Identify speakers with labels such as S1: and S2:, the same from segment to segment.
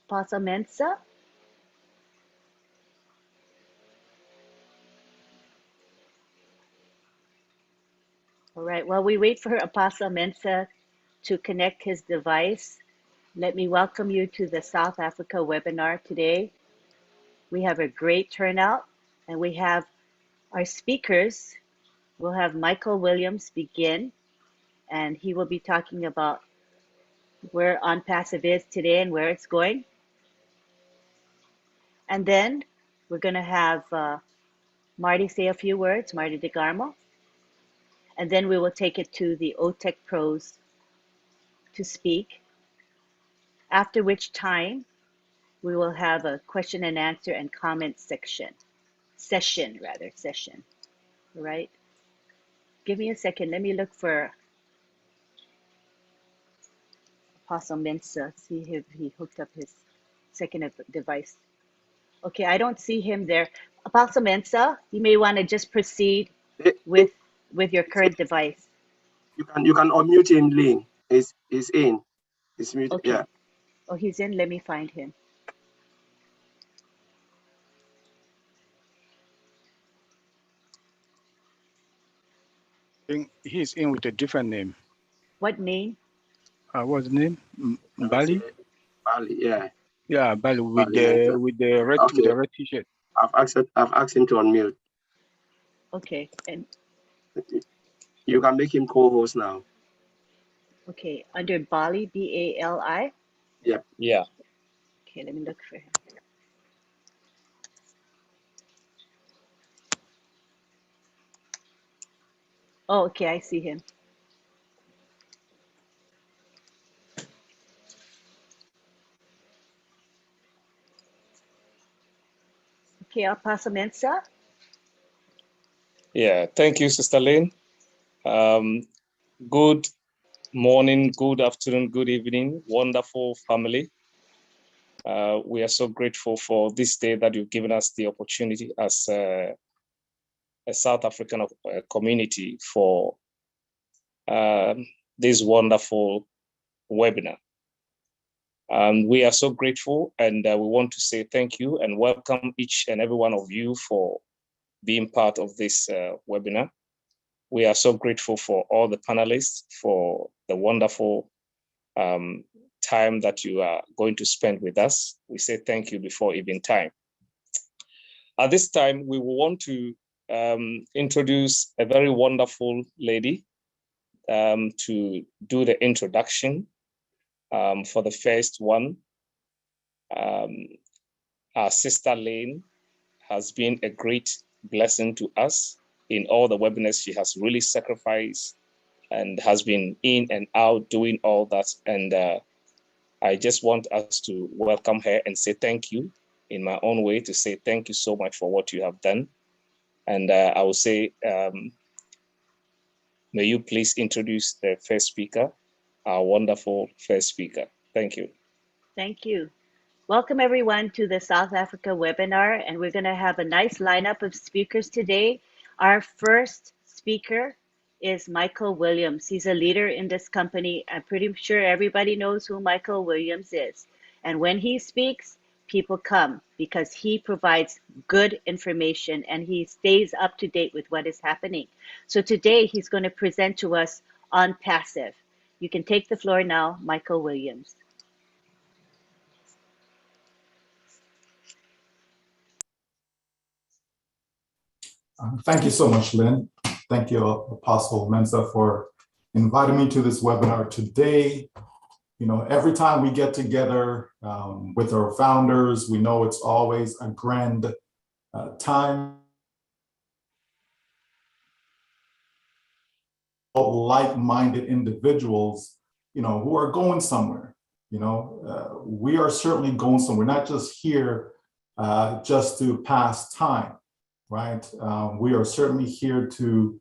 S1: Apostle Mensa. All right, while we wait for Apostle Mensa to connect his device, let me welcome you to the South Africa webinar today. We have a great turnout, and we have our speakers. We'll have Michael Williams begin, and he will be talking about where OnPassive is today and where it's going. And then we're going to have Marty say a few words, Marty DeGarmo, and then we will take it to the OTEC pros to speak, after which time we will have a question and answer and comment session. All right. Give me a second. Let me look for Apostle Mensa, see if he hooked up his second device. Okay, I don't see him there. Apostle Mensa, you may want to just proceed
S2: Eh,
S1: with your current device.
S2: You can unmute him, Lynn. He's in. He's muted.
S1: Okay.
S2: Yeah.
S1: Oh, he's in. Let me find him.
S3: He's in with a different name.
S1: What name?
S3: What's the name? Bali?
S2: Bali, yeah.
S3: Yeah, Bali with
S2: Bali,
S3: the red
S2: okay.
S3: with the red t-shirt.
S2: I've asked him to unmute.
S1: Okay, and
S2: you can make him co-host now.
S1: Okay, under Bali, B-A-L-I?
S2: Yep.
S4: Yeah.
S1: Okay, let me look for him. Oh, okay, I see him. Okay, Apostle Mensa.
S4: Yeah. Thank you, Sister Lynn. Good morning, good afternoon, good evening, wonderful family. We are so grateful for this day that you've given us the opportunity as a South African community for this wonderful webinar. We are so grateful, and we want to say thank you and welcome each and every one of you for being part of this webinar. We are so grateful for all the panelists for the wonderful time that you are going to spend with us. We say thank you before even time. At this time, we want to introduce a very wonderful lady to do the introduction for the first one. Our sister Lane has been a great blessing to us in all the webinars. She has really sacrificed and has been in and out doing all that. And I just want us to welcome her and say thank you in my own way, to say thank you so much for what you have done. And I will say, may you please introduce the first speaker, our wonderful first speaker. Thank you.
S1: Thank you. Welcome everyone to the South Africa webinar, and we're going to have a nice lineup of speakers today. Our first speaker is Michael Williams. He's a leader in this company. I'm pretty sure everybody knows who Michael Williams is. And when he speaks, people come because he provides good information and he stays up to date with what is happening. So today he's going to present to us OnPassive. You can take the floor now, Michael Williams.
S5: Thank you so much, Lynn. Thank you, Apostle Mensa, for inviting me to this webinar today. You know, every time we get together with our founders, we know it's always a grand time. Like-minded individuals, you know, who are going somewhere. You know, we are certainly going somewhere, not just here just to pass time. Right? We are certainly here to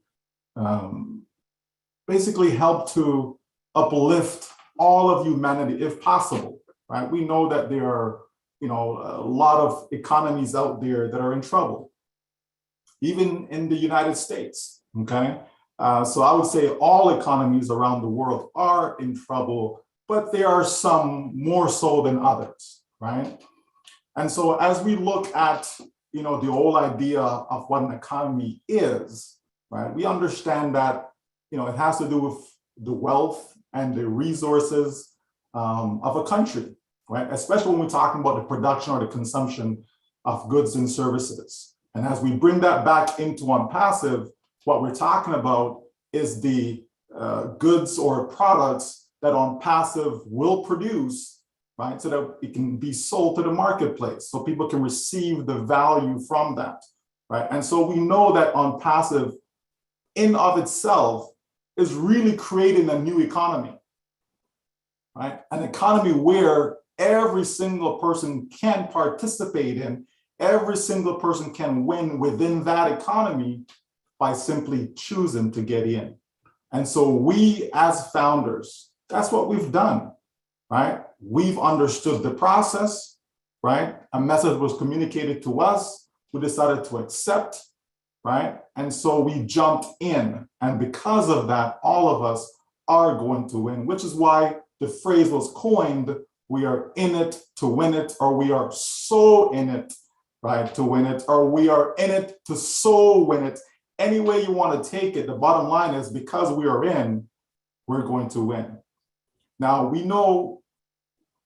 S5: basically help to uplift all of humanity, if possible. Right? We know that there are, you know, a lot of economies out there that are in trouble, even in the United States. Okay, so I would say all economies around the world are in trouble, but there are some more so than others. right? And so as we look at, the whole idea of what an economy is, right, we understand that, it has to do with the wealth and the resources of a country, right? Especially when we're talking about the production or the consumption of goods and services. And as we bring that back into OnPassive, what we're talking about is the goods or products that OnPassive will produce, right? So that it can be sold to the marketplace, so people can receive the value from that, right? And so we know that OnPassive in of itself is really creating a new economy, right? An economy where every single person can participate in, every single person can win within that economy by simply choosing to get in. And so we as founders, that's what we've done, right? We've understood the process, right? A message was communicated to us. We decided to accept, right? And so we jumped in. And because of that, all of us are going to win, which is why the phrase was coined, we are in it to win it, or we are so in it, right, to win it, or we are in it to so win it. Any way you want to take it, the bottom line is because we are in, we're going to win. Now we know,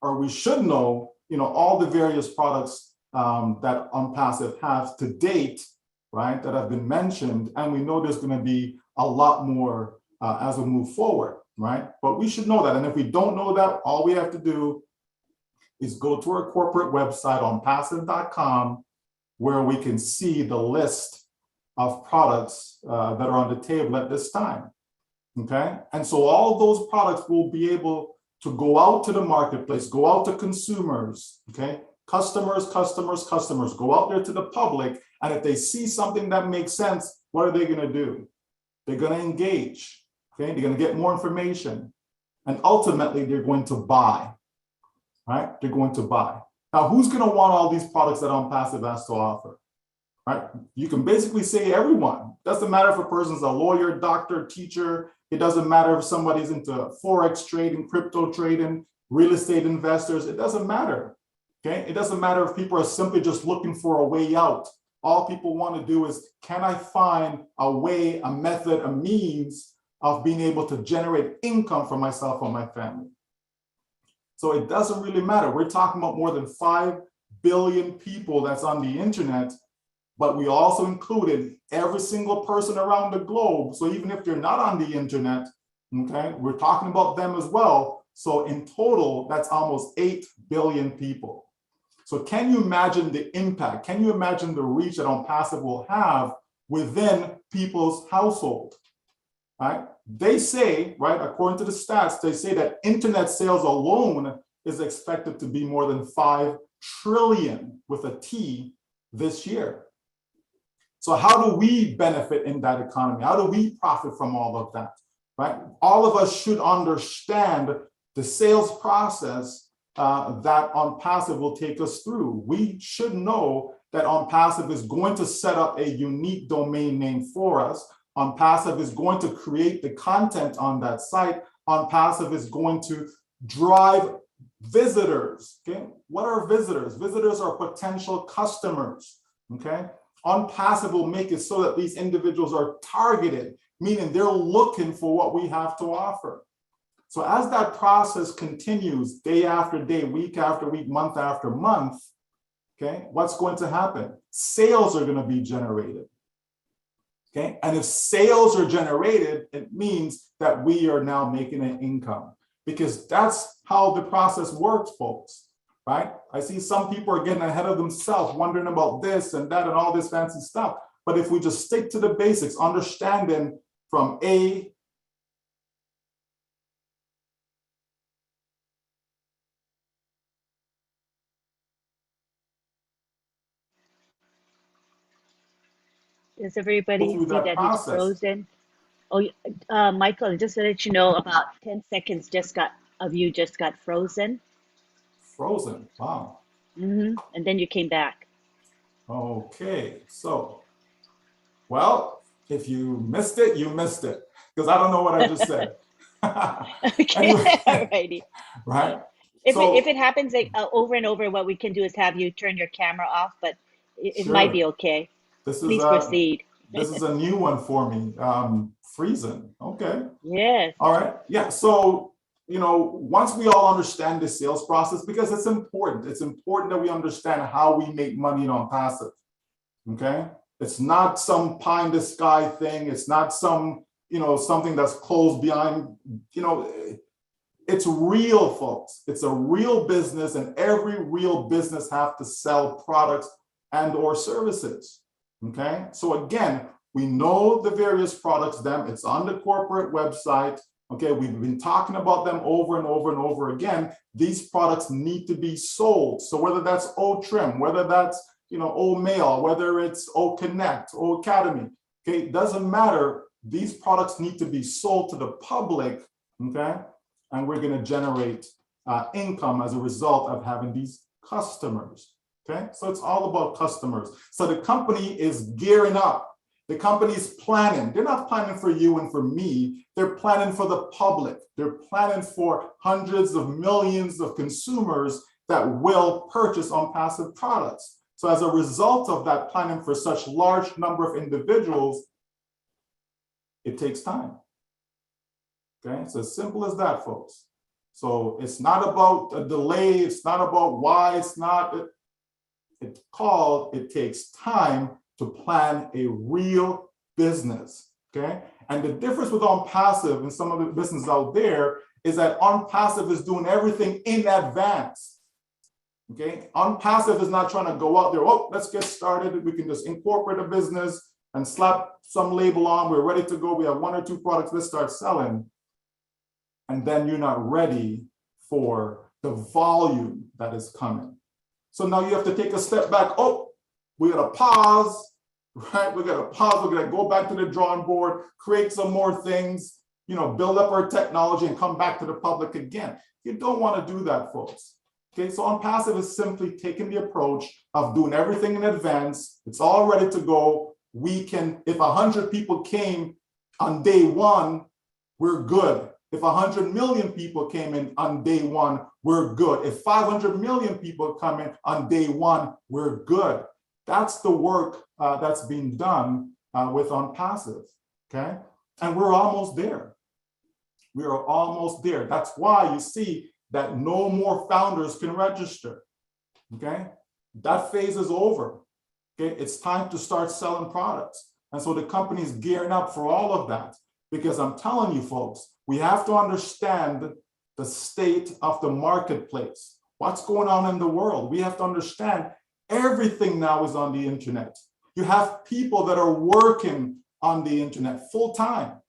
S5: or we should know, all the various products that OnPassive have to date, right, that have been mentioned, and we know there's going to be a lot more as we move forward, right? But we should know that, and if we don't know that, all we have to do is go to our corporate website, onpassive.com, where we can see the list of products that are on the table at this time, okay? And so all those products will be able to go out to the marketplace, go out to consumers, okay? Customers, go out there to the public, and if they see something that makes sense, what are they gonna do? They're gonna engage, okay? They're gonna get more information, and ultimately they're going to buy, right? They're going to buy. Now, who's gonna want all these products that OnPassive has to offer, right? You can basically say everyone. Doesn't matter if a person's a lawyer, doctor, teacher. It doesn't matter if somebody's into Forex trading, crypto trading, real estate investors. It doesn't matter, okay? It doesn't matter if people are simply just looking for a way out. All people want to do is, can I find a way, a method, a means of being able to generate income for myself and my family? So it doesn't really matter. We're talking about more than 5 billion people that's on the internet, but we also included every single person around the globe. So even if they're not on the internet, okay, we're talking about them as well. So in total, that's almost 8 billion people. So can you imagine the impact? Can you imagine the reach that OnPassive will have within people's household, right? They say, right, according to the stats, they say that internet sales alone is expected to be more than 5 trillion with a T this year. So how do we benefit in that economy? How do we profit from all of that, right? All of us should understand the sales process that OnPassive will take us through. We should know that OnPassive is going to set up a unique domain name for us. OnPassive is going to create the content on that site. OnPassive is going to drive visitors, okay? What are visitors? Visitors are potential customers, okay? OnPassive will make it so that these individuals are targeted, meaning they're looking for what we have to offer. So as that process continues day after day, week after week, month after month, okay, what's going to happen? Sales are going to be generated. Okay, and if sales are generated, it means that we are now making an income, because that's how the process works, folks, right? I see some people are getting ahead of themselves, wondering about this and that and all this fancy stuff. But if we just stick to the basics, understanding from A
S1: Does everybody
S5: through
S1: see
S5: that
S1: that he's
S5: process.
S1: frozen? Oh, Michael, just to let you know, about 10 seconds of you just got frozen.
S5: Frozen, wow.
S1: And then you came back.
S5: Okay, so, well, if you missed it, you missed it, because I don't know what I just said.
S1: Okay,
S5: Anyway,
S1: alrighty.
S5: right?
S1: If it happens like, over and over, what we can do is have you turn your camera off, but it might be
S5: Sure.
S1: okay.
S5: This is
S1: Please proceed.
S5: this is a new one for me. Friesen. Okay.
S1: Yes.
S5: All right. Yeah. So, once we all understand the sales process, because it's important that we understand how we make money on passive. Okay. It's not some pie in the sky thing. It's not some, something that's closed behind, it's real, folks. It's a real business, and every real business have to sell products and or services. Okay. So again, we know the various products, it's on the corporate website. Okay, we've been talking about them over and over and over again. These products need to be sold. So whether that's O-Trim, whether that's O-Mail, whether it's O-Connect, O-Academy, okay, it doesn't matter. These products need to be sold to the public, okay? And we're gonna generate income as a result of having these customers, okay? So it's all about customers. So the company is gearing up. The company's planning. They're not planning for you and for me. They're planning for the public. They're planning for hundreds of millions of consumers that will purchase on passive products. So as a result of that planning for such large number of individuals, it takes time. Okay, it's as simple as that, folks. So it's not about a delay. It's not about why it's not. It takes time to plan a real business, okay? And the difference with OnPassive and some of the businesses out there is that OnPassive is doing everything in advance, okay? OnPassive is not trying to go out there, oh, let's get started. We can just incorporate a business and slap some label on. We're ready to go. We have 1 or 2 products. Let's start selling. And then you're not ready for the volume that is coming. So now you have to take a step back. Oh, we gotta pause, right? We gotta pause, we're gonna go back to the drawing board, create some more things, build up our technology and come back to the public again. You don't wanna do that, folks. Okay, so OnPassive is simply taking the approach of doing everything in advance. It's all ready to go. We can, if 100 people came on day 1, we're good. If 100 million people came in on day 1, we're good. If 500 million people come in on day 1, we're good. That's the work that's being done with OnPassive, okay? And we're almost there. We are almost there. That's why you see that no more founders can register, okay? That phase is over, okay? It's time to start selling products. And so the company is gearing up for all of that, because I'm telling you folks, we have to understand the state of the marketplace. What's going on in the world? We have to understand everything now is on the internet. You have people that are working on the internet full-time.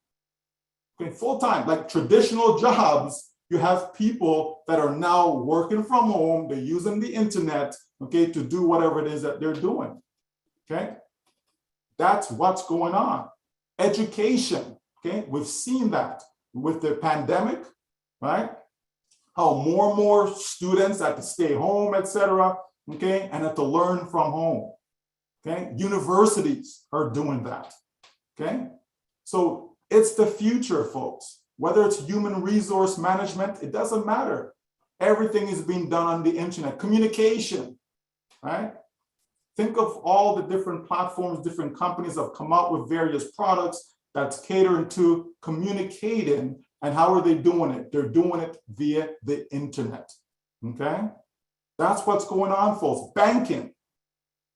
S5: Okay, full-time, like traditional jobs, you have people that are now working from home, they're using the internet, okay, to do whatever it is that they're doing, okay? That's what's going on. Education, okay, we've seen that with the pandemic, right? How more and more students had to stay home, etc., okay, and have to learn from home, okay? Universities are doing that, okay? So it's the future, folks. Whether it's human resource management, it doesn't matter. Everything is being done on the internet. Communication, right? Think of all the different platforms, different companies have come out with various products that's catering to communicating. And how are they doing it? They're doing it via the internet, okay? That's what's going on, folks. Banking,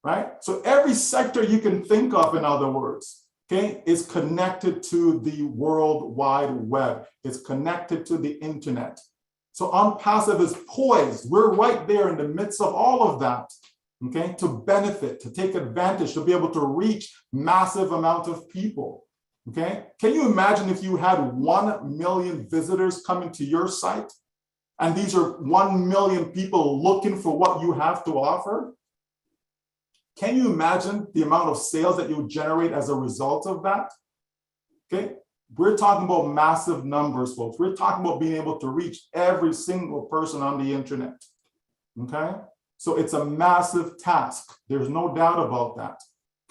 S5: right? So every sector you can think of, in other words, okay, is connected to the World Wide Web. It's connected to the internet. So OnPassive is poised. We're right there in the midst of all of that, okay, to benefit, to take advantage, to be able to reach massive amount of people, okay? Can you imagine if you had 1 million visitors coming to your site? And these are 1 million people looking for what you have to offer? Can you imagine the amount of sales that you generate as a result of that? Okay, we're talking about massive numbers, folks. We're talking about being able to reach every single person on the internet, okay? So it's a massive task. There's no doubt about that,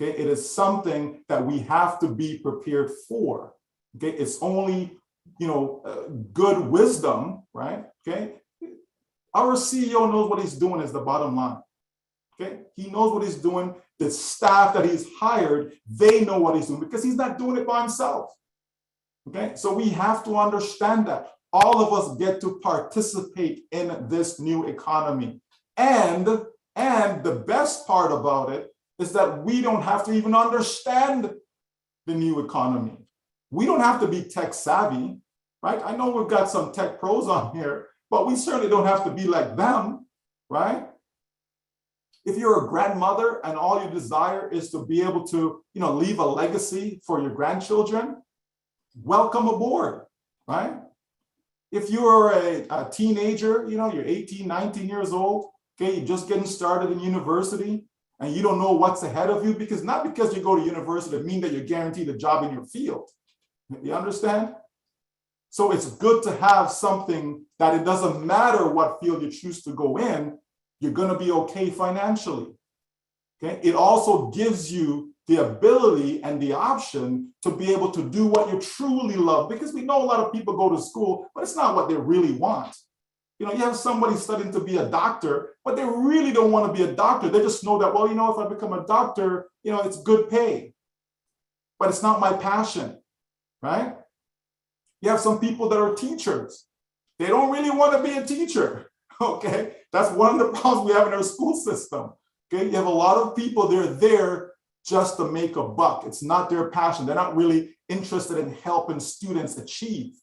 S5: okay? It is something that we have to be prepared for, okay? It's only, good wisdom, right? Okay, Our CEO knows what he's doing is the bottom line. Okay, he knows what he's doing. The staff that he's hired, they know what he's doing because he's not doing it by himself. Okay, so we have to understand that all of us get to participate in this new economy. And the best part about it is that we don't have to even understand the new economy. We don't have to be tech savvy, right? I know we've got some tech pros on here, but we certainly don't have to be like them, right? If you're a grandmother and all you desire is to be able to, leave a legacy for your grandchildren, welcome aboard, right? If you're a teenager, you're 18, 19 years old, okay, you're just getting started in university and you don't know what's ahead of you, because not because you go to university to mean that you're guaranteed a job in your field. You understand? So it's good to have something that it doesn't matter what field you choose to go in, you're going to be okay financially. Okay. It also gives you the ability and the option to be able to do what you truly love, because we know a lot of people go to school, but it's not what they really want. You have somebody studying to be a doctor, but they really don't want to be a doctor. They just know that, well, if I become a doctor, it's good pay, but it's not my passion, right? You have some people that are teachers. They don't really want to be a teacher. Okay, that's one of the problems we have in our school system. Okay, you have a lot of people, they're there just to make a buck. It's not their passion. They're not really interested in helping students achieve.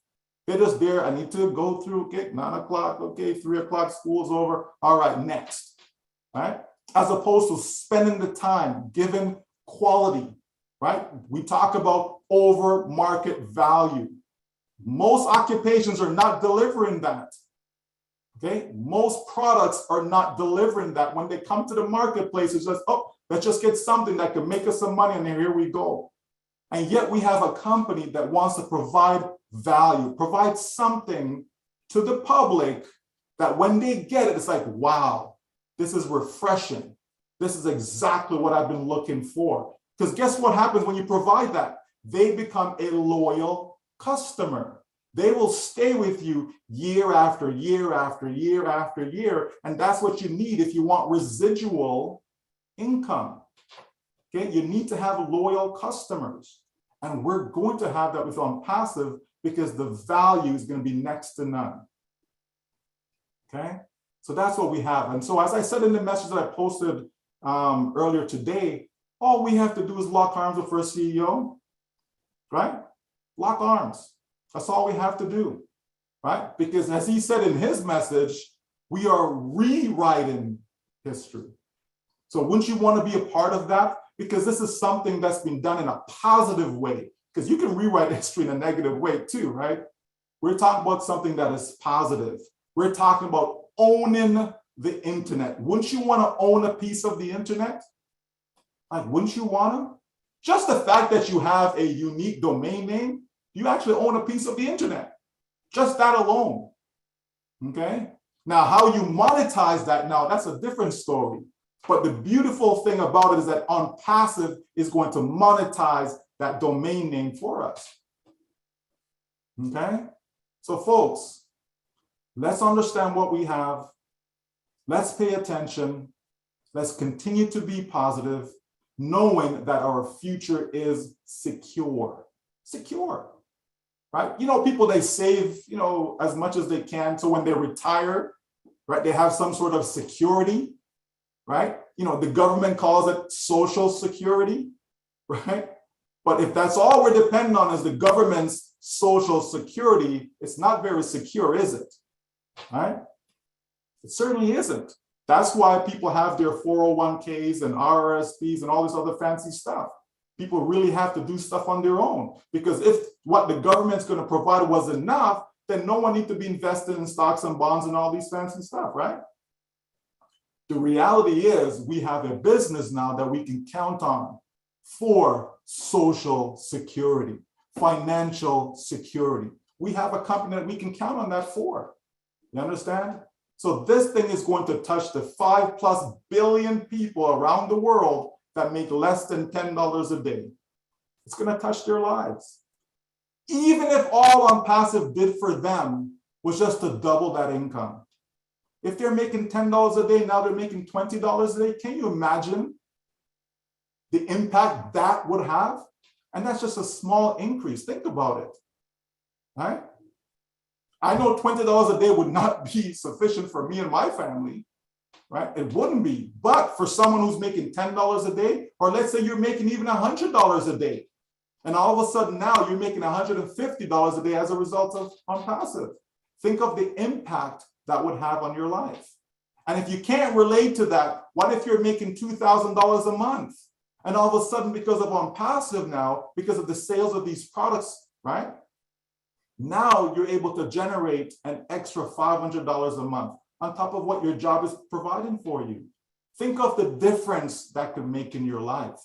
S5: They're just there. I need to go through, okay, 9 o'clock, okay, 3 o'clock, school's over. All right, next, right? As opposed to spending the time, giving quality, right? We talk about over market value. Most occupations are not delivering that. Okay, most products are not delivering that. When they come to the marketplace, it's just, oh, let's just get something that can make us some money, and here we go. And yet we have a company that wants to provide value, provide something to the public that when they get it, it's like, wow, this is refreshing. This is exactly what I've been looking for. Because guess what happens when you provide that? They become a loyal customer. They will stay with you year after year after year after year. And that's what you need if you want residual income. Okay, you need to have loyal customers. And we're going to have that with OnPassive because the value is going to be next to none. Okay, so that's what we have. And so as I said in the message that I posted earlier today, all we have to do is lock arms with our CEO, right? Lock arms. That's all we have to do, right? Because as he said in his message, we are rewriting history. So wouldn't you want to be a part of that? Because this is something that's been done in a positive way, because you can rewrite history in a negative way too, right? We're talking about something that is positive. We're talking about owning the internet. Wouldn't you want to own a piece of the internet? Like, wouldn't you want to? Just the fact that you have a unique domain name, you actually own a piece of the internet. Just that alone, okay? Now, how you monetize that now, that's a different story. But the beautiful thing about it is that OnPassive is going to monetize that domain name for us, okay? So folks, let's understand what we have. Let's pay attention. Let's continue to be positive, knowing that our future is secure. Secure. Right? People, they save, as much as they can. So when they retire, right, they have some sort of security, right? The government calls it social security, right? But if that's all we're dependent on is the government's social security, it's not very secure, is it? Right? It certainly isn't. That's why people have their 401ks and RRSPs and all this other fancy stuff. People really have to do stuff on their own, because if what the government's going to provide was enough, then no one needs to be invested in stocks and bonds and all these fancy stuff, right? The reality is we have a business now that we can count on for social security, financial security. We have a company that we can count on that for. You understand? So this thing is going to touch the 5+ billion people around the world that make less than $10 a day. It's going to touch their lives. Even if all OnPassive did for them was just to double that income. If they're making $10 a day, now they're making $20 a day. Can you imagine the impact that would have? And that's just a small increase. Think about it, right? I know $20 a day would not be sufficient for me and my family, right? It wouldn't be. But for someone who's making $10 a day, or let's say you're making even $100 a day, and all of a sudden now you're making $150 a day as a result of OnPassive. Think of the impact that would have on your life. And if you can't relate to that, what if you're making $2,000 a month? And all of a sudden, because of OnPassive now, because of the sales of these products, right? Now you're able to generate an extra $500 a month on top of what your job is providing for you. Think of the difference that could make in your life.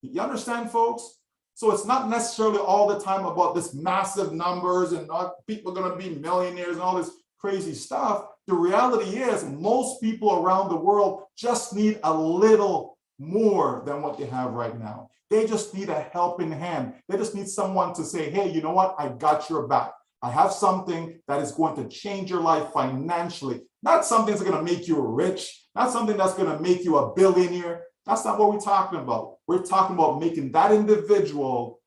S5: You understand, folks? So it's not necessarily all the time about this massive numbers and people are going to be millionaires and all this crazy stuff. The reality is most people around the world just need a little more than what they have right now. They just need a helping hand. They just need someone to say, hey, you know what? I got your back. I have something that is going to change your life financially. Not something that's going to make you rich. Not something that's going to make you a billionaire. That's not what we're talking about. We're talking about making that individual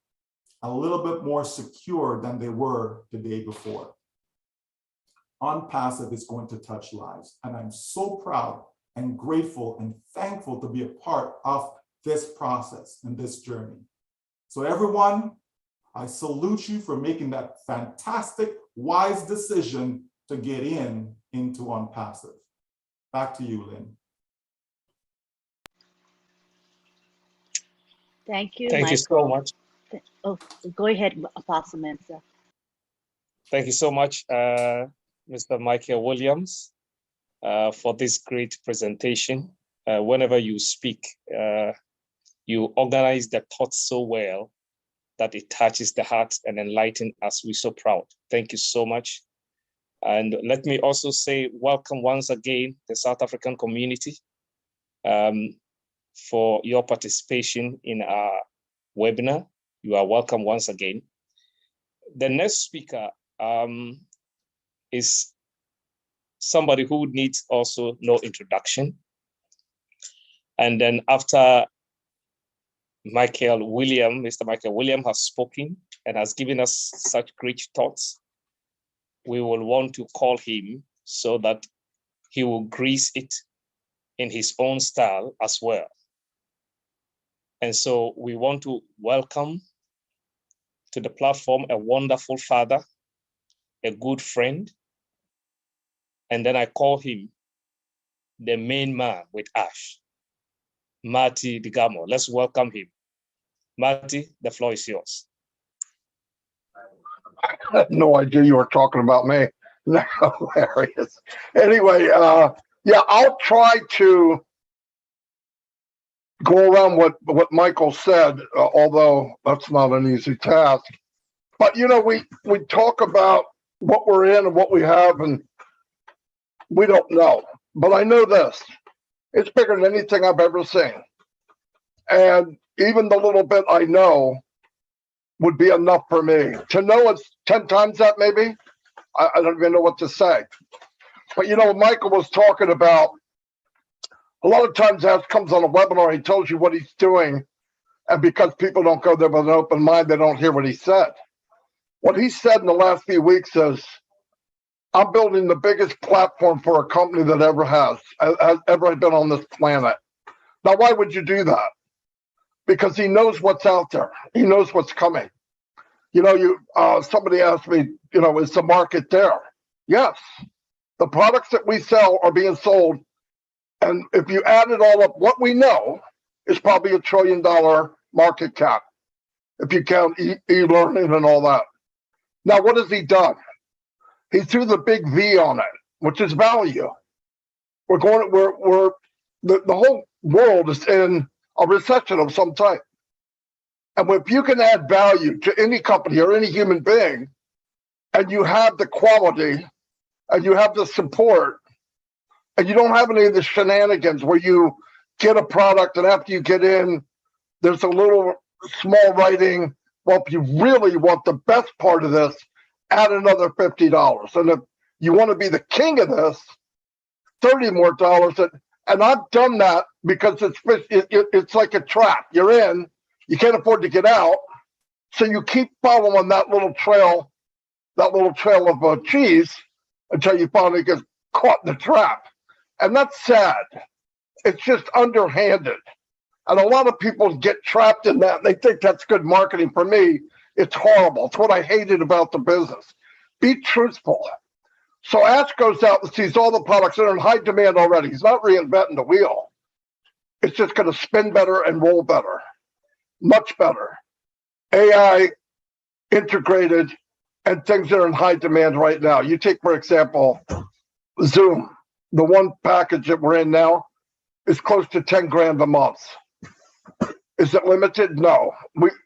S5: a little bit more secure than they were the day before. OnPassive is going to touch lives. And I'm so proud and grateful and thankful to be a part of this process and this journey. So everyone, I salute you for making that fantastic, wise decision to get into OnPassive. Back to you, Lynn.
S1: Thank you,
S4: Thank
S1: Michael.
S4: you so much.
S1: Oh, go ahead, Apostle Mensa.
S4: Thank you so much, Mr. Michael Williams, for this great presentation. Whenever you speak, you organize the thoughts so well that it touches the heart and enlightens us. We're so proud. Thank you so much. And let me also say welcome once again, the South African community, for your participation in our webinar. You are welcome once again. The next speaker is somebody who needs also no introduction. And then after Mr. Michael Williams has spoken and has given us such great thoughts, we will want to call him so that he will grease it in his own style as well. And so we want to welcome to the platform a wonderful father, a good friend, and then I call him the main man with Ash, Marty Digamo. Let's welcome him. Marty, the floor is yours.
S6: I had no idea you were talking about me. That's hilarious. Anyway, yeah, I'll try to go around what Michael said, although that's not an easy task. But, you know, we talk about what we're in and what we have, and we don't know. But I know this. It's bigger than anything I've ever seen. And even the little bit I know would be enough for me. To know it's 10 times that, maybe, I don't even know what to say. But, you know, Michael was talking about, a lot of times Ash comes on a webinar, he tells you what he's doing, and because people don't go there with an open mind, they don't hear what he said. What he said in the last few weeks is, I'm building the biggest platform for a company that ever has ever been on this planet. Now, why would you do that? Because he knows what's out there. He knows what's coming. You know, somebody asked me, you know, is the market there? Yes. The products that we sell are being sold. And if you add it all up, what we know is probably $1 trillion market cap, if you count e-learning and all that. Now, what has he done? He threw the big V on it, which is value. The whole world is in a recession of some type. And if you can add value to any company or any human being, and you have the quality, and you have the support, and you don't have any of the shenanigans where you get a product and after you get in, there's a little small writing, well, if you really want the best part of this, add another $50. And if you want to be the king of this, $30 more. And I've done that because it's like a trap. You're in, you can't afford to get out. So you keep following that little trail of cheese until you finally get caught in the trap. And that's sad. It's just underhanded. And a lot of people get trapped in that. And they think that's good marketing. For me, it's horrible. It's what I hated about the business. Be truthful. So Ash goes out and sees all the products that are in high demand already. He's not reinventing the wheel. It's just going to spin better and roll better. Much better. AI integrated and things that are in high demand right now. You take, for example, Zoom. The one package that we're in now is close to 10 grand a month. Is it limited? No.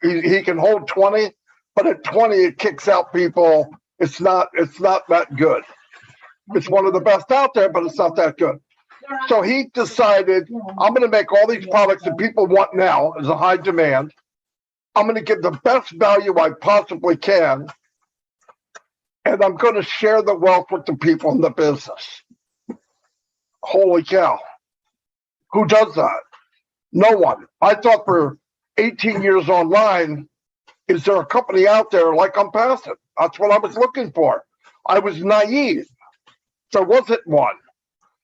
S6: He can hold 20, but at 20 it kicks out people. It's not that good. It's one of the best out there, but it's not that good. So he decided, I'm going to make all these products that people want now as a high demand. I'm going to give the best value I possibly can, and I'm going to share the wealth with the people in the business. Holy cow. Who does that? No one. I thought for 18 years online, is there a company out there like Unpassive? That's what I was looking for. I was naive. There wasn't one.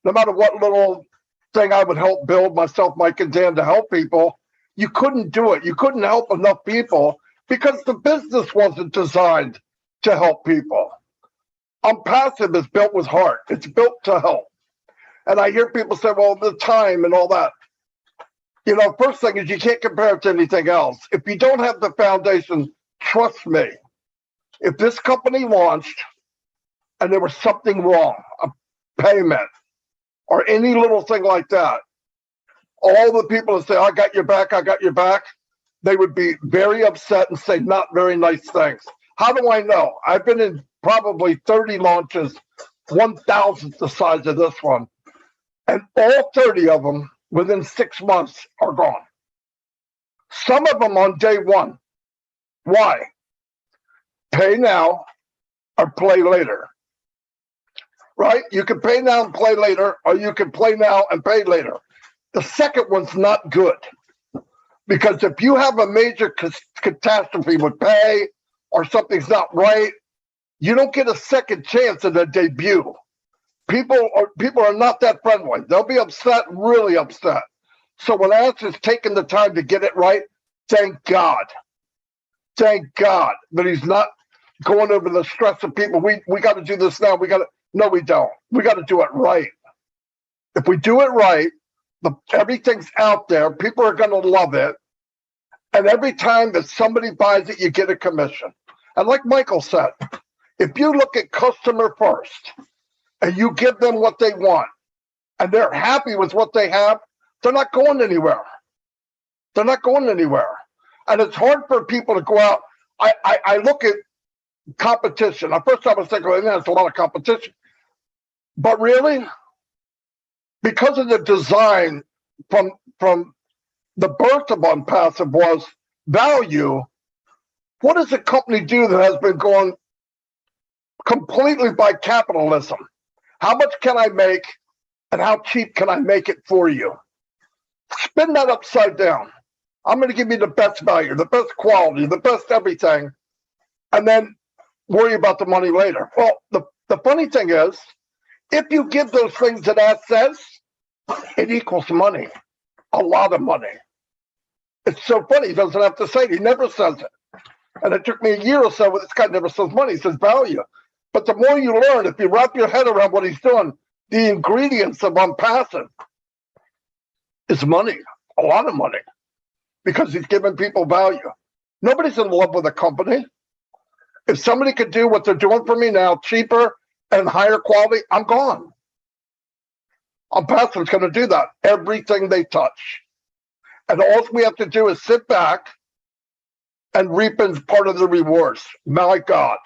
S6: No matter what little thing I would help build myself, Mike and Dan, to help people, you couldn't do it. You couldn't help enough people because the business wasn't designed to help people. Unpassive is built with heart. It's built to help. And I hear people say, well, the time and all that. You know, first thing is you can't compare it to anything else. If you don't have the foundation, trust me, if this company launched and there was something wrong, a payment or any little thing like that, all the people that say, I got your back, they would be very upset and say not very nice things. How do I know? I've been in probably 30 launches, 1,000th the size of this one. And all 30 of them within 6 months are gone. Some of them on day one. Why? Pay now or play later. Right? You can pay now and play later, or you can play now and pay later. The second one's not good. Because if you have a major catastrophe with pay or something's not right, you don't get a second chance at a debut. People are not that friendly. They'll be upset, really upset. So when Ash is taking the time to get it right, thank God. Thank God that he's not going over the stress of people. We got to do this now. No, we don't. We got to do it right. If we do it right, everything's out there. People are going to love it. And every time that somebody buys it, you get a commission. And like Michael said, if you look at customer first, and you give them what they want, and they're happy with what they have, they're not going anywhere. They're not going anywhere. And it's hard for people to go out. I look at competition. At first I was thinking, well, there's a lot of competition. But really, because of the design from the birth of Unpassive was value, what does a company do that has been going completely by capitalism? How much can I make and how cheap can I make it for you? Spin that upside down. I'm going to give you the best value, the best quality, the best everything, and then worry about the money later. Well, the funny thing is, if you give those things that Ash says, it equals money, a lot of money. It's so funny, he doesn't have to say it. He never says it. And it took me a year or so, this guy never says money, he says value. But the more you learn, if you wrap your head around what he's doing, the ingredients of Unpassive is money, a lot of money, because he's giving people value. Nobody's in love with a company. If somebody could do what they're doing for me now, cheaper and higher quality, I'm gone. Unpassive's going to do that, everything they touch. And all we have to do is sit back and reap in part of the rewards. My God.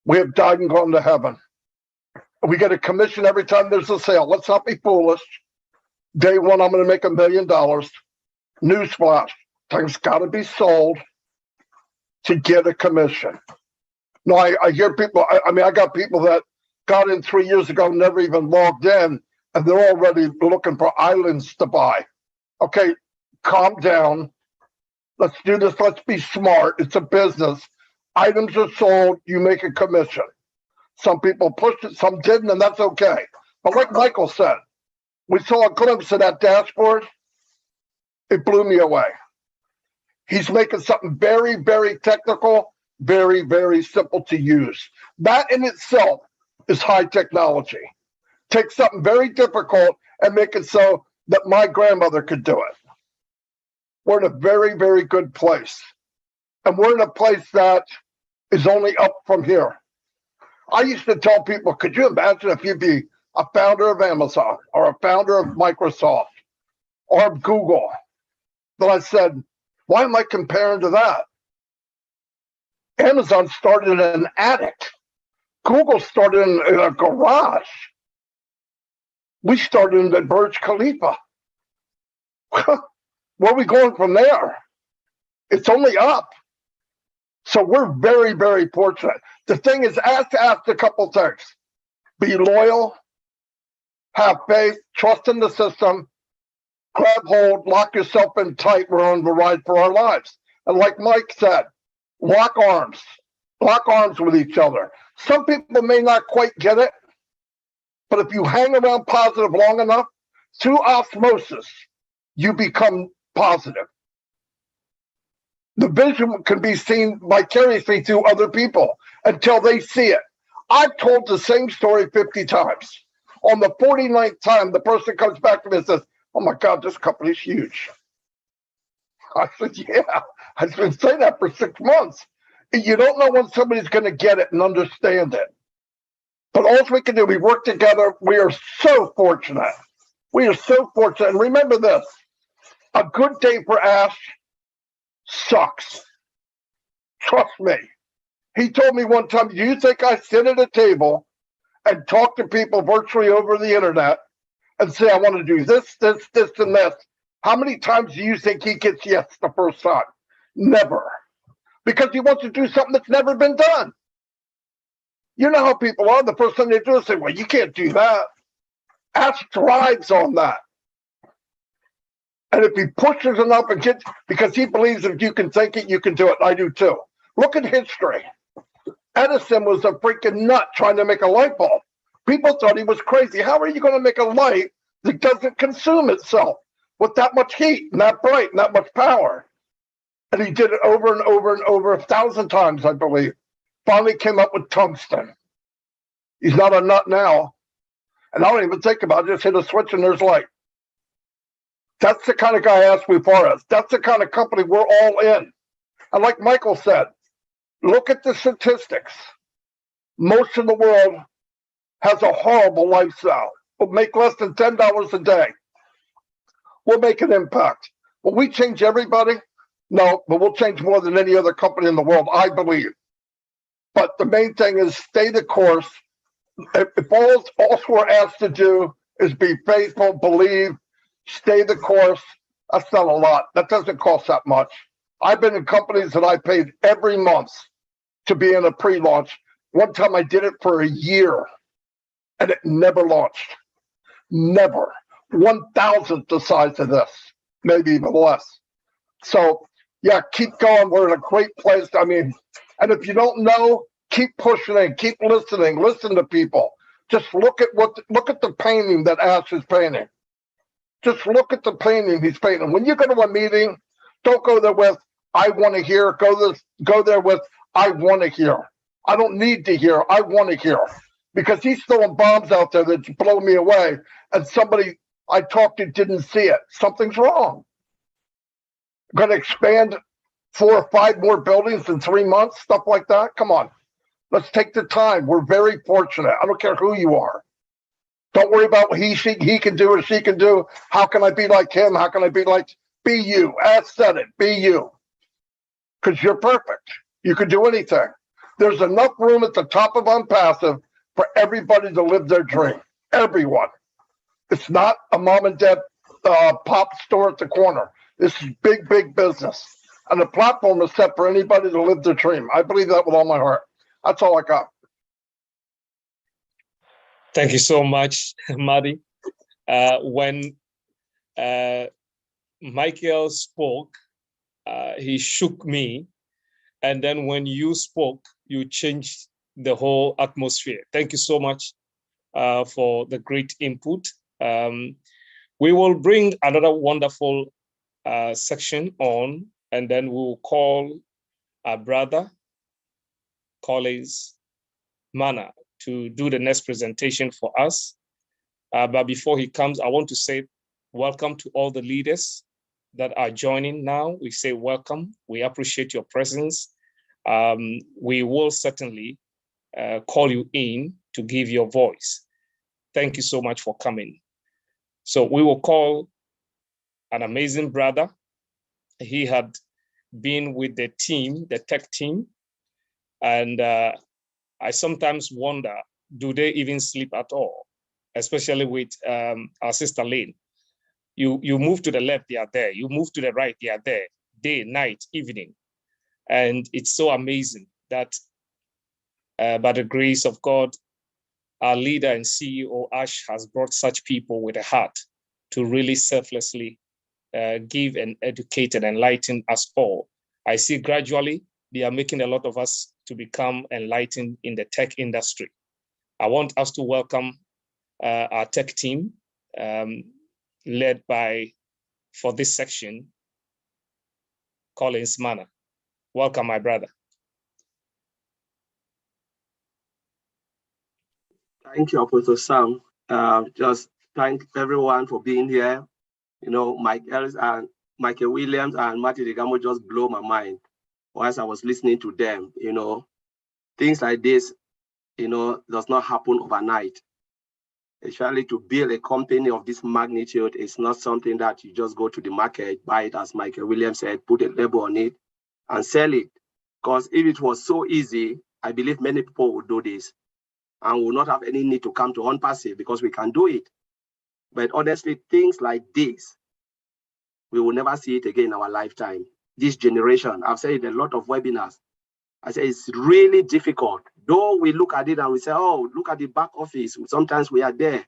S6: We have died and gone to heaven. We get a commission every time there's a sale. Let's not be foolish. Day one, I'm going to make $1 million. Newsflash, things got to be sold to get a commission. No, I hear people, I got people that got in 3 years ago, never even logged in, and they're already looking for islands to buy. Okay, calm down. Let's do this. Let's be smart. It's a business. Items are sold. You make a commission. Some people pushed it, some didn't, and that's okay. But like Michael said, we saw a glimpse of that dashboard. It blew me away. He's making something very, very technical, very, very simple to use. That in itself is high technology. Take something very difficult and make it so that my grandmother could do it. We're in a very, very good place. And we're in a place that is only up from here. I used to tell people, could you imagine if you'd be a founder of Amazon or a founder of Microsoft or of Google? But I said, why am I comparing to that? Amazon started in an attic. Google started in a garage. We started in the Burj Khalifa. Where are we going from there? It's only up. So we're very, very fortunate. The thing is, ask a couple things. Be loyal, have faith, trust in the system, grab hold, lock yourself in tight. We're on the ride for our lives. And like Mike said, lock arms with each other. Some people may not quite get it, but if you hang around positive long enough, through osmosis, you become positive. The vision can be seen vicariously through other people until they see it. I've told the same story 50 times. On the 49th time, the person comes back to me and says, oh my God, this company's huge. I said, yeah, I've been saying that for 6 months. You don't know when somebody's going to get it and understand it. But all we can do, we work together. We are so fortunate. We are so fortunate. And remember this, a good day for Ash sucks. Trust me. He told me one time, do you think I sit at a table and talk to people virtually over the internet and say, I want to do this, this, this, and this? How many times do you think he gets yes the first time? Never. Because he wants to do something that's never been done. You know how people are. The first thing they do is say, well, you can't do that. Ash thrives on that. And if he pushes enough and gets, because he believes if you can think it, you can do it. I do too. Look at history. Edison was a freaking nut trying to make a light bulb. People thought he was crazy. How are you going to make a light that doesn't consume itself with that much heat and that bright and that much power? And he did it over and over and over 1,000 times, I believe. Finally came up with tungsten. He's not a nut now. And I don't even think about it. Just hit a switch and there's light. That's the kind of guy Ash Mufareh is. That's the kind of company we're all in. And like Michael said, look at the statistics. Most of the world has a horrible lifestyle. We'll make less than $10 a day. We'll make an impact. Will we change everybody? No, but we'll change more than any other company in the world, I believe. But the main thing is stay the course. If all we're asked to do is be faithful, believe, stay the course, that's not a lot. That doesn't cost that much. I've been in companies that I paid every month to be in a pre-launch. One time I did it for a year and it never launched. Never. 1,000th the size of this, maybe even less. So yeah, keep going. We're in a great place. I mean, and if you don't know, keep pushing in, keep listening, listen to people. Just look at the painting that Ash is painting. Just look at the painting he's painting. When you go to a meeting, don't go there with, I want to hear. Go there with, I want to hear. I don't need to hear. I want to hear. Because he's throwing bombs out there that blow me away. And somebody I talked to didn't see it. Something's wrong. Going to expand 4 or 5 more buildings in 3 months, stuff like that. Come on. Let's take the time. We're very fortunate. I don't care who you are. Don't worry about what he can do or she can do. How can I be like him? How can I be like, be you? Ash said it, be you. Because you're perfect. You can do anything. There's enough room at the top of Unpassive for everybody to live their dream. Everyone. It's not a mom and dad pop store at the corner. This is big, big business. And the platform is set for anybody to live their dream. I believe that with all my heart. That's all I got.
S4: Thank you so much, Madi. When Michael spoke, he shook me. And then when you spoke, you changed the whole atmosphere. Thank you so much for the great input. We will bring another wonderful section on, and then we'll call our brother, Collins Mana, to do the next presentation for us. But before he comes, I want to say welcome to all the leaders that are joining now. We say welcome. We appreciate your presence. We will certainly call you in to give your voice. Thank you so much for coming. So we will call an amazing brother. He had been with the team, the tech team, and I sometimes wonder, do they even sleep at all? Especially with our sister Lane. You move to the left, they are there. You move to the right, they are there. Day, night, evening. And it's so amazing that by the grace of God, our leader and CEO, Ash, has brought such people with a heart to really selflessly give and educate and enlighten us all. I see gradually they are making a lot of us to become enlightened in the tech industry. I want us to welcome our tech team led by, for this section, Collins Mana. Welcome, my brother.
S2: Thank you, Apostle Sam. Just thank everyone for being here. You know, Michael Williams and Marty Degamo just blow my mind whilst I was listening to them. You know, things like this, you know, does not happen overnight. Especially to build a company of this magnitude is not something that you just go to the market, buy it, as Michael Williams said, put a label on it and sell it. Because if it was so easy, I believe many people would do this and will not have any need to come to OnPassive because we can do it. But honestly, things like this, we will never see it again in our lifetime. This generation, I've said in a lot of webinars, I say it's really difficult. Though we look at it and we say, oh, look at the back office. Sometimes we are there.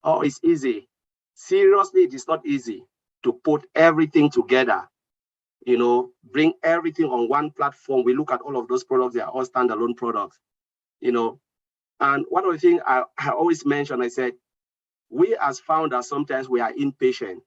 S2: Oh, it's easy. Seriously, it is not easy to put everything together, you know, bring everything on one platform. We look at all of those products, they are all standalone products, you know. And one of the things I always mention, I said, we as founders, sometimes we are impatient.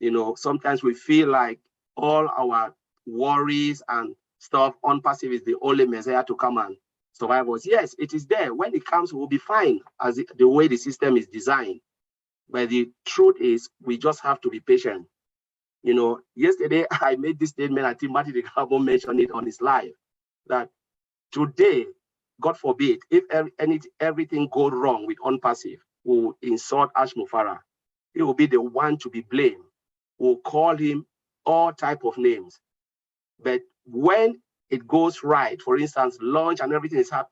S2: You know, sometimes we feel like all our worries and stuff, OnPassive is the only messiah to come and survive us. Yes, it is there. When it comes, we'll be fine as the way the system is designed. But the truth is, we just have to be patient. You know, yesterday I made this statement, I think Marty Degamo mentioned it on his live, that today, God forbid, if everything goes wrong with OnPassive, we'll insult Ash Mufarah. He will be the one to be blamed. We'll call him all type of names. But when it goes right, for instance, launch and everything is happy,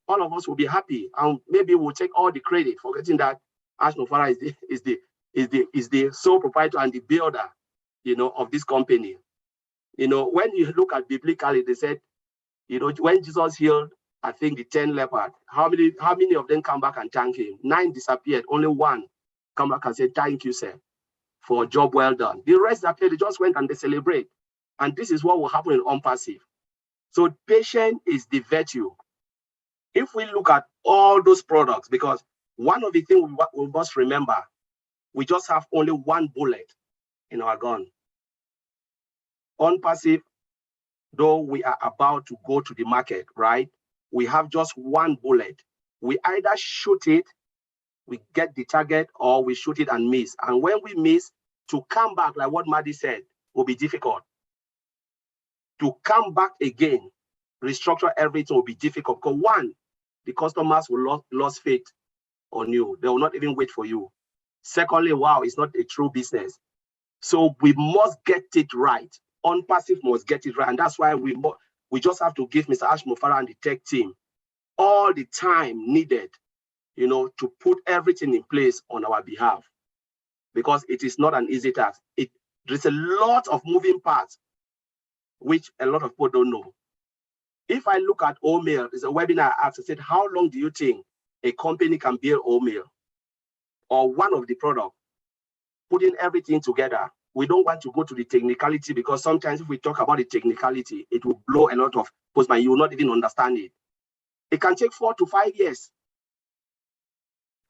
S2: all of us will be happy, and maybe we'll take all the credit, forgetting that Ash Mufarah is the sole proprietor and the builder, you know, of this company. You know, when you look at biblically, they said, you know, when Jesus healed, I think the 10 lepers, how many of them come back and thank him? 9 disappeared, only 1 come back and said, thank you, sir, for a job well done. The rest appeared, they just went and they celebrate. And this is what will happen in OnPassive. So patience is the virtue. If we look at all those products, because one of the things we must remember, we just have only 1 bullet in our gun. OnPassive, though we are about to go to the market, right? We have just 1 bullet. We either shoot it, we get the target, or we shoot it and miss. And when we miss, to come back, like what Madi said, will be difficult. To come back again, restructure everything will be difficult. Because 1, the customers will lose faith on you. They will not even wait for you. Secondly, wow, it's not a true business. So we must get it right. OnPassive must get it right. And that's why we just have to give Mr. Ash Mufarah and the tech team all the time needed, you know, to put everything in place on our behalf. Because it is not an easy task. There's a lot of moving parts, which a lot of people don't know. If I look at OMail, there's a webinar I asked, I said, how long do you think a company can build oatmeal or one of the products, putting everything together. We don't want to go to the technicality because sometimes if we talk about the technicality, it will blow a lot of postman. You will not even understand it. It can take 4 to 5 years.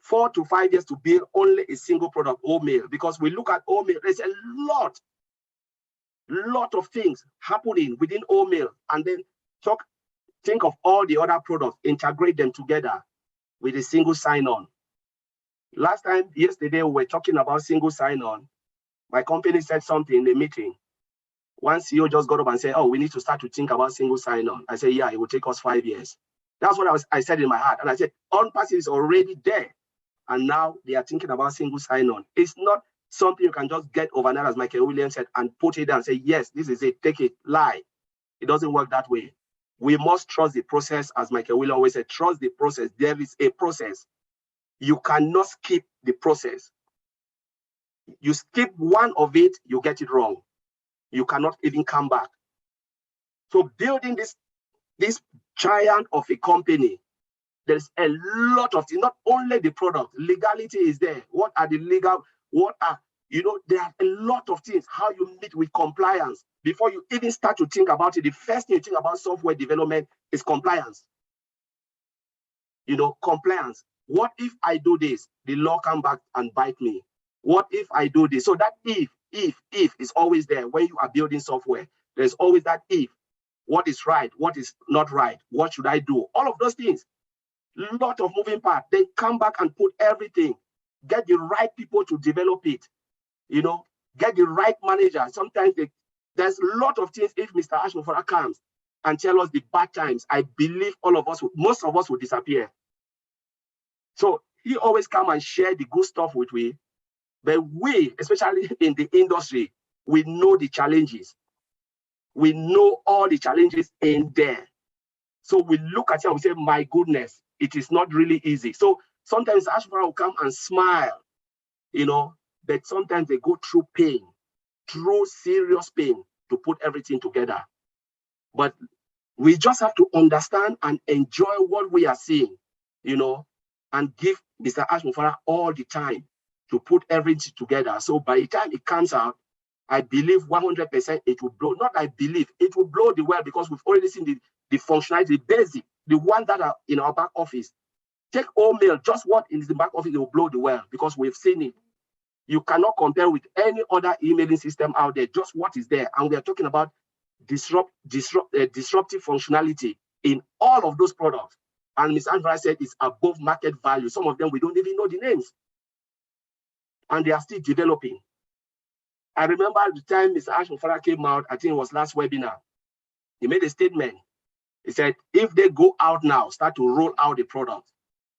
S2: 4 to 5 years to build only a single product, oatmeal, because we look at oatmeal, there's a lot of things happening within oatmeal, and then think of all the other products, integrate them together with a single sign-on. Yesterday, we were talking about single sign-on. My company said something in the meeting. One CEO just got up and said, oh, we need to start to think about single sign-on. I said, yeah, it will take us 5 years. That's what I said in my heart. And I said, on-passive is already there. And now they are thinking about single sign-on. It's not something you can just get overnight, as Michael Williams said, and put it down and say, yes, this is it, take it, lie. It doesn't work that way. We must trust the process, as Michael Williams always said, trust the process. There is a process. You cannot skip the process. You skip one of it, you get it wrong. You cannot even come back. So building this giant of a company, there's a lot of things, not only the product, legality is there. What are the legal, there are a lot of things, how you meet with compliance. Before you even start to think about it, the first thing you think about software development is compliance. Compliance. What if I do this? The law come back and bite me. What if I do this? So that if is always there when you are building software. There's always that if. What is right? What is not right? What should I do? All of those things. A lot of moving parts. They come back and put everything. Get the right people to develop it. Get the right manager. Sometimes there's a lot of things. If Mr. Ashmofara comes and tell us the bad times, I believe most of us will disappear. So he always come and share the good stuff with me. But we, especially in the industry, we know the challenges. We know all the challenges in there. So we look at it and we say, my goodness, it is not really easy. So sometimes Ashmofara will come and smile, but sometimes they go through pain, through serious pain to put everything together. But we just have to understand and enjoy what we are seeing, and give Mr. Ashmofara all the time to put everything together. So by the time it comes out, I believe 100% it will blow. Not I believe, it will blow the world because we've already seen the functionality, the basic, the ones that are in our back office. Take oatmeal, just what is in the back office, it will blow the world because we've seen it. You cannot compare with any other emailing system out there, just what is there. And we are talking about disruptive functionality in all of those products. And Ms. Ashmofara said it's above market value. Some of them, we don't even know the names. And they are still developing. I remember the time Mr. Ashmofara came out, I think it was last webinar, he made a statement. He said, if they go out now, start to roll out the product,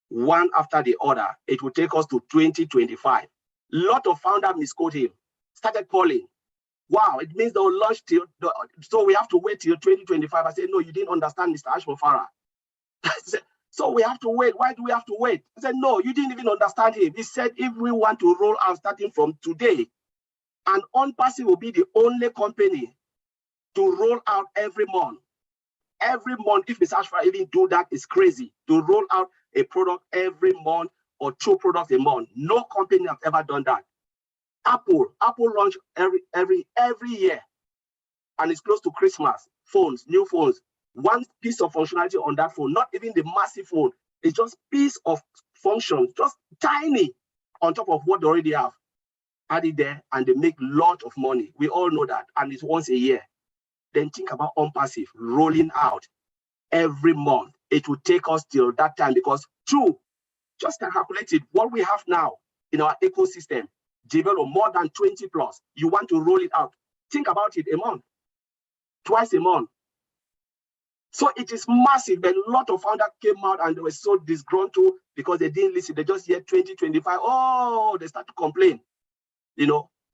S2: one after the other, it will take us to 2025. A lot of founders misquote him, started calling. Wow, it means they'll launch so we have to wait till 2025. I said, no, you didn't understand, Mr. Ashmofara. So we have to wait. Why do we have to wait? I said, no, you didn't even understand him. He said, if we want to roll out starting from today, and on-passive will be the only company to roll out every month. Every month, if Mr. Ashmofara even do that, is crazy. To roll out a product every month or 2 products a month. No company has ever done that. Apple launch every year, and it's close to Christmas. Phones, new phones. One piece of functionality on that phone, not even the massive phone. It's just piece of function, just tiny on top of what they already have. Add it there, and they make a lot of money. We all know that, and it's once a year. Then think about on-passive rolling out every month. It will take us till that time because 2, just calculate it, what we have now in our ecosystem, develop more than 20 plus. You want to roll it out. Think about it, a month, twice a month. So it is massive. But a lot of founders came out and they were so disgruntled because they didn't listen. They just hear 2025. Oh, they start to complain.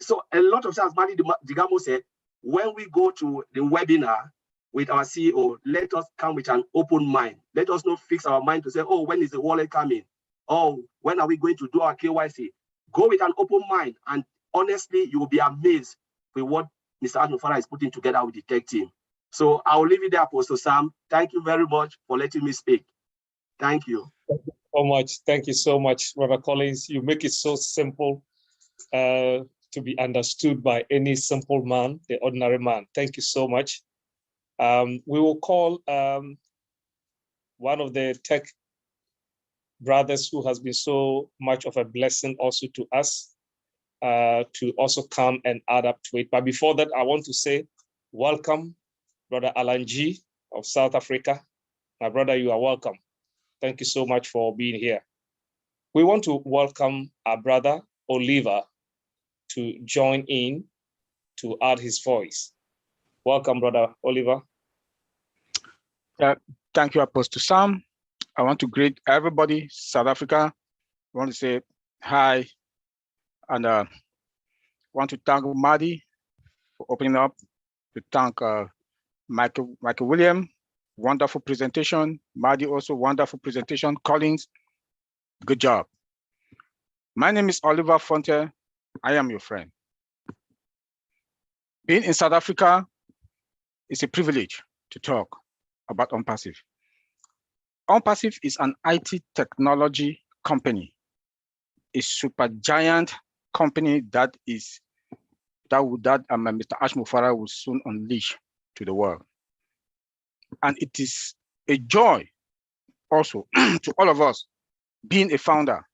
S2: So a lot of times, Mati Digamo said, when we go to the webinar with our CEO, let us come with an open mind. Let us not fix our mind to say, oh, when is the wallet coming? Oh, when are we going to do our KYC? Go with an open mind. And honestly, you will be amazed with what Mr. Ashmofara is putting together with the tech team. So I'll leave it there, Apostle Sam. Thank you very much for letting me speak. Thank you.
S4: so much. Thank you so much, Brother Collins. You make it so simple to be understood by any simple man, the ordinary man. Thank you so much. We will call one of the tech brothers who has been so much of a blessing also to us to also come and add up to it. But before that, I want to say welcome, Brother Alan G of South Africa. My brother, you are welcome. Thank you so much for being here. We want to welcome our brother Oliver to join in to add his voice. Welcome, Brother Oliver.
S3: Thank you, Apostle Sam. I want to greet everybody, South Africa. I want to say hi, and want to thank Madi for opening up, to thank Michael William, wonderful presentation. Madi also wonderful presentation. Collins, good job. My name is Oliver Fonte. I am your friend. Being in South Africa is a privilege to talk about OnPassive. OnPassive is an IT technology company, a super giant company that Mr. Ash Mufarah will soon unleash to the world. And it is a joy also to all of us. Being a founder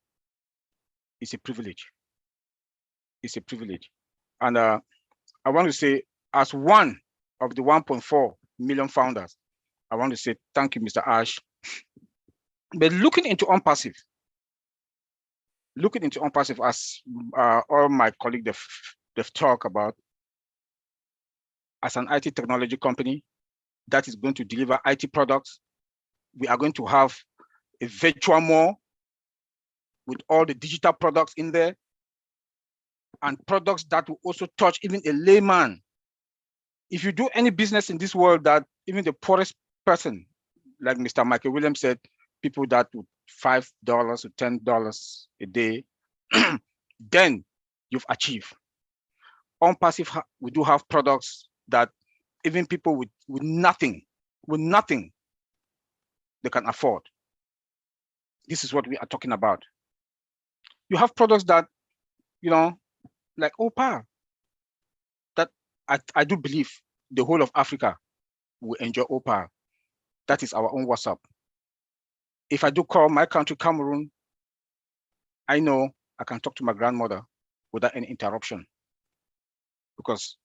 S3: is a privilege. It's a privilege. And I want to say, as one of the 1.4 million founders, I want to say thank you, Mr. Ash. But looking into OnPassive as all my colleagues they've talked about, as an IT technology company that is going to deliver IT products, we are going to have a virtual mall with all the digital products in there, and products that will also touch even a layman. If you do any business in this world, that even the poorest person, like Mr. Michael Williams said, people that would $5 to $10 a day, then you've achieved. OnPassive, we do have products that even people with nothing, they can afford. This is what we are talking about. You have products that, like OPA, that I do believe the whole of Africa will enjoy OPA. That is our own WhatsApp. If I do call my country, Cameroon, I know I can talk to my grandmother without any interruption, because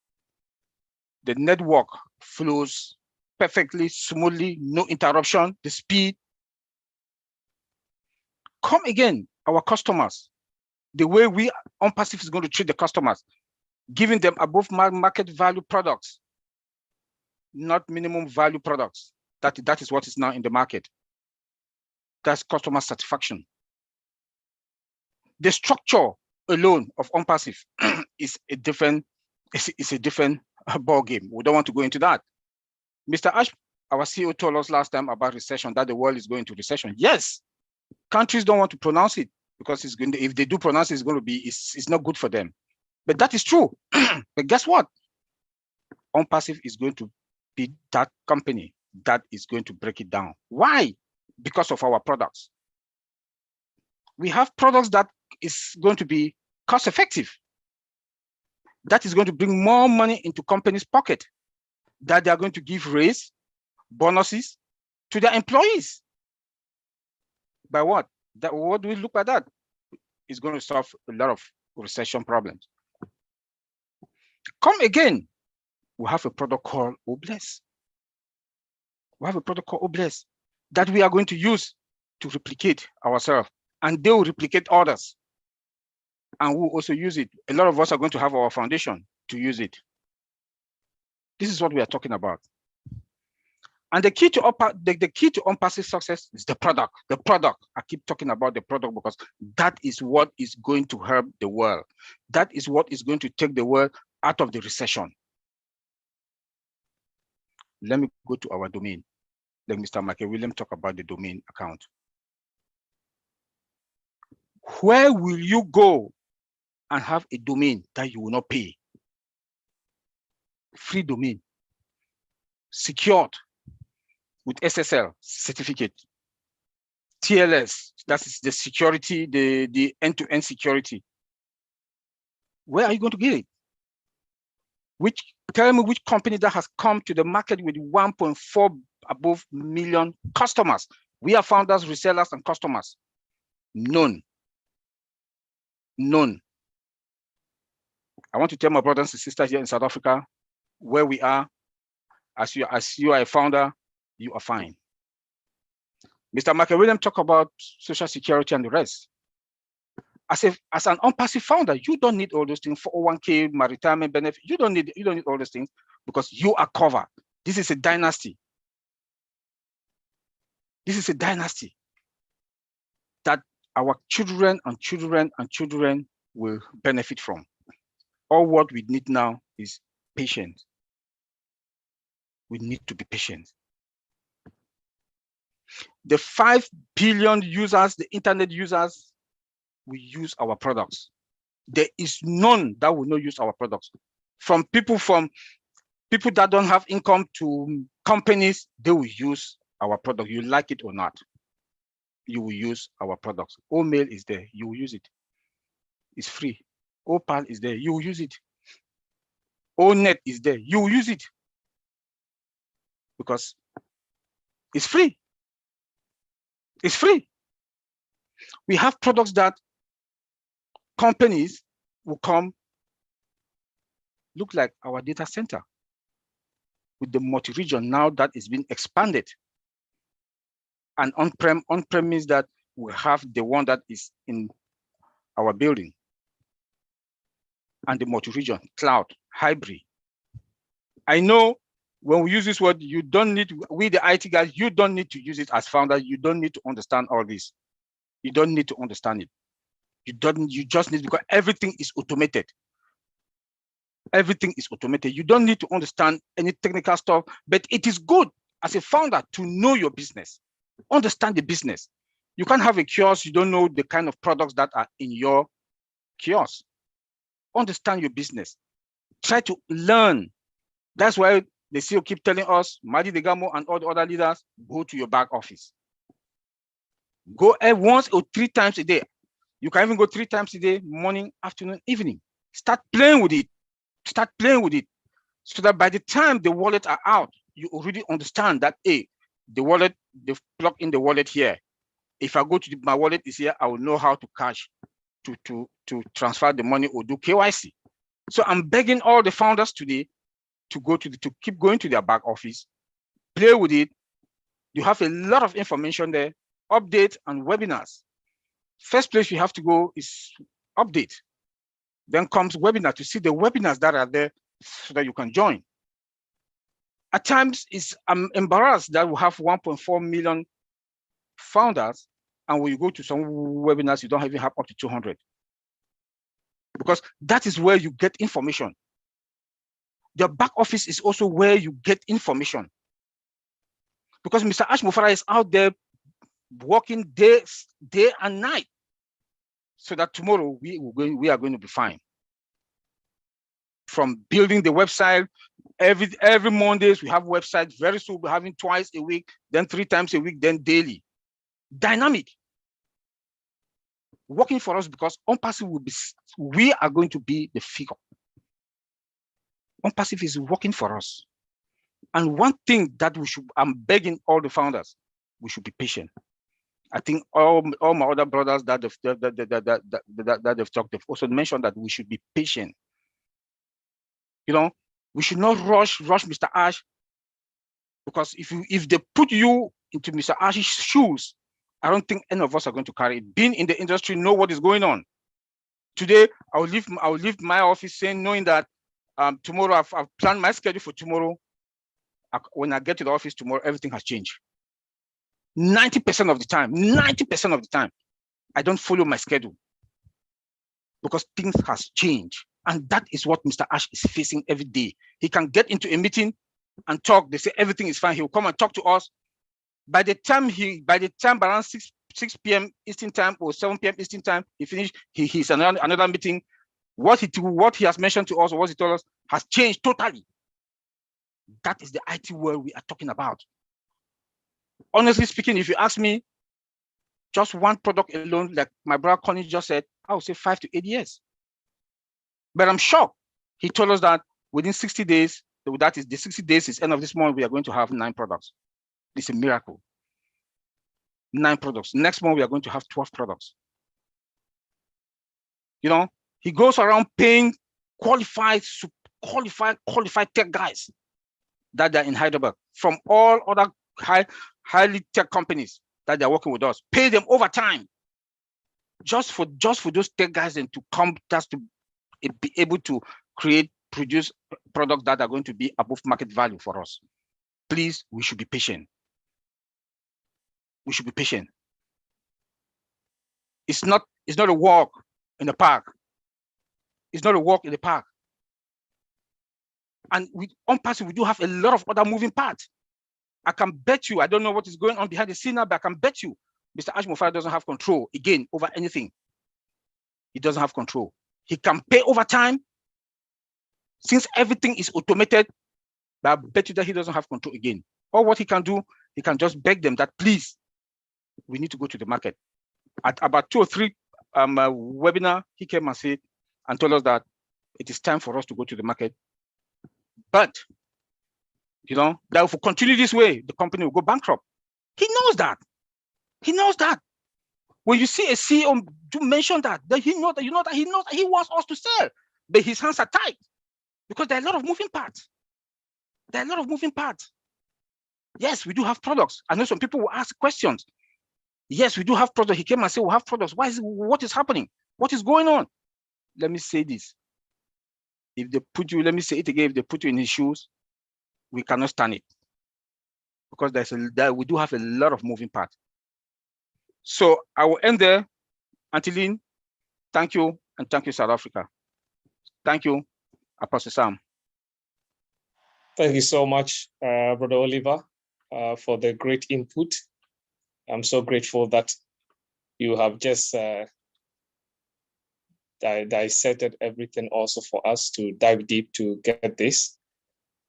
S3: the network flows perfectly, smoothly, no interruption, the speed. Come again, our customers, the way we OnPassive is going to treat the customers, giving them above market value products, not minimum value products. That is what is now in the market. That's customer satisfaction. The structure alone of OnPassive is a different ball game. We don't want to go into that. Mr. Ash, our CEO, told us last time about recession, that the world is going to recession. Yes, countries don't want to pronounce it because it's going to, if they do pronounce it, it's not good for them. But that is true. But guess what? OnPassive is going to be that company that is going to break it down. Why? Because of our products. We have products that is going to be cost effective. That is going to bring more money into companies' pocket, that they are going to give raise, bonuses to their employees. By what? What do we look at that? It's going to solve a lot of recession problems. Come again, we have a product called Obless. We have a product called Obless that we are going to use to replicate ourselves, and they will replicate others. And we'll also use it. A lot of us are going to have our foundation to use it. This is what we are talking about. And the key to OnPassive success is the product. The product. I keep talking about the product because that is what is going to help the world. That is what is going to take the world out of the recession. Let me go to our domain. Let Mr. Michael William talk about the domain account. Where will you go and have a domain that you will not pay? Free domain, secured with SSL certificate, TLS, that is the security, the end-to-end security. Where are you going to get it? Tell me which company that has come to the market with 1.4 above million customers. We are founders, resellers, and customers. None. None. I want to tell my brothers and sisters here in South Africa, where we are, as you are a founder, you are fine. Mr. Michael Williams talked about social security and the rest. As an unpassive founder, you don't need all those things, 401k, my retirement benefit. You don't need all those things because you are covered. This is a dynasty. This is a dynasty that our children and children and children will benefit from. All what we need now is patience. We need to be patient. The 5 billion users, the internet users, will use our products. There is none that will not use our products. From people that don't have income to companies, they will use our product. You like it or not, you will use our products. Mail is there, you will use it. It's free. Opal is there, you will use it. Net is there, you will use it. Because it's free. It's free. We have products that companies will come look like our data center with the multi-region now that is being expanded. And on-prem means that we have the one that is in our building and the multi-region, cloud, hybrid. I know when we use this word, you don't need, we the IT guys, you don't need to use it as founder. You don't need to understand all this. You don't need to understand it. You just need, because everything is automated. Everything is automated. You don't need to understand any technical stuff, but it is good as a founder to know your business, understand the business. You can't have a kiosk, you don't know the kind of products that are in your kiosk. Understand your business. Try to learn. That's why the CEO keep telling us, Madi Degamo and all the other leaders, go to your back office. Go once or 3 times a day. You can even go 3 times a day, morning, afternoon, evening. Start playing with it. Start playing with it. So that by the time the wallet are out, you already understand that, hey, the wallet, they've plugged in the wallet here. If I go to my wallet is here, I will know how to cash, to transfer the money or do KYC. So I'm begging all the founders today to keep going to their back office, play with it. You have a lot of information there, update and webinars. First place you have to go is update. Then comes webinar to see the webinars that are there so that you can join. At times, I'm embarrassed that we have 1.4 million founders, and when you go to some webinars, you don't even have up to 200. Because that is where you get information. The back office is also where you get information. Because Mr. Ash Mufara is out there working day and night, so that tomorrow we are going to be fine. From building the website, every Mondays we have websites. Very soon we're having twice a week, then 3 times a week, then daily. Dynamic. Working for us because OnPassive we are going to be the figure. OnPassive is working for us. And one thing that I'm begging all the founders, we should be patient. I think all my other brothers that they've talked, they've also mentioned that we should be patient. You know, we should not rush Mr. Ash, because if they put you into Mr. Ash's shoes, I don't think any of us are going to carry it. Being in the industry, know what is going on. Today, I will leave my office knowing that tomorrow I've planned my schedule for tomorrow. When I get to the office tomorrow, everything has changed. 90% of the time, I don't follow my schedule because things has changed. And that is what Mr. Ash is facing every day. He can get into a meeting and talk. They say everything is fine. He'll come and talk to us. By the time around 6 p.m. Eastern time or 7 p.m. Eastern time, he finished. He's another meeting. What he has mentioned to us or what he told us has changed totally. That is the IT world we are talking about. Honestly speaking, if you ask me, just one product alone, like my brother Connie just said, I would say 5 to 8 years. But I'm shocked. He told us that within 60 days, that is the 60 days is end of this month, we are going to have 9 products. It's a miracle. 9 products. Next month, we are going to have 12 products. You know, he goes around paying qualified tech guys that are in Heidelberg from all other highly tech companies that they're working with us, pay them overtime just for those tech guys and to come just to be able to produce products that are going to be above market value for us. Please, we should be patient. We should be patient. It's not a walk in the park. It's not a walk in the park. And on passive, we do have a lot of other moving parts. I can bet you, I don't know what is going on behind the scene now, but I can bet you Mr. Ash Mufareh doesn't have control, again, over anything. He doesn't have control. He can pay overtime. Since everything is automated, but I bet you that he doesn't have control again. Or what he can do, he can just beg them that, please, we need to go to the market. At about 2 or 3 webinar, he came and said, and told us that it is time for us to go to the market. But, you know, that if we continue this way, the company will go bankrupt. He knows that. He knows that. When you see a CEO do mention that he knows that he wants us to sell, but his hands are tied because there are a lot of moving parts. There are a lot of moving parts. Yes, we do have products. I know some people will ask questions. Yes, we do have products. He came and said, we have products. What is happening? What is going on? Let me say this. If they put you, let me say it again, if they put you in his shoes, we cannot stand it. Because we do have a lot of moving parts. So I will end there. Antolin, thank you, and thank you, South Africa. Thank you, Apostle Sam.
S4: Thank you so much, Brother Oliver, for the great input. I'm so grateful that you have just dissected everything also for us to dive deep to get this.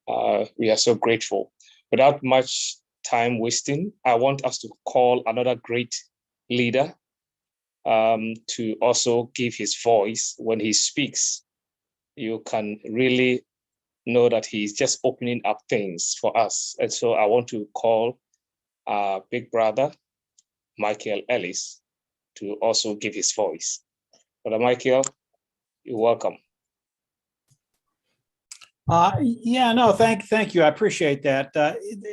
S4: We are so grateful. Without much time wasting, I want us to call another great leader to also give his voice. When he speaks, you can really know that he's just opening up things for us. And so I want to call our big brother, Michael Ellis, to also give his voice. Brother Michael, you're welcome.
S7: Thank you. I appreciate that.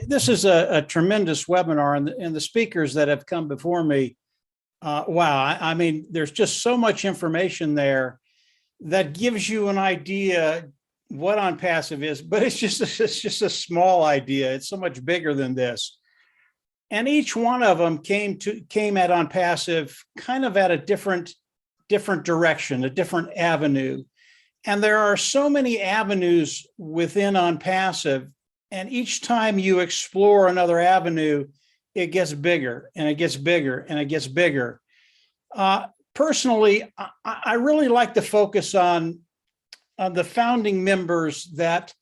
S7: This is a tremendous webinar, and the speakers that have come before me, wow, I mean, there's just so much information there that gives you an idea what OnPassive is, but it's just a small idea. It's so much bigger than this. And each one of them came at OnPassive kind of at a different direction, a different avenue. And there are so many avenues within OnPassive, and each time you explore another avenue, it gets bigger and it gets bigger and it gets bigger. Personally, I really like to focus on the founding members that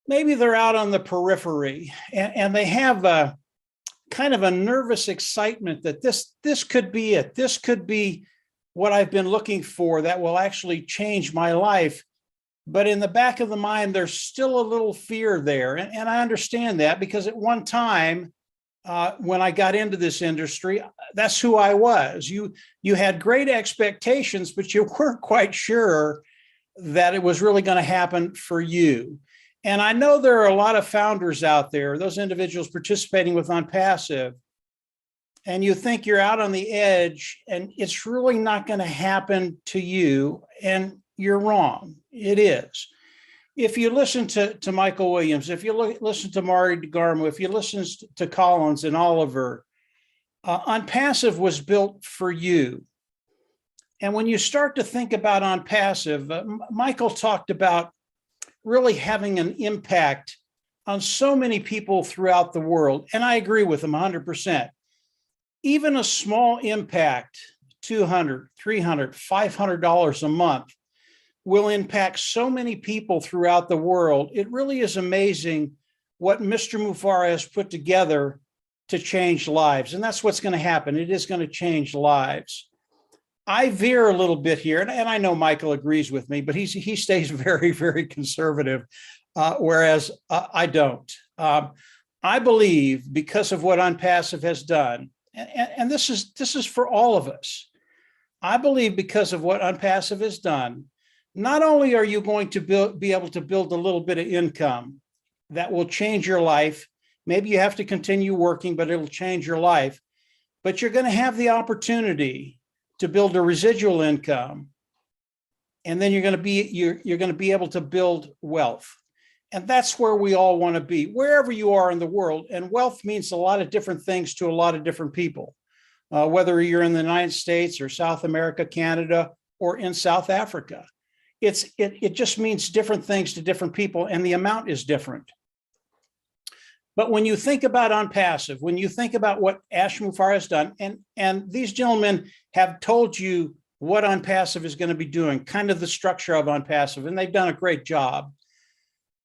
S7: maybe they're out on the periphery and they have a kind of a nervous excitement that this could be it. This could be what I've been looking for that will actually change my life. But in the back of the mind, there's still a little fear there. And I understand that because at one time, when I got into this industry, that's who I was. You had great expectations, but you weren't quite sure that it was really going to happen for you. And I know there are a lot of founders out there, those individuals participating with OnPassive, and you think you're out on the edge and it's really not going to happen to you, and you're wrong. It is. If you listen to Michael Williams, if you listen to Mari DeGarmo, if you listen to Collins and Oliver, OnPassive was built for you. And when you start to think about OnPassive, Michael talked about really having an impact on so many people throughout the world. And I agree with him 100%. Even a small impact, $200, $300, $500 a month, will impact so many people throughout the world. It really is amazing what Mr. Mufareh has put together to change lives. And that's what's going to happen. It is going to change lives. I veer a little bit here, and I know Michael agrees with me, but he stays very, very conservative, whereas I don't. I believe because of what Unpassive has done, and this is for all of us. I believe because of what Unpassive has done, not only are you going to be able to build a little bit of income that will change your life. Maybe you have to continue working, but it'll change your life. But you're going to have the opportunity to build a residual income, and then you're going to be able to build wealth. And that's where we all want to be, wherever you are in the world. And wealth means a lot of different things to a lot of different people, whether you're in the United States or South America, Canada, or in South Africa. It just means different things to different people, and the amount is different. But when you think about Unpassive, when you think about what Ash Mufareh has done, and these gentlemen have told you what Unpassive is going to be doing, kind of the structure of Unpassive, and they've done a great job.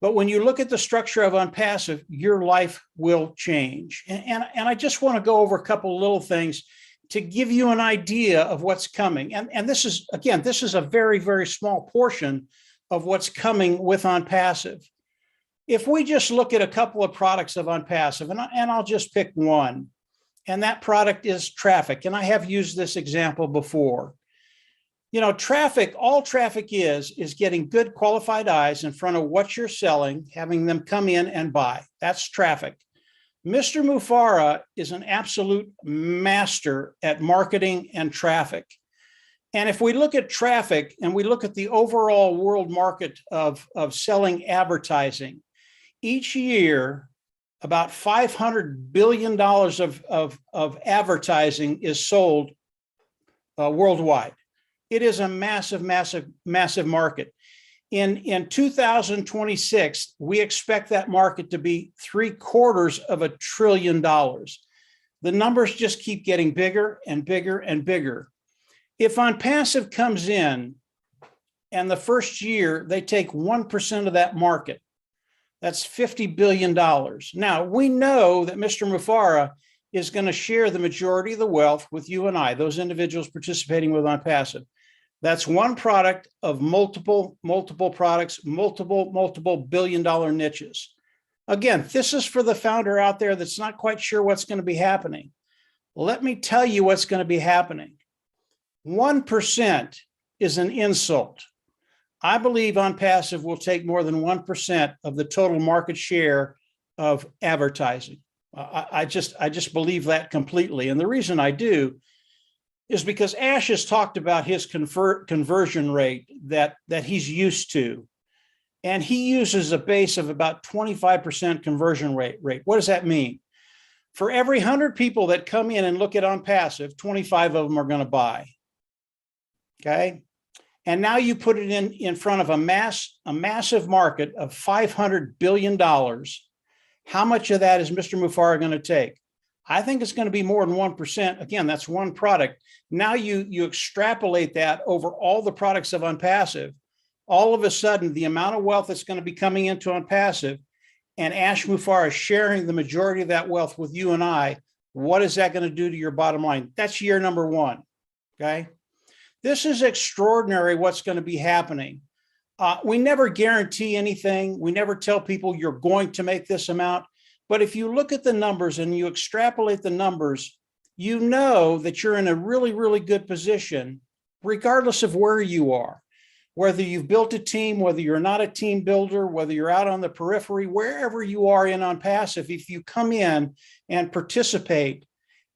S7: But when you look at the structure of Unpassive, your life will change. And I just want to go over a couple of little things to give you an idea of what's coming. And this is, again, this is a very, very small portion of what's coming with Unpassive. If we just look at a couple of products of Unpassive, and I'll just pick one, and that product is traffic. And I have used this example before. You know, traffic, all traffic is getting good qualified eyes in front of what you're selling, having them come in and buy. That's traffic. Mr. Mufareh is an absolute master at marketing and traffic. And if we look at traffic and we look at the overall world market of selling advertising, each year, about $500 billion of advertising is sold worldwide. It is a massive, massive, massive market. In 2026, we expect that market to be $750 billion. The numbers just keep getting bigger and bigger and bigger. If Unpassive comes in and the first year they take 1% of that market, that's $50 billion. Now, we know that Mr. Mufareh is going to share the majority of the wealth with you and I, those individuals participating with Unpassive. That's one product of multiple products, multiple billion-dollar niches. Again, this is for the founder out there that's not quite sure what's going to be happening. Let me tell you what's going to be happening. 1% is an insult. I believe Unpassive will take more than 1% of the total market share of advertising. I just believe that completely. And the reason I do is because Ash has talked about his conversion rate that he's used to. And he uses a base of about 25% conversion rate. What does that mean? For every 100 people that come in and look at Unpassive, 25 of them are going to buy. Okay. And now you put it in front of a massive market of $500 billion. How much of that is Mr. Mufareh going to take? I think it's going to be more than 1%. Again, that's one product. Now you extrapolate that over all the products of Unpassive. All of a sudden, the amount of wealth that's going to be coming into Unpassive, and Ash Mufareh sharing the majority of that wealth with you and I, what is that going to do to your bottom line? That's year number one. Okay. This is extraordinary what's going to be happening. We never guarantee anything. We never tell people you're going to make this amount. But if you look at the numbers and you extrapolate the numbers, you know that you're in a really, really good position, regardless of where you are, whether you've built a team, whether you're not a team builder, whether you're out on the periphery, wherever you are in Unpassive, if you come in and participate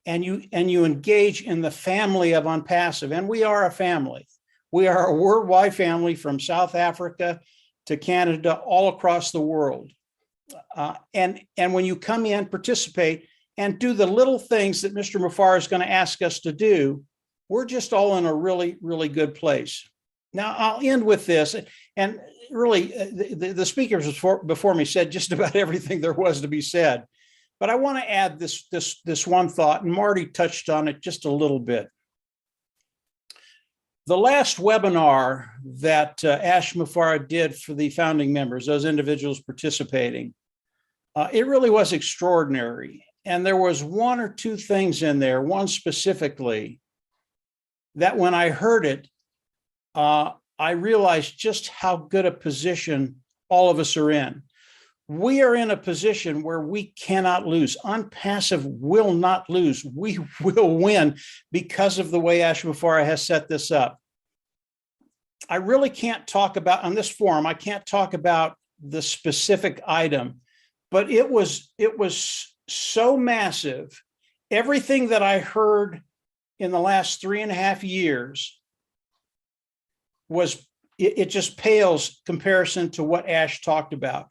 S7: and you engage in the family of Unpassive, and we are a family. We are a worldwide family from South Africa to Canada, all across the world. And when you come in, participate, and do the little things that Mr. Mufareh is going to ask us to do, we're just all in a really, really good place. Now, I'll end with this. And really, the speakers before me said just about everything there was to be said. But I want to add this one thought, and Marty touched on it just a little bit. The last webinar that Ash Mufareh did for the founding members, those individuals participating, it really was extraordinary. And there was one or two things in there, one specifically, that when I heard it, I realized just how good a position all of us are in. We are in a position where we cannot lose. OnPassive will not lose. We will win because of the way Ash Mufareh has set this up. I really can't talk about, on this forum, I can't talk about the specific item, but it was so massive. Everything that I heard in the last 3.5 years was, it just pales comparison to what Ash talked about.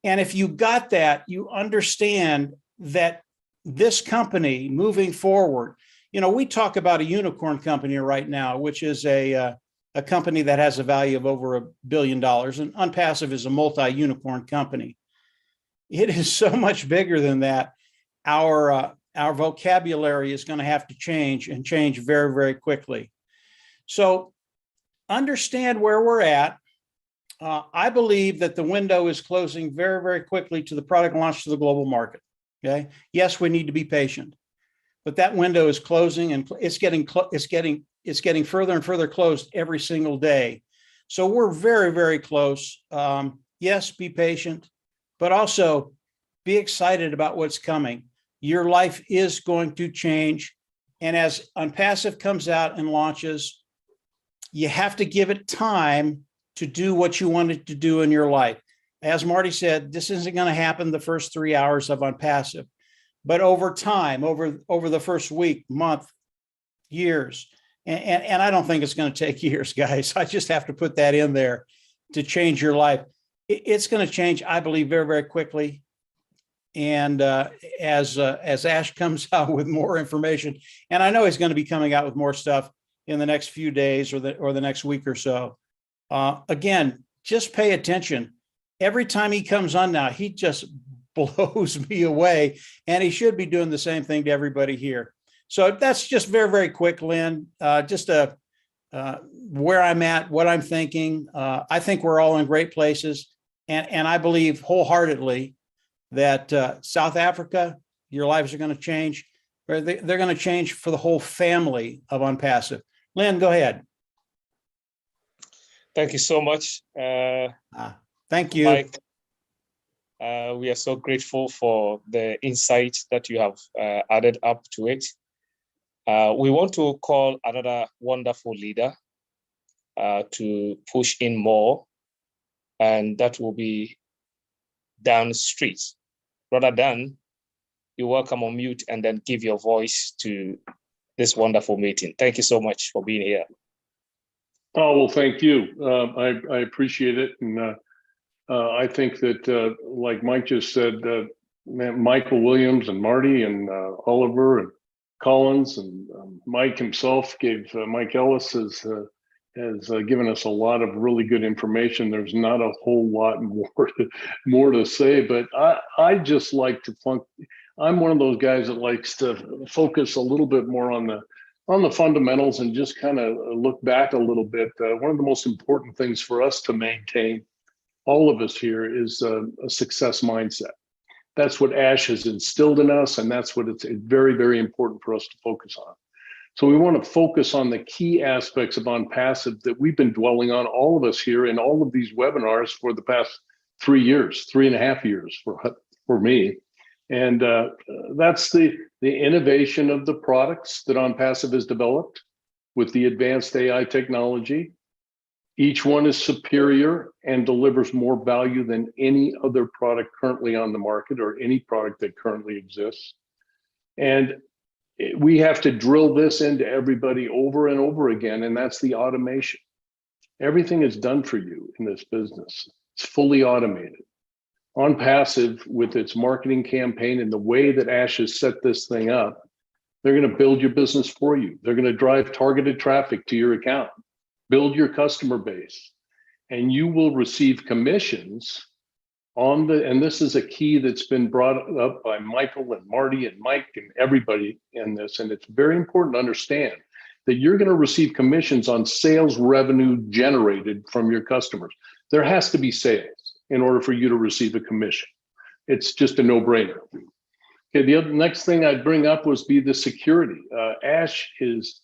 S7: And if you got that, you understand that this company moving forward, you know, we talk about a unicorn company right now, which is a company that has a value of over $1 billion, and OnPassive is a multi-unicorn company. It is so much bigger than that. Our vocabulary is going to have to change, and change very, very quickly. So understand where we're at. I believe that the window is closing very, very quickly to the product launch to the global market. Okay. Yes, we need to be patient, but that window is closing, and it's getting further and further closed every single day. So we're very, very close. Yes, be patient, but also be excited about what's coming. Your life is going to change. And as OnPassive comes out and launches, you have to give it time to do what you want it to do in your life. As Marty said, this isn't going to happen the first 3 hours of OnPassive, but over time, over the first week, month, years. And I don't think it's going to take years, guys. I just have to put that in there to change your life. It's going to change, I believe, very, very quickly. And as Ash comes out with more information, and I know he's going to be coming out with more stuff in the next few days or the next week or so. Again, just pay attention. Every time he comes on now, he just blows me away, and he should be doing the same thing to everybody here. So that's just very, very quick, Lynn, just where I'm at, what I'm thinking. I think we're all in great places. And I believe wholeheartedly that South Africa, your lives are going to change. They're going to change for the whole family of OnPassive. Lynn, go ahead.
S4: Thank you so much.
S7: Thank you.
S4: Mike, we are so grateful for the insight that you have added up to it. We want to call another wonderful leader to push in more, and that will be Dan Street. Brother Dan, you're welcome on mute and then give your voice to this wonderful meeting. Thank you so much for being here.
S8: Oh, well, thank you. I appreciate it. And I think that, like Mike just said, Michael Williams and Marty and Oliver and Collins and Mike himself Mike Ellis has given us a lot of really good information. There's not a whole lot more to say, but I just like to I'm one of those guys that likes to focus a little bit more on the fundamentals and just kind of look back a little bit. One of the most important things for us to maintain, all of us here, is a success mindset. That's what Ash has instilled in us, and that's what it's very, very important for us to focus on. So we want to focus on the key aspects of OnPassive that we've been dwelling on, all of us here in all of these webinars for the past 3 years, 3.5 years for me. And that's the innovation of the products that OnPassive has developed with the advanced AI technology. Each one is superior and delivers more value than any other product currently on the market or any product that currently exists. And we have to drill this into everybody over and over again, and that's the automation. Everything is done for you in this business. It's fully automated. OnPassive, with its marketing campaign and the way that Ash has set this thing up, they're going to build your business for you. They're going to drive targeted traffic to your account, build your customer base, and you will receive commissions on and this is a key that's been brought up by Michael and Marty and Mike and everybody in this. And it's very important to understand that you're going to receive commissions on sales revenue generated from your customers. There has to be sales in order for you to receive a commission. It's just a no-brainer. Okay, the next thing I'd bring up was the security. Ash is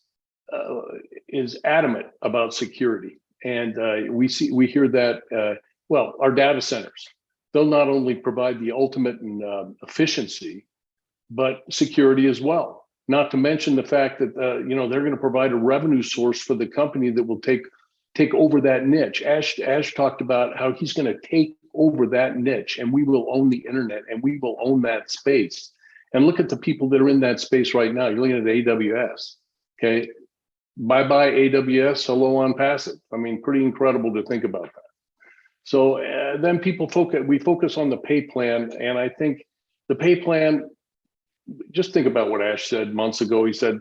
S8: adamant about security, and we hear that. Well, our data centers, they'll not only provide the ultimate in efficiency, but security as well. Not to mention the fact that they're going to provide a revenue source for the company that will take over that niche. Ash talked about how he's going to take over that niche, and we will own the internet, and we will own that space. And look at the people that are in that space right now. You're looking at AWS. Okay, bye-bye AWS, hello on passive. I mean, pretty incredible to think about that. So then we focus on the pay plan, and I think the pay plan, just think about what Ash said months ago. He said,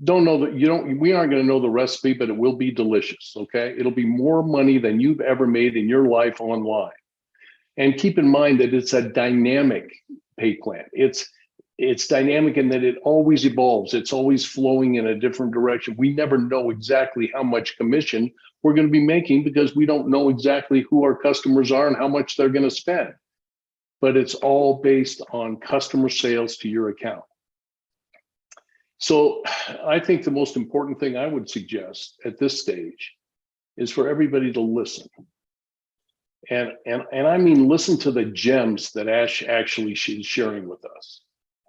S8: we aren't going to know the recipe, but it will be delicious. Okay, it'll be more money than you've ever made in your life online. And keep in mind that it's a dynamic pay plan. It's dynamic in that it always evolves. It's always flowing in a different direction. We never know exactly how much commission we're going to be making because we don't know exactly who our customers are and how much they're going to spend. But it's all based on customer sales to your account. So I think the most important thing I would suggest at this stage is for everybody to listen. And I mean, listen to the gems that Ash actually is sharing with us,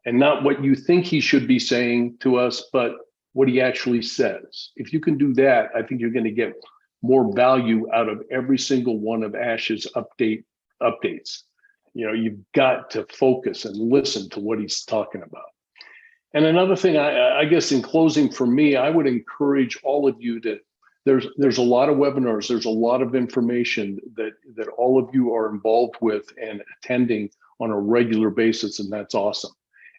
S8: and not what you think he should be saying to us, but what he actually says. If you can do that, I think you're going to get more value out of every single one of Ash's updates. You've got to focus and listen to what he's talking about. And another thing, I guess in closing for me, I would encourage all of you to, there's a lot of webinars, there's a lot of information that all of you are involved with and attending on a regular basis, and that's awesome.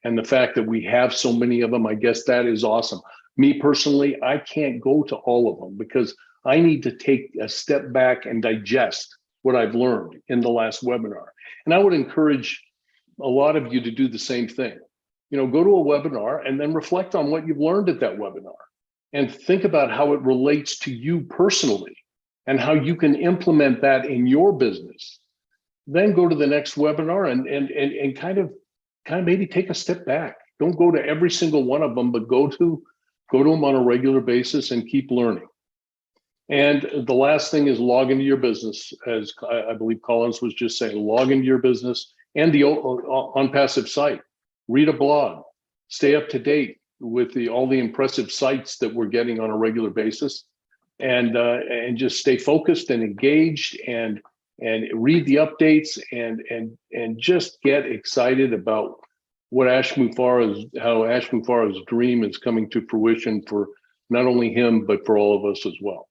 S8: And the fact that we have so many of them, I guess that is awesome. Me personally, I can't go to all of them because I need to take a step back and digest what I've learned in the last webinar. And I would encourage a lot of you to do the same thing. Go to a webinar and then reflect on what you've learned at that webinar and think about how it relates to you personally and how you can implement that in your business. Then go to the next webinar and kind of maybe take a step back. Don't go to every single one of them, but go to them on a regular basis and keep learning. And the last thing is log into your business, as I believe Collins was just saying, log into your business and the OnPassive site. Read a blog, stay up to date with all the impressive sites that we're getting on a regular basis, and just stay focused and engaged and read the updates and just get excited about what how Ash Mufareh's dream is coming to fruition for not only him, but for all of us as well.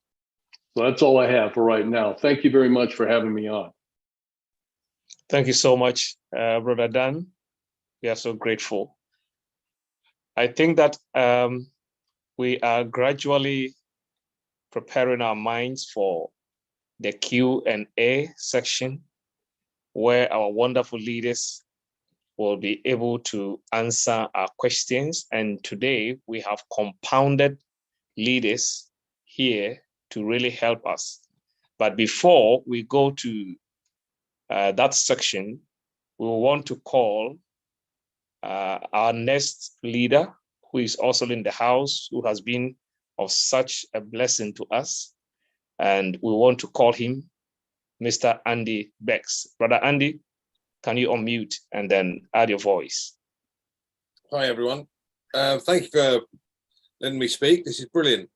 S8: So that's all I have for right now. Thank you very much for having me on.
S4: Thank you so much, Brother Dan. We are so grateful. I think that we are gradually preparing our minds for the Q&A section, where our wonderful leaders will be able to answer our questions. And today we have compounded leaders here to really help us. But before we go to that section, we want to call our next leader, who is also in the house, who has been of such a blessing to us. And we want to call him Mr. Andy Bex. Brother Andy, can you unmute and then add your voice?
S9: Hi, everyone. Thank you for letting me speak. This is brilliant.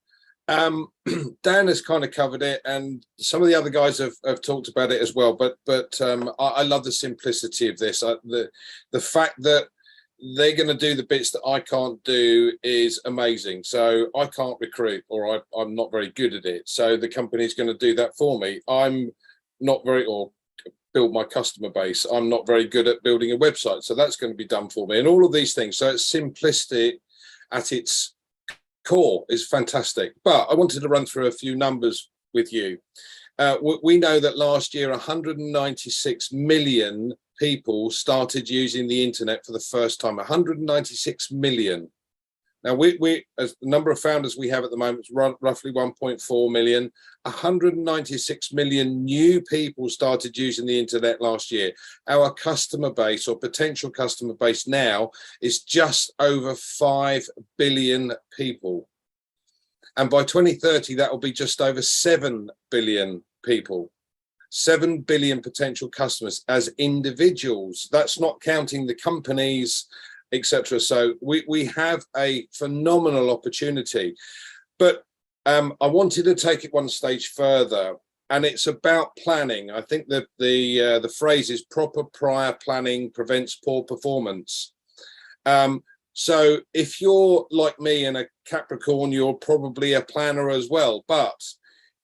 S9: Dan has kind of covered it, and some of the other guys have talked about it as well. But I love the simplicity of this. The fact that they're going to do the bits that I can't do is amazing. So I can't recruit, or I'm not very good at it. So the company's going to do that for me. I'm not very, or build my customer base. I'm not very good at building a website. So that's going to be done for me, and all of these things. So it's simplistic at its core is fantastic. But I wanted to run through a few numbers with you. We know that last year, 196 million people started using the internet for the first time. 196 million. Now, we as the number of founders we have at the moment is roughly 1.4 million. 196 million new people started using the internet last year. Our customer base or potential customer base now is just over 5 billion people. And by 2030, that will be just over 7 billion people. 7 billion potential customers as individuals. That's not counting the companies, etc. So we have a phenomenal opportunity. But I wanted to take it one stage further, and it's about planning. I think that the phrase is proper prior planning prevents poor performance. So if you're like me and a Capricorn, you're probably a planner as well. But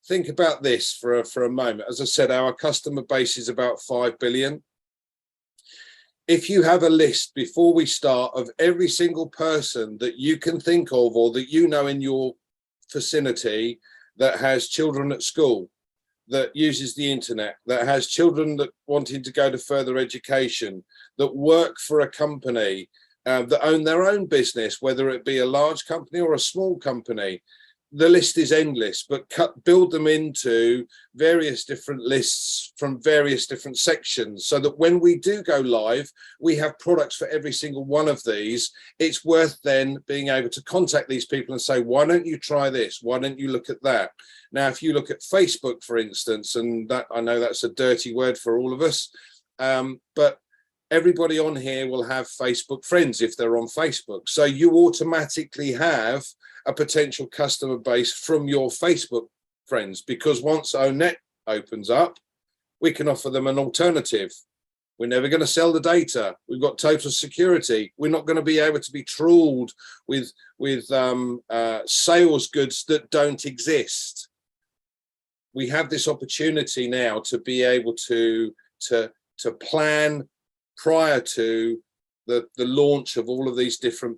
S9: think about this for a moment. As I said, our customer base is about 5 billion. If you have a list before we start of every single person that you can think of or that you know in your vicinity that has children at school, that uses the internet, that has children that wanting to go to further education, that work for a company, that own their own business, whether it be a large company or a small company, the list is endless, but build them into various different lists from various different sections so that when we do go live, we have products for every single one of these. It's worth then being able to contact these people and say, why don't you try this? Why don't you look at that? Now, if you look at Facebook, for instance, and that I know that's a dirty word for all of us, but everybody on here will have Facebook friends if they're on Facebook. So you automatically have a potential customer base from your Facebook friends, because once O-Net opens up, we can offer them an alternative. We're never going to sell the data. We've got total security. We're not going to be able to be trawled with sales goods that don't exist. We have this opportunity now to be able to plan prior to the launch of all of these different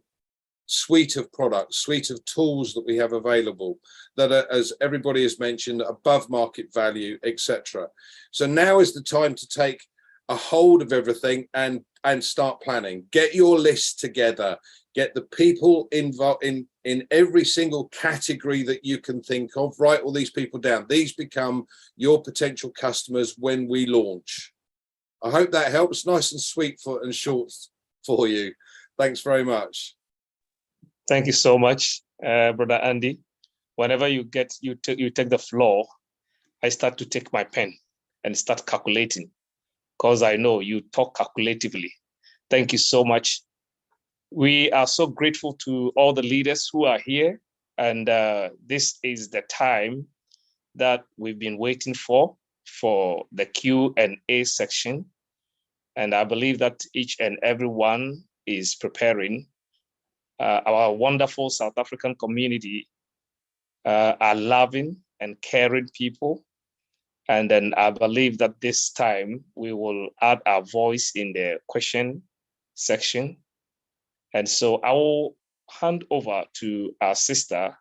S9: suite of products, suite of tools that we have available that are, as everybody has mentioned, above market value, etc. So now is the time to take a hold of everything and start planning. Get your list together. Get the people involved in every single category that you can think of. Write all these people down. These become your potential customers when we launch. I hope that helps. Nice and sweet and short for you. Thanks very much.
S4: Thank you so much, Brother Andy. Whenever you take the floor, I start to take my pen and start calculating, because I know you talk calculatively. Thank you so much. We are so grateful to all the leaders who are here, and this is the time that we've been waiting for the Q&A section. And I believe that each and every one is preparing. Our wonderful South African community are loving and caring people. And then I believe that this time we will add our voice in the question section. And so I will hand over to our sister,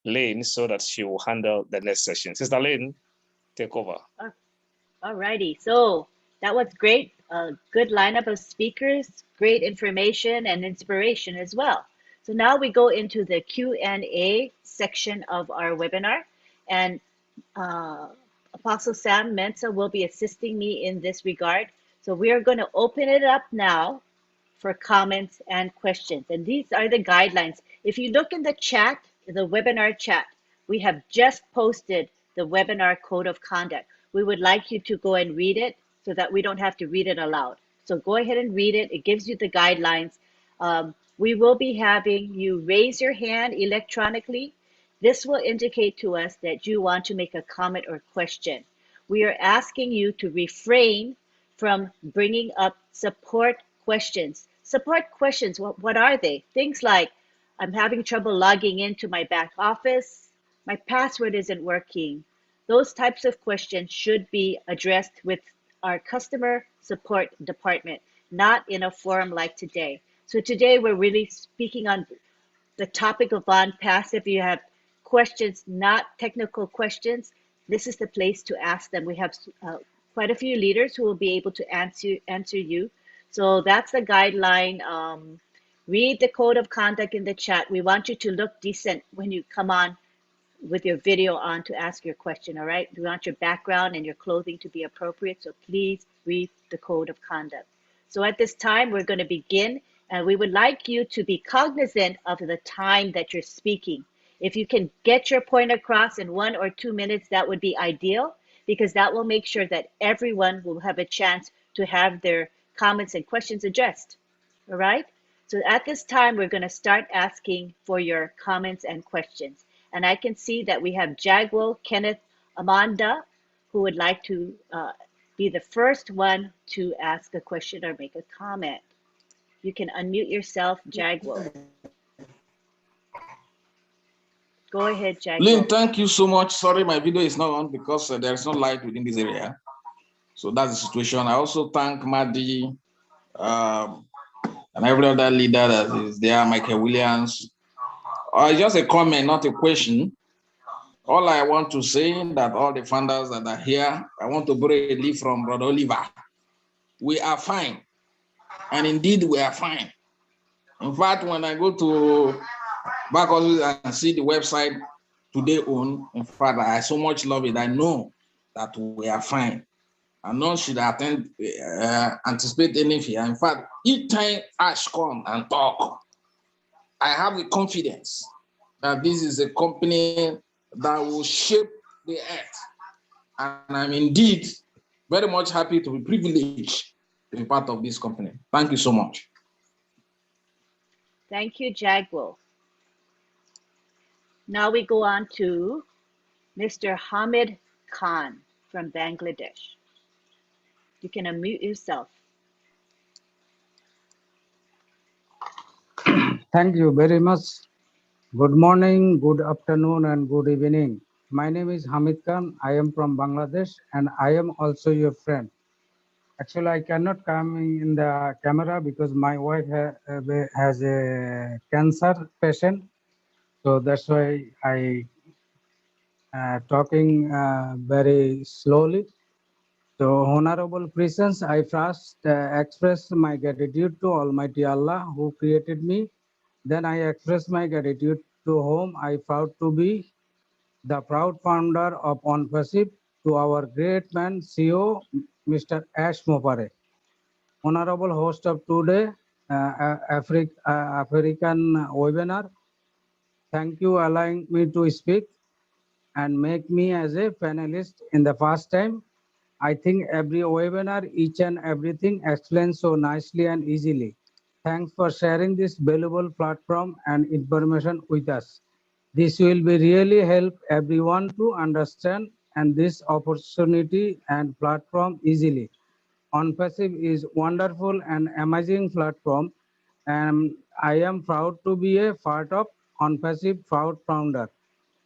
S4: Lane, so that she will handle the next session. Sister Lane, take over.
S1: All righty. So that was great. A good lineup of speakers, great information and inspiration as well. So now we go into the Q&A section of our webinar, and Apostle Sam Mensah will be assisting me in this regard. So we are going to open it up now for comments and questions. And these are the guidelines. If you look in the chat, the webinar chat, we have just posted the webinar code of conduct. We would like you to go and read it so that we don't have to read it aloud. So go ahead and read it. It gives you the guidelines. We will be having you raise your hand electronically. This will indicate to us that you want to make a comment or question. We are asking you to refrain from bringing up support questions. Support questions, what are they? Things like, I'm having trouble logging into my back office. My password isn't working. Those types of questions should be addressed with our customer support department, not in a forum like today. So today we're really speaking on the topic of OnPass. If you have questions, not technical questions, this is the place to ask them. We have quite a few leaders who will be able to answer you. So that's the guideline. Read the code of conduct in the chat. We want you to look decent when you come on with your video on to ask your question, all right? We want your background and your clothing to be appropriate, so please read the code of conduct. So at this time, we're going to begin, and we would like you to be cognizant of the time that you're speaking. If you can get your point across in 1 or 2 minutes, that would be ideal, because that will make sure that everyone will have a chance to have their comments and questions addressed, all right? So at this time, we're going to start asking for your comments and questions. And I can see that we have Jagwo Kenneth Amanda, who would like to be the first one to ask a question or make a comment. You can unmute yourself, Jagwo. Go ahead,
S10: Lynn,
S1: Jagwo.
S10: thank you so much. Sorry, my video is not on because there is no light within this area. So that's the situation. I also thank Madi and every other leader that is there, Michael Williams. Just a comment, not a question. All I want to say that all the founders that are here, I want to borrow a leaf from Brother Oliver. We are fine. And indeed, we are fine. In fact, when I go to back office and see the website today on, in fact, I so much love it. I know that we are fine. And none should anticipate any fear. In fact, each time Ash come and talk, I have the confidence that this is a company that will shape the earth. And I'm indeed very much happy to be privileged to be part of this company. Thank you so much.
S1: Thank you, Jagwo. Now we go on to Mr. Hamid Khan from Bangladesh. You can unmute yourself.
S11: Thank you very much. Good morning, good afternoon, and good evening. My name is Hamid Khan. I am from Bangladesh, and I am also your friend. Actually, I cannot come in the camera because my wife has a cancer patient. So that's why I talking very slowly. So, Honorable Presence, I first express my gratitude to Almighty Allah who created me. Then I express my gratitude to whom I proud to be, the proud founder of OnPassive, to our great man CEO, Mr. Ash Mopare. Honorable host of today, African webinar. Thank you allowing me to speak and make me as a panelist in the first time. I think every webinar, each and everything explains so nicely and easily. Thanks for sharing this valuable platform and information with us. This will be really help everyone to understand and this opportunity and platform easily. OnPassive is wonderful and amazing platform, and I am proud to be a part of OnPassive proud founder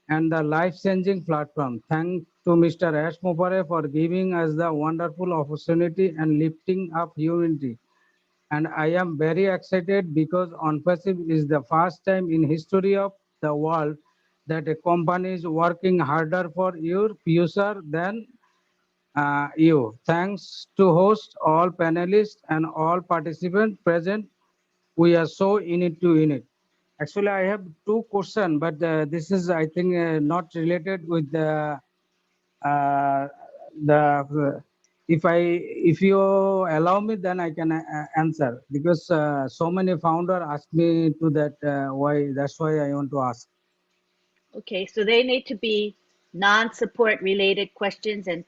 S11: and the life-changing platform. Thanks to Mr. Ash Mopare for giving us the wonderful opportunity and lifting up humanity. And I am very excited because OnPassive is the first time in history of the world that a company is working harder for your future than you. Thanks to host all panelists and all participants present. We are so in it to in it. Actually, I have two questions, but this is, I think, not related with if you allow me, then I can answer because so many founders ask me to that why. That's why I want to ask.
S1: Okay, so they need to be non-support related questions, and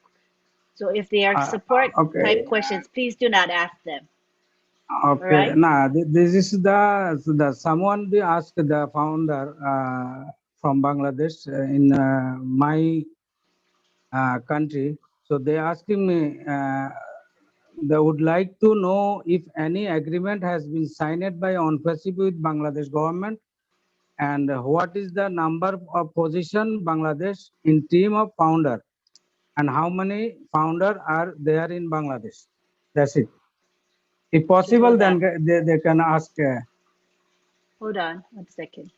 S1: so if they are support type questions, please do not ask them.
S11: Okay,
S1: right?
S11: nah, this is the someone they asked the founder from Bangladesh in my country. So they asking me, they would like to know if any agreement has been signed by OnPassive with Bangladesh government, and what is the number of position Bangladesh in team of founder, and how many founder are there in Bangladesh. That's it. If possible, then they can ask.
S1: Hold on 1 second.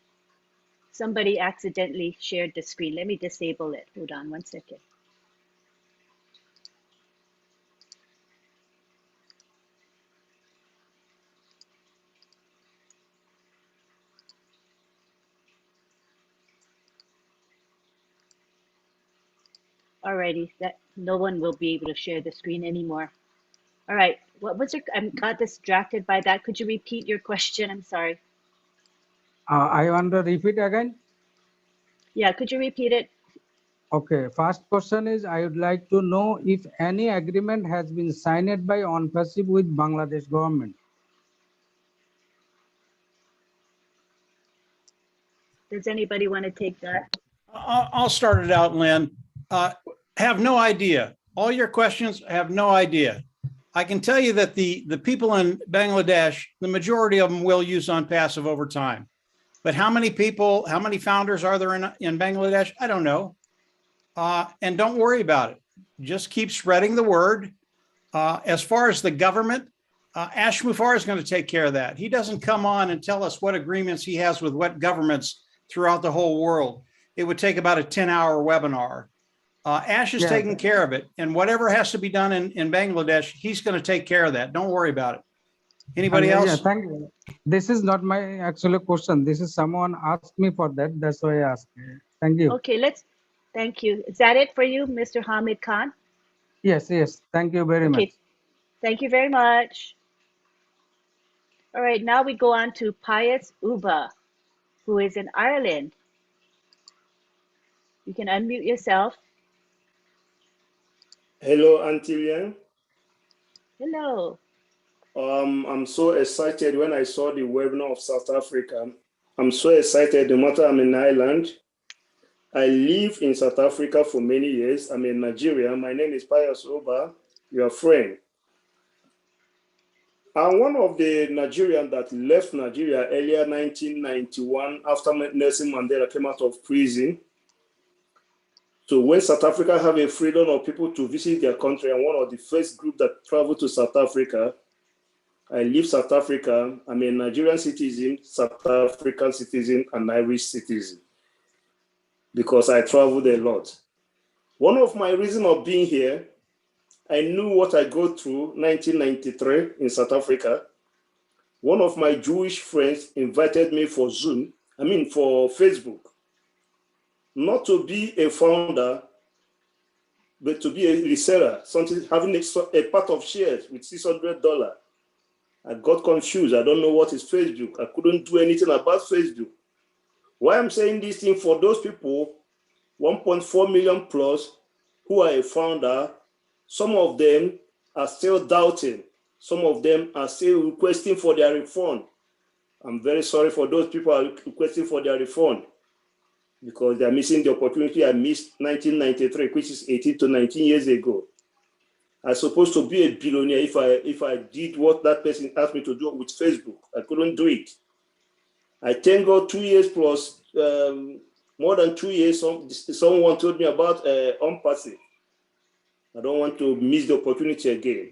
S1: Somebody accidentally shared the screen. Let me disable it. Hold on 1 second. Alrighty, that no one will be able to share the screen anymore. All right, what was your, I got distracted by that. Could you repeat your question? I'm sorry.
S11: I want to repeat again.
S1: Yeah, could you repeat it?
S11: Okay, first question is I would like to know if any agreement has been signed by ONPASIF with Bangladesh government.
S1: Does anybody want to take that?
S7: I'll start it out, Lynn. Have no idea. All your questions, have no idea. I can tell you that the people in Bangladesh, the majority of them will use OnPassive over time. But how many people, how many founders are there in Bangladesh? I don't know. And don't worry about it. Just keep spreading the word. As far as the government, Ash Mufareh is going to take care of that. He doesn't come on and tell us what agreements he has with what governments throughout the whole world. It would take about a 10-hour webinar. Ash is taking care of it. And whatever has to be done in Bangladesh, he's going to take care of that. Don't worry about it. Anybody else?
S11: Yeah, thank you. This is not my actual question. This is someone asked me for that. That's why I asked. Thank you.
S1: Okay, thank you. Is that it for you, Mr. Hamid Khan?
S11: Yes, yes. Thank you very much.
S1: Thank you very much. All right, now we go on to Pius Uba, who is in Ireland. You can unmute yourself.
S12: Hello, Antilian.
S1: Hello.
S12: I'm so excited when I saw the webinar of South Africa. I'm so excited no matter I'm in Ireland. I live in South Africa for many years. I'm in Nigeria. My name is Pius Uba, your friend. I'm one of the Nigerians that left Nigeria earlier 1991 after Nelson Mandela came out of prison. So when South Africa have a freedom of people to visit their country, I'm one of the first group that traveled to South Africa. I leave South Africa. I'm a Nigerian citizen, South African citizen, and Irish citizen because I traveled a lot. One of my reasons of being here, I knew what I go through 1993 in South Africa. One of my Jewish friends invited me for for Facebook, not to be a founder, but to be a reseller, something having a part of shares with $600. I got confused. I don't know what is Facebook. I couldn't do anything about Facebook. Why I'm saying this thing for those people, 1.4 million plus, who are a founder, some of them are still doubting. Some of them are still requesting for their refund. I'm very sorry for those people who are requesting for their refund because they're missing the opportunity I missed 1993, which is 18 to 19 years ago. I was supposed to be a billionaire if I did what that person asked me to do with Facebook. I couldn't do it. I thank God 2 years plus, more than 2 years, someone told me about OnPassive. I don't want to miss the opportunity again.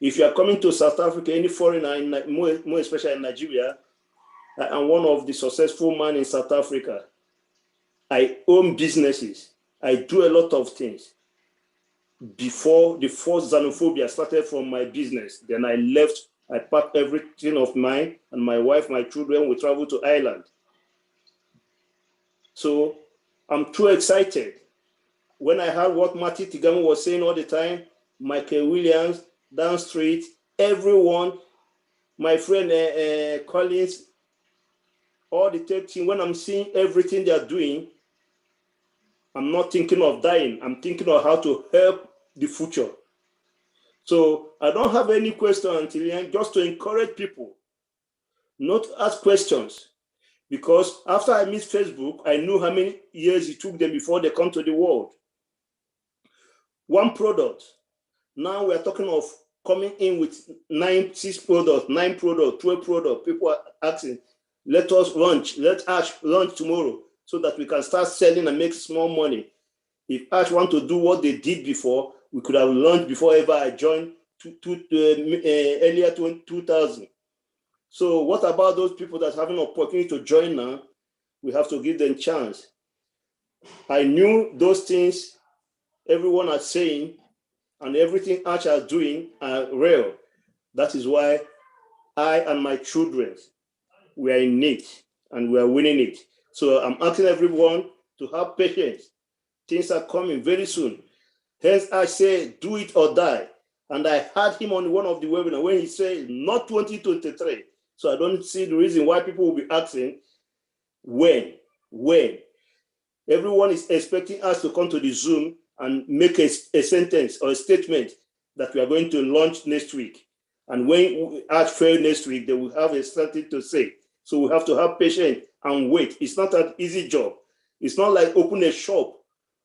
S12: If you are coming to South Africa, any foreigner, more especially in Nigeria, I'm one of the successful men in South Africa. I own businesses. I do a lot of things. Before the first xenophobia started from my business, then I left. I packed everything of mine and my wife, my children, we traveled to Ireland. So I'm too excited. When I heard what Marty Tigamo was saying all the time, Michael Williams, Down Street, everyone, my friend Collins, all the tech team, when I'm seeing everything they're doing, I'm not thinking of dying. I'm thinking of how to help the future. So I don't have any question until the end, just to encourage people not to ask questions. Because after I missed Facebook, I knew how many years it took them before they come to the world. One product. Now we're talking of coming in with 9 products, 12 products. People are asking, let us launch, let Ash launch tomorrow so that we can start selling and make small money. If Ash want to do what they did before, we could have launched before ever I joined earlier 2000. So what about those people that have an opportunity to join now? We have to give them a chance. I knew those things everyone is saying and everything Ash are doing are real. That is why I and my children, we are in it and we are winning it. So I'm asking everyone to have patience. Things are coming very soon. Hence, I say, do it or die. And I heard him on one of the webinars when he said, not 2023. So I don't see the reason why people will be asking, when? Everyone is expecting us to come to the Zoom and make a sentence or a statement that we are going to launch next week. And when we ask fair next week, they will have something to say. So we have to have patience and wait. It's not an easy job. It's not like open a shop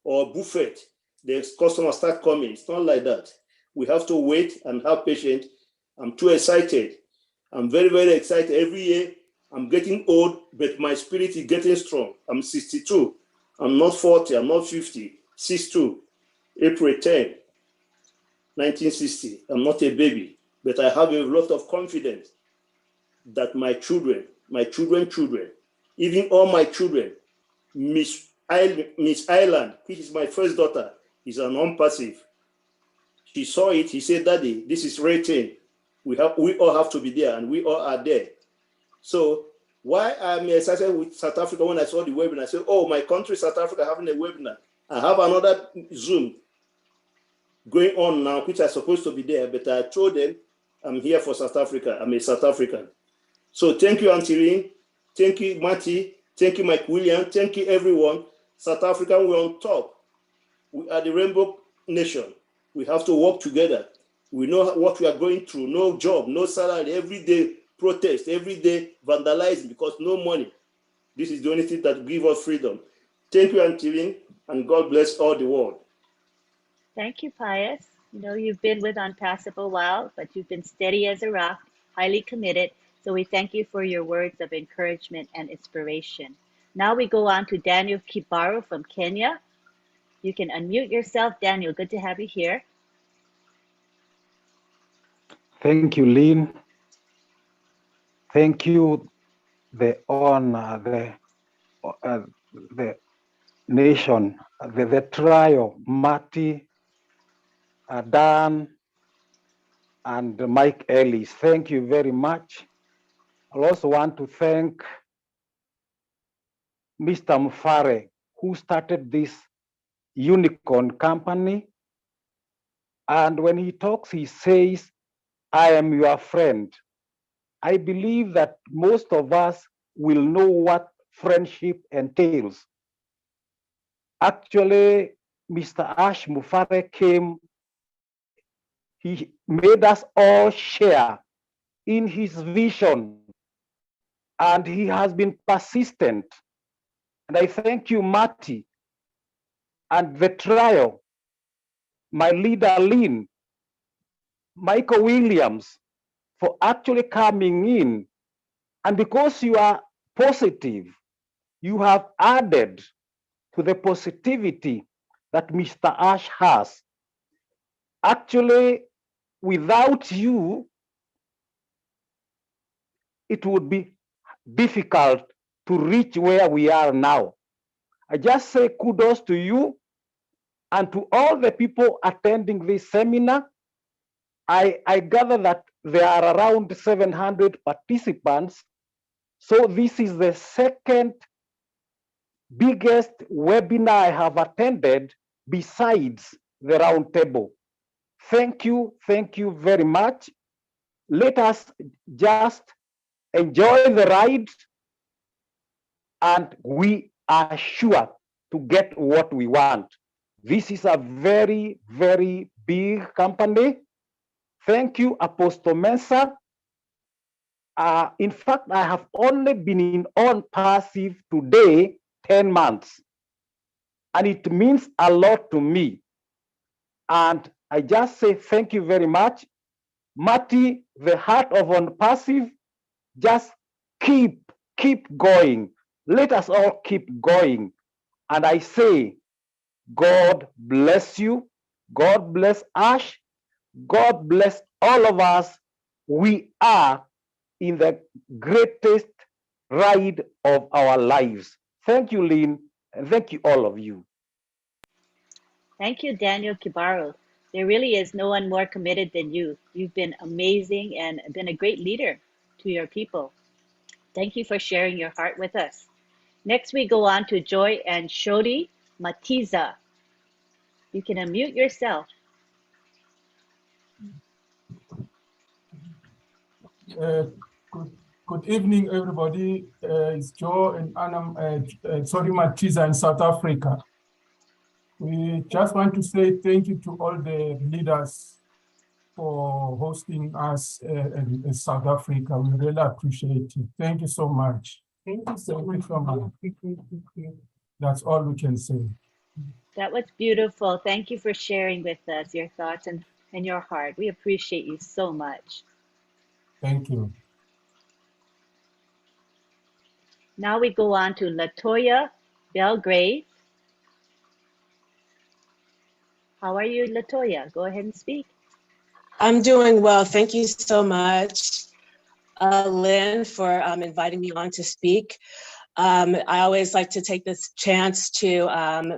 S12: or a buffet. The customers start coming. It's not like that. We have to wait and have patience. I'm too excited. I'm very, very excited. Every year, I'm getting old, but my spirit is getting strong. I'm 62. I'm not 40. I'm not 50. 62. April 10, 1960. I'm not a baby, but I have a lot of confidence that my children, even all my children, Miss Island, which is my first daughter, is a non-passive. She saw it. He said, "Daddy, this is rating. We all have to be there, and we all are there." So why I'm excited with South Africa when I saw the webinar, I said, "Oh, my country, South Africa, having a webinar. I have another Zoom going on now, which are supposed to be there, but I told them I'm here for South Africa. I'm a South African." So thank you, Antirin. Thank you, Matty. Thank you, Mike William. Thank you, everyone. South Africa, we're on top. We are the Rainbow Nation. We have to work together. We know what we are going through. No job, no salary, every day protest, every day vandalizing because no money. This is the only thing that gives us freedom. Thank you, Antirin, and God bless all the world.
S1: Thank you, Pius. You know, you've been with OnPassif a while, but you've been steady as a rock, highly committed. So we thank you for your words of encouragement and inspiration. Now we go on to Daniel Kibaru from Kenya. You can unmute yourself, Daniel. Good to have you here.
S13: Thank you, Lynn. Thank you, the nation, the trio, Marty, Dan, and Mike Ellis. Thank you very much. I also want to thank Mr. Mufare, who started this unicorn company. And when he talks, he says, "I am your friend." I believe that most of us will know what friendship entails. Actually, Mr. Ash Mufare came, he made us all share in his vision, and he has been persistent. And I thank you, Marty, and the trio, my leader, Lynn, Michael Williams, for actually coming in. And because you are positive, you have added to the positivity that Mr. Ash has. Actually, without you, it would be difficult to reach where we are now. I just say kudos to you and to all the people attending this seminar. I gather that there are around 700 participants. So this is the second biggest webinar I have attended besides the roundtable. Thank you very much. Let us just enjoy the ride, and we are sure to get what we want. This is a very, very big company. Thank you, Apostle Mensah. In fact, I have only been in OnPassif today 10 months, and it means a lot to me. And I just say thank you very much. Marty, the heart of OnPassif, just keep going. Let us all keep going. And I say, God bless you. God bless Ash. God bless all of us. We are in the greatest ride of our lives. Thank you, Lynn, and thank you, all of you.
S1: Thank you, Daniel Kibaru. There really is no one more committed than you. You've been amazing and been a great leader to your people. Thank you for sharing your heart with us. Next, we go on to Joy and Shodi Matiza. You can unmute yourself.
S14: Good evening, everybody. It's Joe and Anam, sorry, Matiza in South Africa. We just want to say thank you to all the leaders for hosting us in South Africa. We really appreciate it. Thank you so much. Thank you so much. That's all we can say.
S1: That was beautiful. Thank you for sharing with us your thoughts and your heart. We appreciate you so much.
S14: Thank you.
S1: Now we go on to Latoya Belgrave. How are you, Latoya? Go ahead and speak.
S15: I'm doing well. Thank you so much, Lynn, for inviting me on to speak. I always like to take this chance to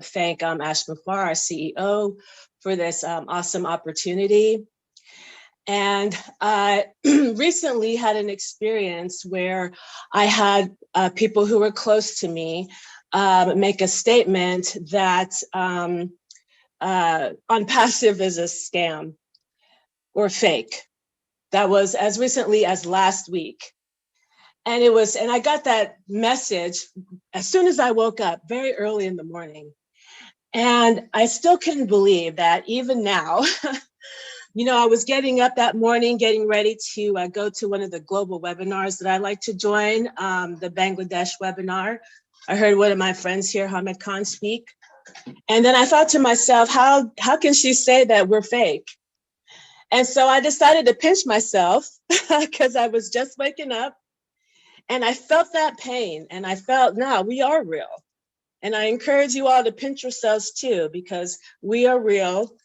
S15: thank Ash Mufareh, our CEO, for this awesome opportunity. And I recently had an experience where I had people who were close to me make a statement that OnPassive is a scam or fake. That was as recently as last week. And I got that message as soon as I woke up, very early in the morning. And I still couldn't believe that even now, I was getting up that morning, getting ready to go to one of the global webinars that I like to join, the Bangladesh webinar. I heard one of my friends here, Hamid Khan, speak. And then I thought to myself, how can she say that we're fake? And so I decided to pinch myself because I was just waking up and I felt that pain and I felt, no, we are real. And I encourage you all to pinch yourselves too, because we are real.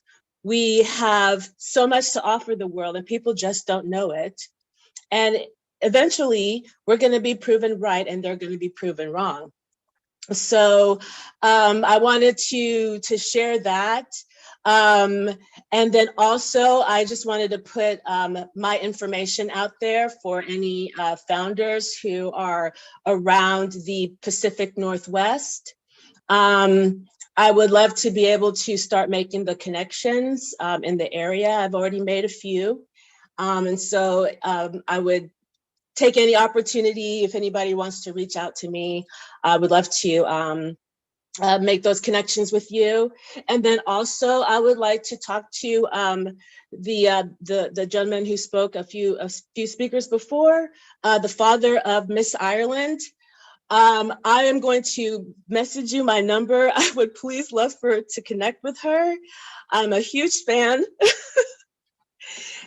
S15: We have so much to offer the world and people just don't know it. And eventually we're going to be proven right and they're going to be proven wrong. So I wanted to share that. And then also I just wanted to put my information out there for any founders who are around the Pacific Northwest. I would love to be able to start making the connections in the area. I've already made a few. And so I would take any opportunity if anybody wants to reach out to me. I would love to make those connections with you. And then also I would like to talk to the gentleman who spoke, a few speakers before, the father of Miss Ireland. I am going to message you my number. I would please love to connect with her. I'm a huge fan.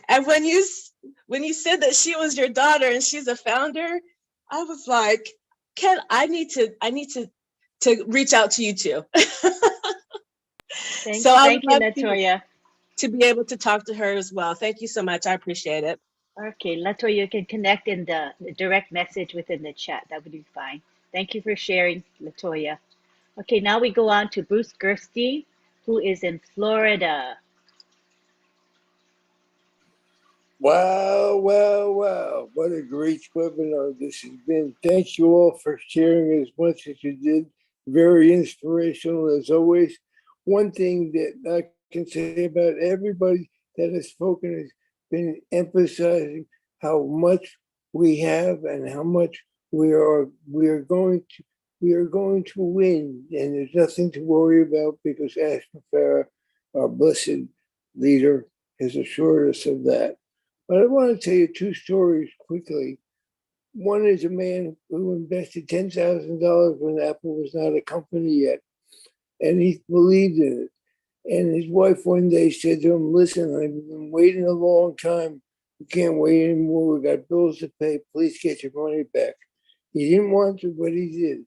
S15: And when you said that she was your daughter and she's a founder, I was like, I need to reach out to you too.
S1: Thank you, Latoya.
S15: To be able to talk to her as well. Thank you so much. I appreciate it.
S1: Okay, Latoya, you can connect in the direct message within the chat. That would be fine. Thank you for sharing, Latoya. Okay, now we go on to Bruce Gerstein, who is in Florida.
S16: Wow, wow, wow. What a great webinar this has been. Thank you all for sharing as much as you did. Very inspirational as always. One thing that I can say about everybody that has spoken has been emphasizing how much we have and how much we are going to win, and there's nothing to worry about because Ash Mufareh, our blessed leader, has assured us of that. But I want to tell you two stories quickly. One is a man who invested $10,000 when Apple was not a company yet, and he believed in it. And his wife one day said to him, "Listen, I've been waiting a long time. We can't wait anymore. We got bills to pay. Please get your money back." He didn't want to, but he did.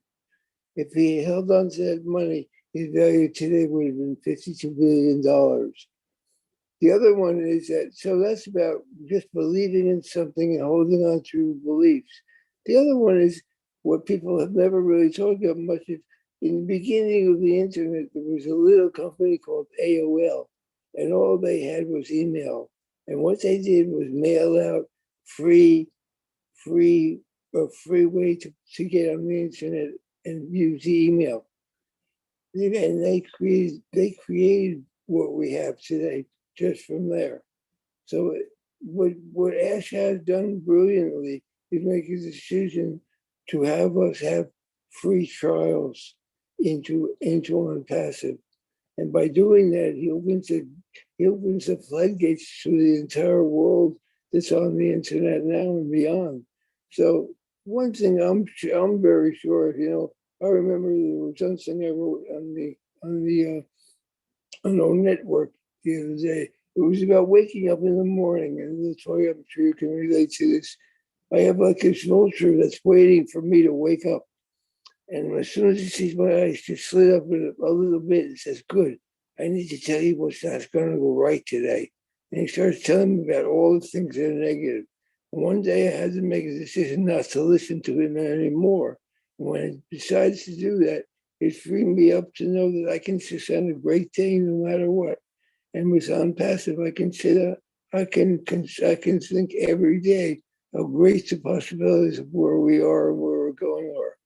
S16: If he held on to that money, his value today would have been $52 billion. The other one is that, so that's about just believing in something and holding on to beliefs. The other one is what people have never really talked about much. Is in the beginning of the internet, there was a little company called AOL, and all they had was email. And what they did was mail out free way to get on the internet and use the email. And they created what we have today just from there. So what Ash has done brilliantly is make a decision to have us have free trials into OnPassive. And by doing that, he opens the floodgates to the entire world that's on the internet now and beyond. So one thing I'm very sure of, you know, I remember there was something I wrote on our network the other day. It was about waking up in the morning, and that's why I'm sure you can relate to this. I have like this vulture that's waiting for me to wake up. And as soon as it sees my eyes just slid up a little bit, it says, good, I need to tell you what's not going to go right today. And he starts telling me about all the things that are negative. And one day I had to make a decision not to listen to him anymore. And when I decided to do that, it freed me up to know that I can just on a great day no matter what. And with OnPassive, I can sit up, I can think every day how great the possibilities of where we are and where we're going are.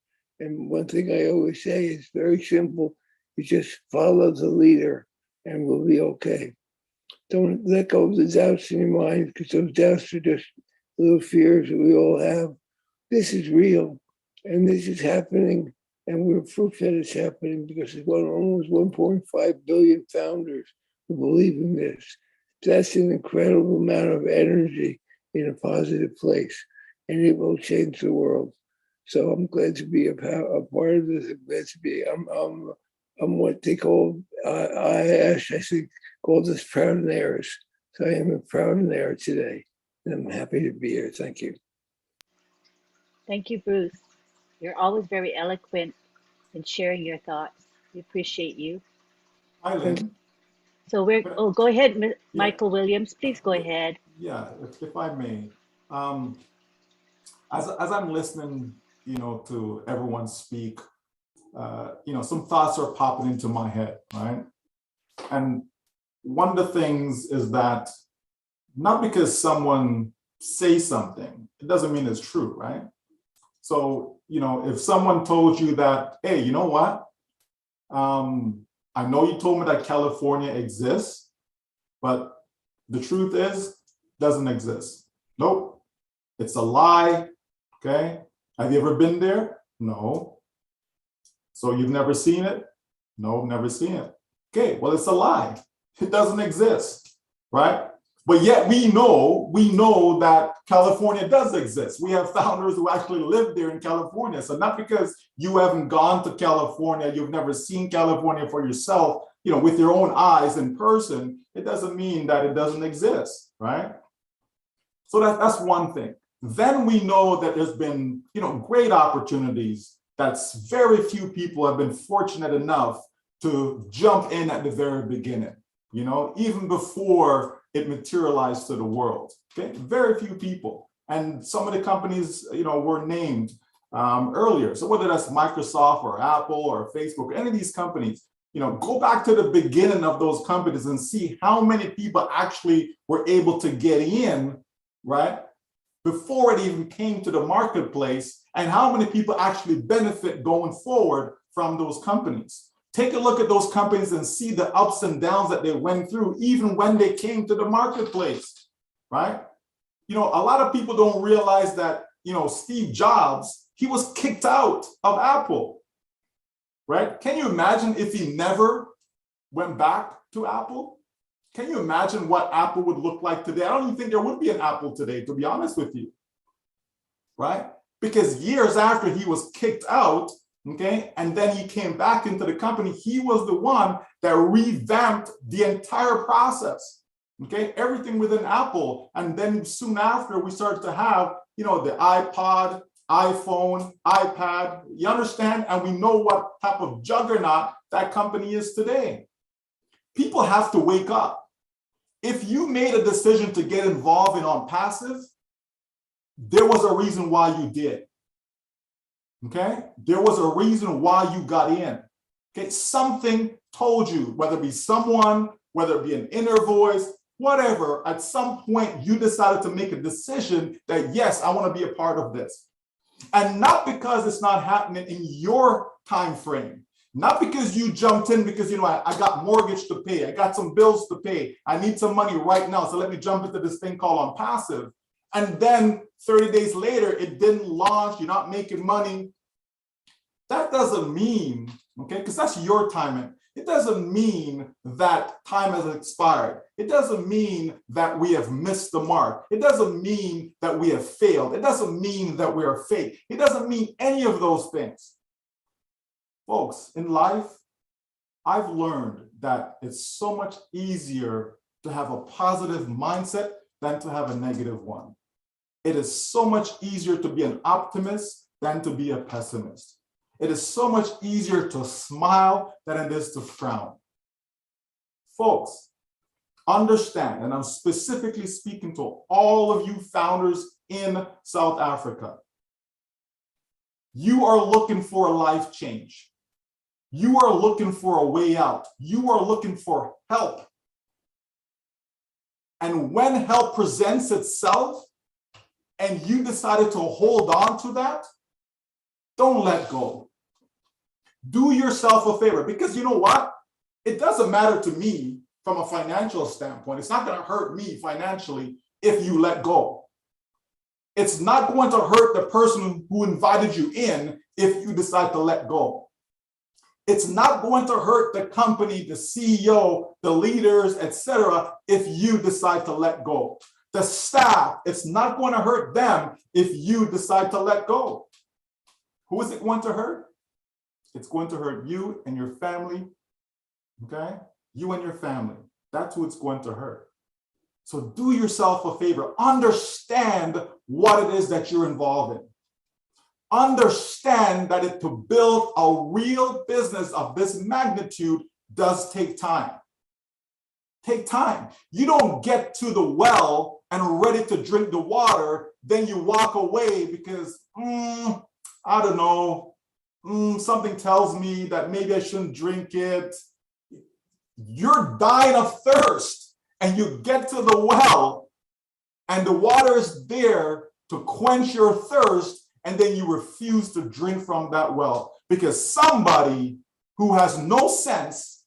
S16: And one thing I always say is very simple. You just follow the leader and we'll be okay. Don't let go of the doubts in your mind, because those doubts are just little fears that we all have. This is real and this is happening, and we're proof that it's happening because there's almost 1.5 billion founders who believe in this. That's an incredible amount of energy in a positive place, and it will change the world. So I'm glad to be a part of this. I'm glad to be. I'm what they call I think called us proud-naires. So I am a proud-naire today, and I'm happy to be here. Thank you.
S1: Thank you, Bruce. You're always very eloquent in sharing your thoughts. We appreciate you.
S5: Hi, Lynn.
S1: So go ahead, Michael Williams, please go ahead.
S5: Yeah, if I may. As I'm listening, you know, to everyone speak, you know, some thoughts are popping into my head, right? And one of the things is that not because someone says something, it doesn't mean it's true, right? So, you know, if someone told you that, hey, you know what? I know you told me that California exists, but the truth is, it doesn't exist. Nope, it's a lie, okay? Have you ever been there? No. So you've never seen it? No, never seen it. Okay, well, it's a lie. It doesn't exist, right? But yet we know that California does exist. We have founders who actually live there in California. So not because you haven't gone to California, you've never seen California for yourself, you know, with your own eyes in person, it doesn't mean that it doesn't exist, right? So that's one thing. Then we know that there's been, you know, great opportunities that's very few people have been fortunate enough to jump in at the very beginning, you know, even before it materialized to the world. Okay, very few people. And some of the companies, you know, were named earlier. So whether that's Microsoft or Apple or Facebook, any of these companies, you know, go back to the beginning of those companies and see how many people actually were able to get in, right, before it even came to the marketplace, and how many people actually benefit going forward from those companies. Take a look at those companies and see the ups and downs that they went through, even when they came to the marketplace, right? You know, a lot of people don't realize that, you know, Steve Jobs, he was kicked out of Apple, right? Can you imagine if he never went back to Apple? Can you imagine what Apple would look like today? I don't even think there would be an Apple today, to be honest with you, right? Because years after he was kicked out, okay, and then he came back into the company, he was the one that revamped the entire process, okay, everything within Apple. And then soon after, we started to have, you know, the iPod, iPhone, iPad, you understand? And we know what type of juggernaut that company is today. People have to wake up. If you made a decision to get involved in OnPassive, there was a reason why you did. Okay, there was a reason why you got in. Okay, something told you, whether it be someone, whether it be an inner voice, whatever, at some point you decided to make a decision that, yes, I want to be a part of this. And not because it's not happening in your time frame. Not because you jumped in because, you know, I got mortgage to pay, I got some bills to pay, I need some money right now, so let me jump into this thing called On Passive. And then 30 days later, it didn't launch, you're not making money. That doesn't mean, okay, because that's your timing. It doesn't mean that time has expired. It doesn't mean that we have missed the mark. It doesn't mean that we have failed. It doesn't mean that we are fake. It doesn't mean any of those things. Folks, in life, I've learned that it's so much easier to have a positive mindset than to have a negative one. It is so much easier to be an optimist than to be a pessimist. It is so much easier to smile than it is to frown. Folks, understand, and I'm specifically speaking to all of you founders in South Africa. You are looking for a life change. You are looking for a way out. You are looking for help. And when help presents itself and you decided to hold on to that, don't let go. Do yourself a favor, because you know what? It doesn't matter to me from a financial standpoint. It's not going to hurt me financially if you let go. It's not going to hurt the person who invited you in if you decide to let go. It's not going to hurt the company, the CEO, the leaders, etc., if you decide to let go. The staff, it's not going to hurt them if you decide to let go. Who is it going to hurt? It's going to hurt you and your family, okay? You and your family. That's who it's going to hurt. So do yourself a favor. Understand what it is that you're involved in. Understand that to build a real business of this magnitude does take time. Take time. You don't get to the well and ready to drink the water, then you walk away because, I don't know, something tells me that maybe I shouldn't drink it. You're dying of thirst and you get to the well and the water is there to quench your thirst, and then you refuse to drink from that well because somebody who has no sense,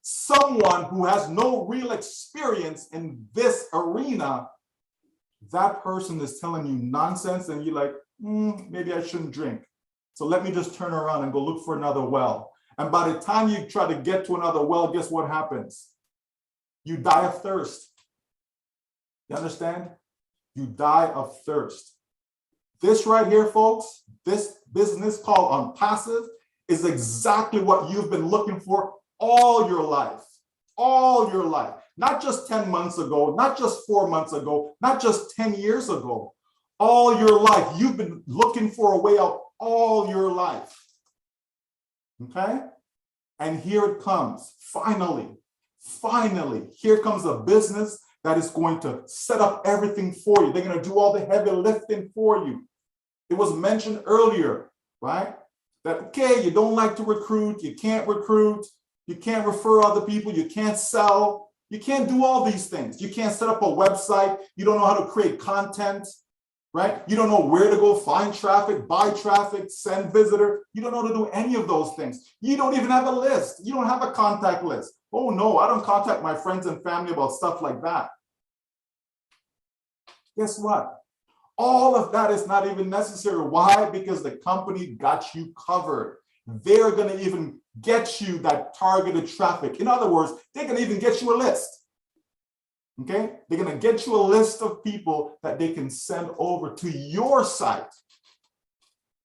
S5: someone who has no real experience in this arena, that person is telling you nonsense and you're like, maybe I shouldn't drink. So let me just turn around and go look for another well. And by the time you try to get to another well, guess what happens? You die of thirst. You understand? You die of thirst. This right here, folks, this business called On Passive is exactly what you've been looking for all your life. All your life. Not just 10 months ago, not just 4 months ago, not just 10 years ago. All your life. You've been looking for a way out all your life. Okay? And here it comes. Finally, here comes a business that is going to set up everything for you. They're going to do all the heavy lifting for you. It was mentioned earlier, right? That, okay, you don't like to recruit, you can't refer other people, you can't sell, you can't do all these things. You can't set up a website, you don't know how to create content, right? You don't know where to go find traffic, buy traffic, send visitor. You don't know how to do any of those things. You don't even have a list. You don't have a contact list. Oh no, I don't contact my friends and family about stuff like that. Guess what? All of that is not even necessary. Why? Because the company got you covered. They're going to even get you that targeted traffic. In other words, they're going to even get you a list. Okay? They're going to get you a list of people that they can send over to your site.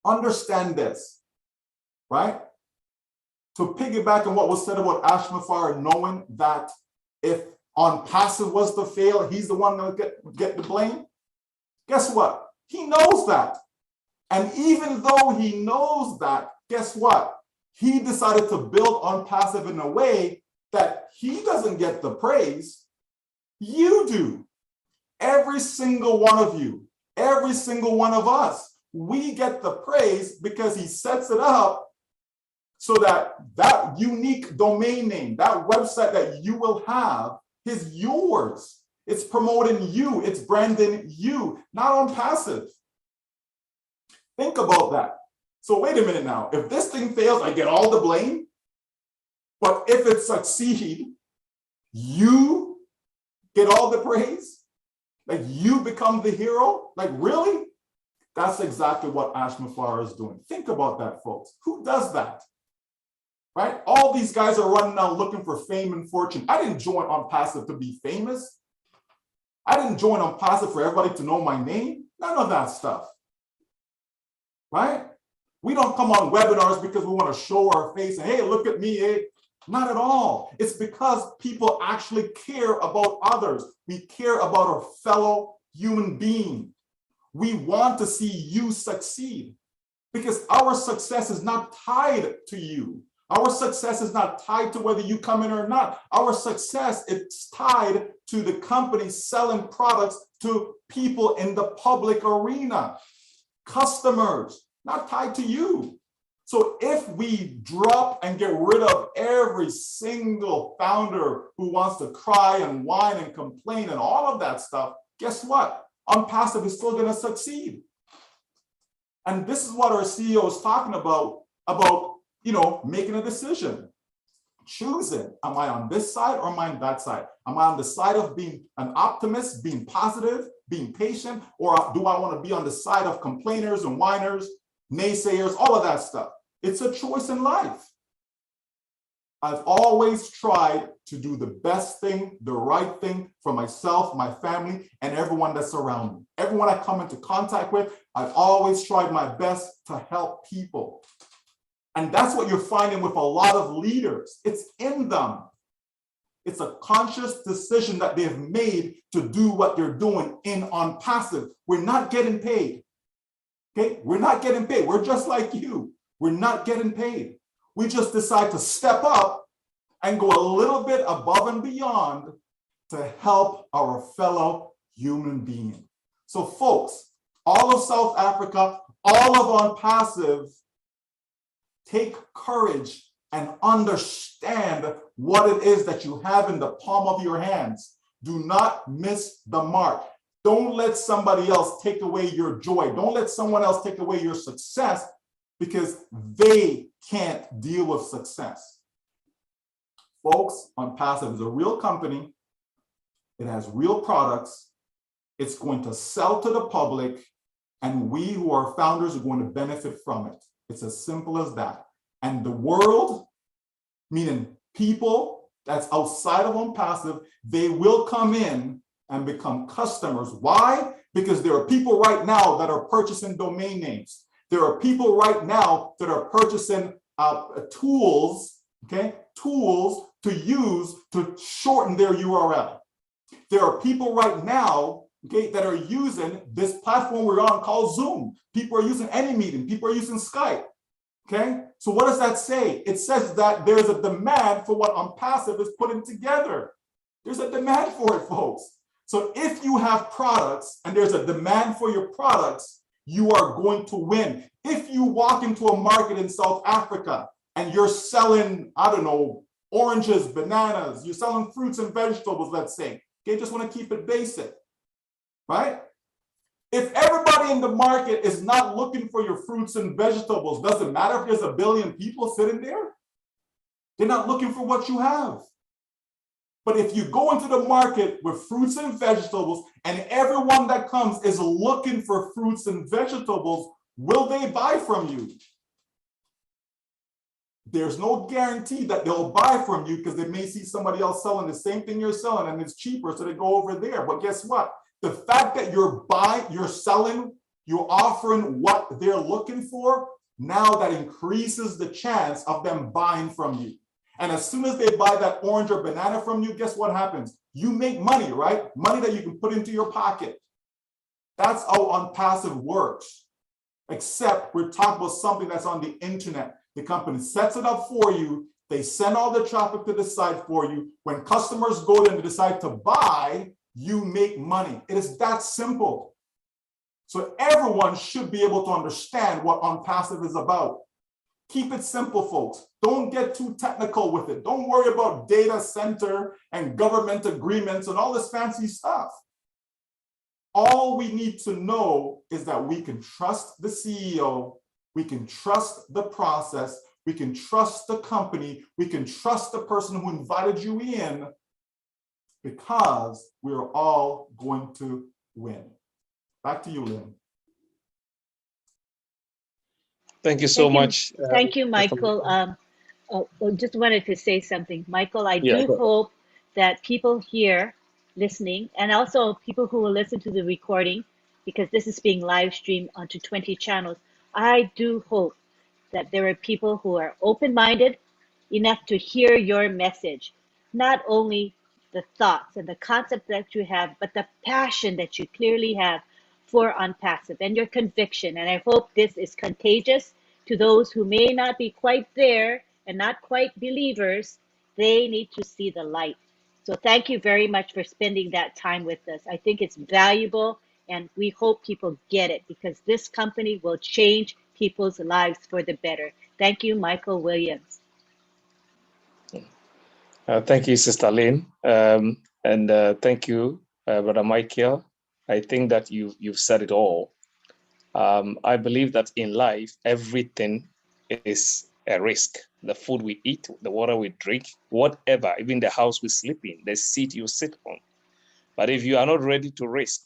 S5: Understand this, right? To piggyback on what was said about Ashmafar, knowing that if On Passive was to fail, he's the one going to get the blame. Guess what? He knows that. And even though he knows that, guess what? He decided to build On Passive in a way that he doesn't get the praise. You do. Every single one of you, every single one of us, we get the praise because he sets it up so that that unique domain name, that website that you will have is yours. It's promoting you, it's branding you, not On Passive. Think about that. So wait a minute now. If this thing fails, I get all the blame. But if it succeeds, you get all the praise? Like you become the hero? Like really? That's exactly what Ashma Farah is doing. Think about that, folks. Who does that? Right? All these guys are running out looking for fame and fortune. I didn't join OnPassive to be famous. I didn't join OnPassive for everybody to know my name. None of that stuff. Right? We don't come on webinars because we want to show our face and hey, look at me, eh? Not at all. It's because people actually care about others. We care about our fellow human being. We want to see you succeed because our success is not tied to you. Our success is not tied to whether you come in or not. Our success is tied to the company selling products to people in the public arena, customers, not tied to you. So if we drop and get rid of every single founder who wants to cry and whine and complain and all of that stuff, guess what? OnPassive is still going to succeed. And this is what our CEO is talking about, making a decision, choosing, am I on this side or am I on that side? Am I on the side of being an optimist, being positive, being patient, or do I want to be on the side of complainers and whiners, naysayers, all of that stuff? It's a choice in life. I've always tried to do the best thing, the right thing for myself, my family, and everyone that's around me. Everyone I come into contact with, I've always tried my best to help people. And that's what you're finding with a lot of leaders. It's in them. It's a conscious decision that they've made to do what they're doing in OnPassive. We're not getting paid. Okay? We're not getting paid. We're just like you. We're not getting paid. We just decide to step up and go a little bit above and beyond to help our fellow human being. So folks, all of South Africa, all of OnPassive, take courage and understand what it is that you have in the palm of your hands. Do not miss the mark. Don't let somebody else take away your joy. Don't let someone else take away your success because they can't deal with success. Folks, OnPassive is a real company. It has real products. It's going to sell to the public, and we who are founders are going to benefit from it. It's as simple as that. And the world, meaning people that's outside of OnPassive, they will come in and become customers. Why? Because there are people right now that are purchasing domain names. There are people right now that are purchasing tools, okay? Tools to use to shorten their URL. There are people right now, okay, that are using this platform we're on called Zoom. People are using AnyMeeting. People are using Skype, okay? So what does that say? It says that there's a demand for what OnPassive is putting together. There's a demand for it, folks. So if you have products and there's a demand for your products, you are going to win. If you walk into a market in South Africa and you're selling, I don't know, oranges, bananas, you're selling fruits and vegetables, let's say, okay, just want to keep it basic, right? If everybody in the market is not looking for your fruits and vegetables, doesn't matter if there's 1 billion people sitting there, they're not looking for what you have. But if you go into the market with fruits and vegetables and everyone that comes is looking for fruits and vegetables, will they buy from you? There's no guarantee that they'll buy from you because they may see somebody else selling the same thing you're selling and it's cheaper, so they go over there. But guess what? The fact that you're selling, you're offering what they're looking for, now that increases the chance of them buying from you. And as soon as they buy that orange or banana from you, guess what happens? You make money, right? Money that you can put into your pocket. That's how OnPassive works. Except we're talking about something that's on the internet. The company sets it up for you. They send all the traffic to the site for you. When customers go there and decide to buy, you make money. It is that simple. So everyone should be able to understand what OnPassive is about. Keep it simple, folks. Don't get too technical with it. Don't worry about data center and government agreements and all this fancy stuff. All we need to know is that we can trust the CEO We can trust the process. We can trust the company. We can trust the person who invited you in, because we're all going to win. Back to you, Lynn.
S4: Thank you so much.
S1: Thank you, Michael. Just wanted to say something. Michael, I
S4: Yeah,
S1: do hope that people here listening, and also people who will listen to the recording, because this is being live streamed onto 20 channels, I do hope that there are people who are open-minded enough to hear your message, not only the thoughts and the concept that you have, but the passion that you clearly have for OnPassive and your conviction. And I hope this is contagious to those who may not be quite there and not quite believers. They need to see the light. So thank you very much for spending that time with us. I think it's valuable, and we hope people get it, because this company will change people's lives for the better. Thank you, Michael Williams.
S4: Thank you, Sister Lynn. And thank you, Brother Michael. I think that you've said it all. I believe that in life, everything is a risk. The food we eat, the water we drink, whatever, even the house we sleep in, the seat you sit on. But if you are not ready to risk,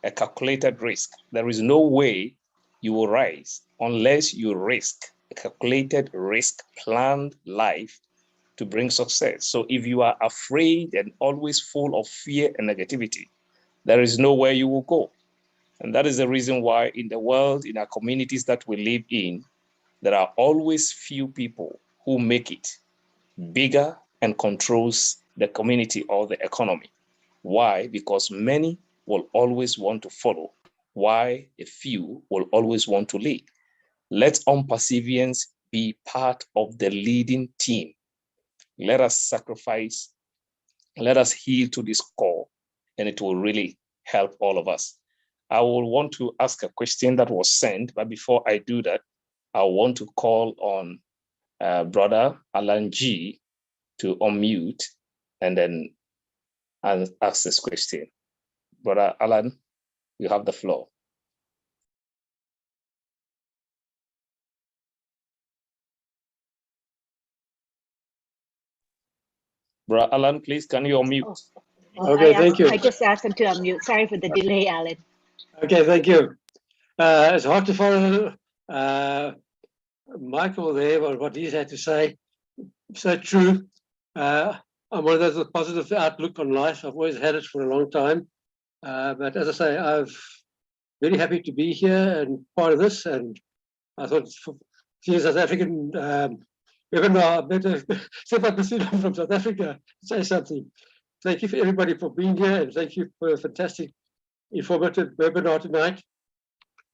S4: a calculated risk, there is no way you will rise unless you risk a calculated risk, planned life to bring success. So if you are afraid and always full of fear and negativity, there is nowhere you will go. And that is the reason why in the world, in our communities that we live in, there are always few people who make it bigger and controls the community or the economy. Why? Because many will always want to follow. Why? A few will always want to lead. Let OnPassivians be part of the leading team. Let us sacrifice, let us heal to this core, and it will really help all of us. I will want to ask a question that was sent, but before I do that, I want to call on Brother Alan G to unmute and then ask this question. Brother Alan, you have the floor. Brother Alan, please, can you unmute?
S17: Okay, thank you.
S1: I just asked him to unmute. Sorry for the delay, Alan.
S17: Okay, thank you. It's hard to follow Michael there, what he had to say. So true. I'm one of those with positive outlook on life. I've always had it for a long time. But as I say, I'm very happy to be here and part of this. And I thought, for being South African, webinar, I better step up and from South Africa, say something. Thank you for everybody for being here, and thank you for a fantastic, informative webinar tonight.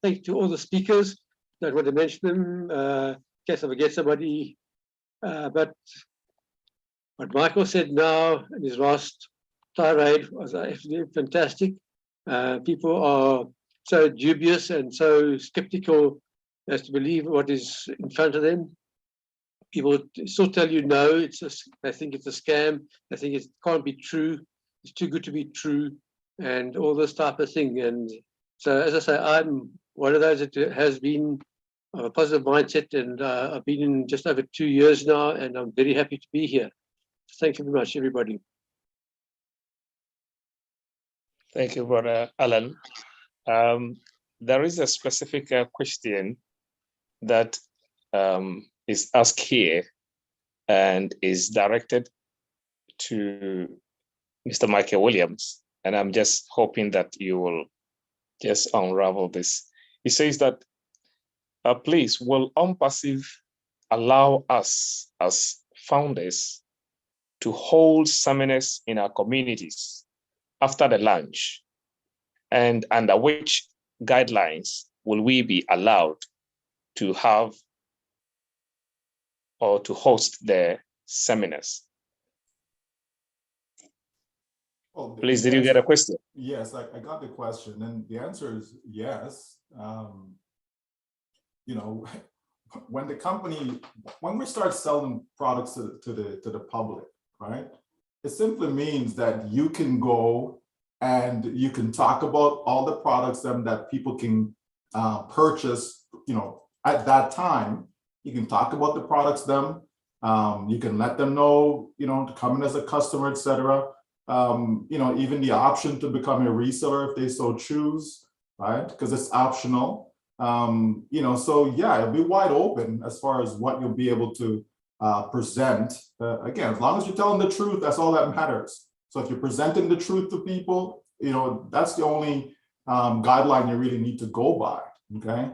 S17: Thank you to all the speakers. Don't want to mention them in case I forget somebody. But what Michael said now in his last tirade was absolutely fantastic. People are so dubious and so skeptical as to believe what is in front of them. People still tell you no, they think it's a scam, they think it can't be true, it's too good to be true, and all this type of thing. And so, as I say, I'm one of those that has been of a positive mindset, and I've been in just over 2 years now, and I'm very happy to be here. Thank you very much, everybody.
S4: Thank you, Brother Alan. There is a specific question that is asked here and is directed to Mr. Michael Williams. And I'm just hoping that you will just unravel this. He says that, please, will OnPassive allow us as founders to hold seminars in our communities after the launch? And under which guidelines will we be allowed to have or to host the seminars?
S5: Well,
S4: please, did you get a question?
S5: Yes, I got the question, and the answer is yes. You know, when we start selling products to the public, right? It simply means that you can go and you can talk about all the products that people can purchase, you know, at that time, you can talk about the products them. You can let them know, to come in as a customer, etc. Even the option to become a reseller if they so choose, right? Because it's optional. So yeah, it'll be wide open as far as what you'll be able to present. Again, as long as you're telling the truth, that's all that matters. So if you're presenting the truth to people, that's the only guideline you really need to go by, okay?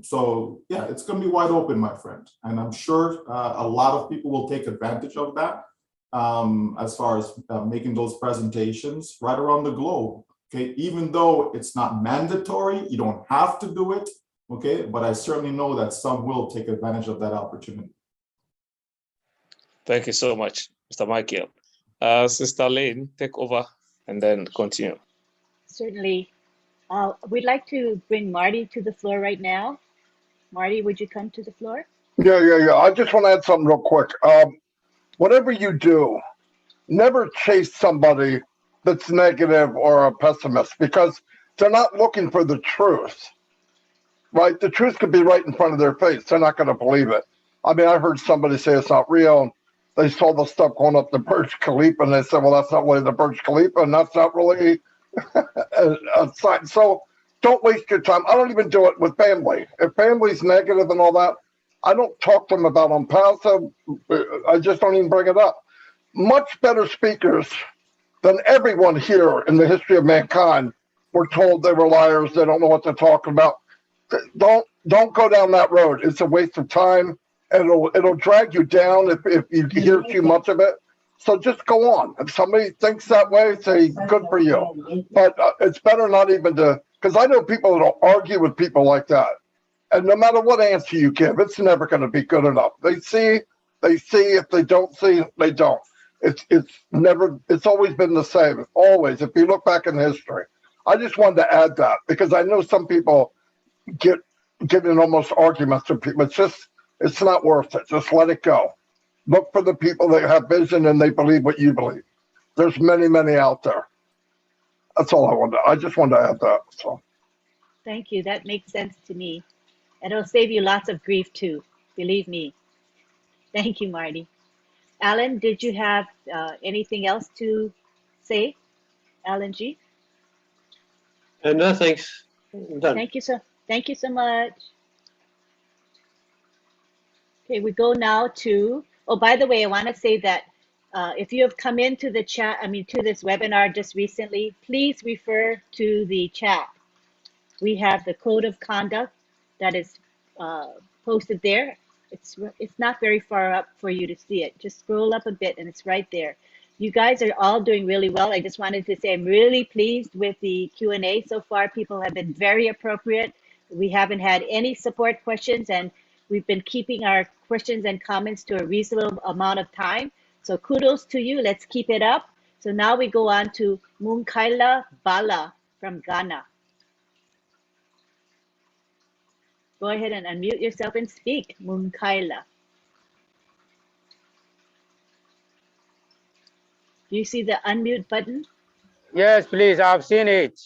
S5: So yeah, it's going to be wide open, my friend. And I'm sure a lot of people will take advantage of that as far as making those presentations right around the globe. Okay, even though it's not mandatory, you don't have to do it. Okay, but I certainly know that some will take advantage of that opportunity.
S4: Thank you so much, Mr. Michael. Sister Lane, take over and then continue.
S1: Certainly. We'd like to bring Marty to the floor right now. Marty, would you come to the floor?
S6: Yeah. I just want to add something real quick. Whatever you do, never chase somebody that's negative or a pessimist, because they're not looking for the truth, right? The truth could be right in front of their face. They're not going to believe it. I mean, I heard somebody say it's not real. They saw the stuff going up the Burj Khalifa, and they said, well, that's not really the Burj Khalifa, and that's not really a sign. So don't waste your time. I don't even do it with family. If family's negative and all that, I don't talk to them about on-passive. I just don't even bring it up. Much better speakers than everyone here in the history of mankind were told they were liars. They don't know what they're talking about. Don't go down that road. It's a waste of time. It'll drag you down if you hear too much of it. So just go on. If somebody thinks that way, say good for you. But it's better not even to, because I know people that'll argue with people like that. And no matter what answer you give, it's never going to be good enough. They see. If they don't see, they don't. It's always been the same. Always. If you look back in history, I just wanted to add that because I know some people get in almost arguments with people. It's not worth it. Just let it go. Look for the people that have vision and they believe what you believe. There's many, many out there. That's all I wanted. I just wanted to add that. So.
S1: Thank you. That makes sense to me. And it'll save you lots of grief too. Believe me. Thank you, Marty. Alan, did you have anything else to say? Alan G?
S17: No, thanks. I'm done.
S1: Thank you so much. Okay, we go now to, oh, by the way, I want to say that if you have come into the chat, to this webinar just recently, please refer to the chat. We have the code of conduct that is posted there. It's not very far up for you to see it. Just scroll up a bit and it's right there. You guys are all doing really well. I just wanted to say I'm really pleased with the Q&A so far. People have been very appropriate. We haven't had any support questions and we've been keeping our questions and comments to a reasonable amount of time. So kudos to you. Let's keep it up. So now we go on to Munkaila Bala from Ghana. Go ahead and unmute yourself and speak, Munkaila. Do you see the unmute button?
S18: Yes, please. I've seen it.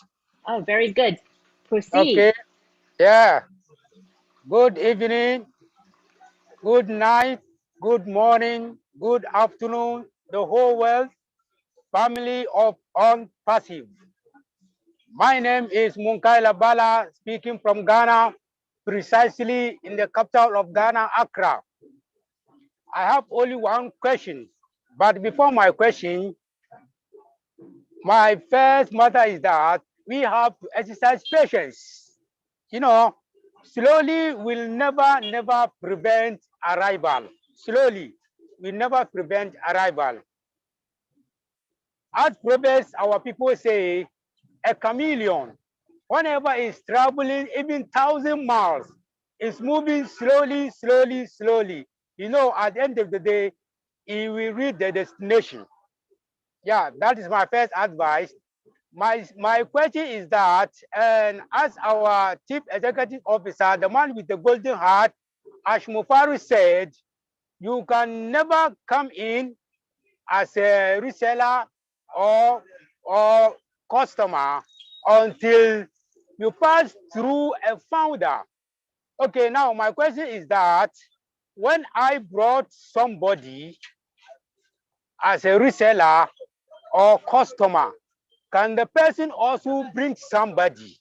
S1: Oh, very good. Proceed.
S18: Okay. Yeah. Good evening, good night, good morning, good afternoon, the whole world, family of OnPassive. My name is Munkaila Bala, speaking from Ghana, precisely in the capital of Ghana, Accra. I have only one question, but before my question, my first matter is that we have to exercise patience. Slowly will never prevent arrival. Slowly will never prevent arrival. As Proverbs, our people say, a chameleon, whenever it's traveling even 1,000 miles, it's moving slowly. At the end of the day, it will reach the destination. Yeah, that is my first advice. My question is that, and as our Chief Executive Officer, the man with the golden heart, Ash Mufaru said, you can never come in as a reseller or customer until you pass through a founder. Okay, now my question is that when I brought somebody as a reseller or customer, can the person also bring somebody?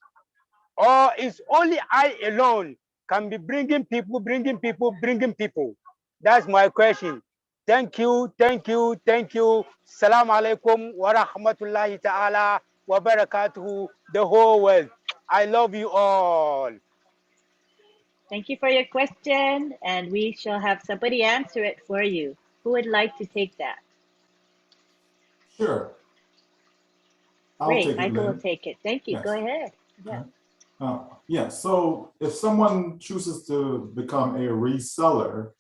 S18: Or is only I alone can be bringing people, bringing people, bringing people? That's my question. Thank you, thank you, thank you. Salam alaikum wa rahmatullahi ta'ala wa barakatuhu, the whole world. I love you all.
S1: Thank you for your question, and we shall have somebody answer it for you. Who would like to take that?
S5: Sure. I'll
S1: Great,
S5: take it,
S1: Michael will
S5: Lynn.
S1: take it. Thank you.
S5: Yes.
S1: Go ahead. Yeah.
S5: Yeah, so if someone chooses to become a reseller,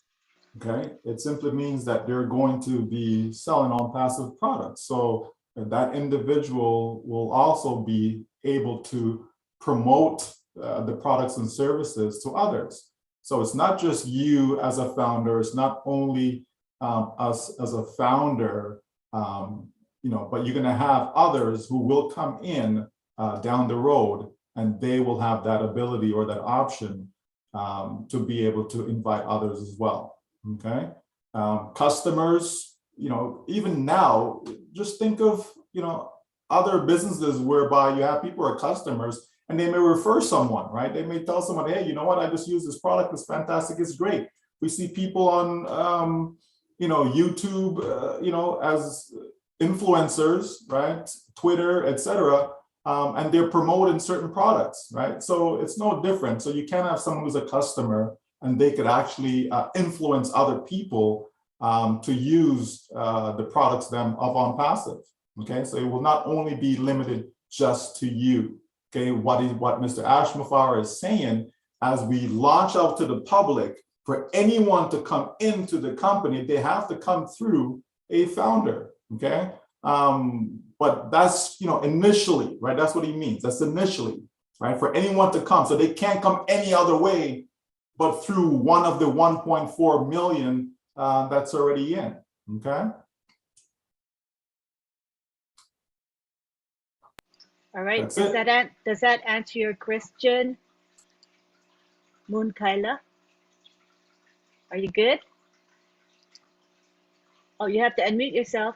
S5: okay, it simply means that they're going to be selling on passive products. So that individual will also be able to promote the products and services to others. So it's not just you as a founder, it's not only us as a founder, but you're gonna have others who will come in down the road, and they will have that ability or that option to be able to invite others as well, okay? Customers, even now, just think of, other businesses whereby you have people who are customers and they may refer someone, right? They may tell someone, hey, you know what, I just use this product, it's fantastic, it's great. We see people on, YouTube, as influencers, right? Twitter, etc. And they're promoting certain products, right? So it's no different. So you can have someone who's a customer and they could actually influence other people to use the products of OnPassive, okay? So it will not only be limited just to you, okay? What Mr. Ashmafar is saying, as we launch out to the public, for anyone to come into the company, they have to come through a founder, okay? But that's, initially, right? That's what he means. That's initially, right? For anyone to come. So they can't come any other way but through one of the 1.4 million that's already in, okay?
S1: All right.
S5: That's
S1: Does that answer your question, Moon Kyla? Are you good? Oh, you have to unmute yourself.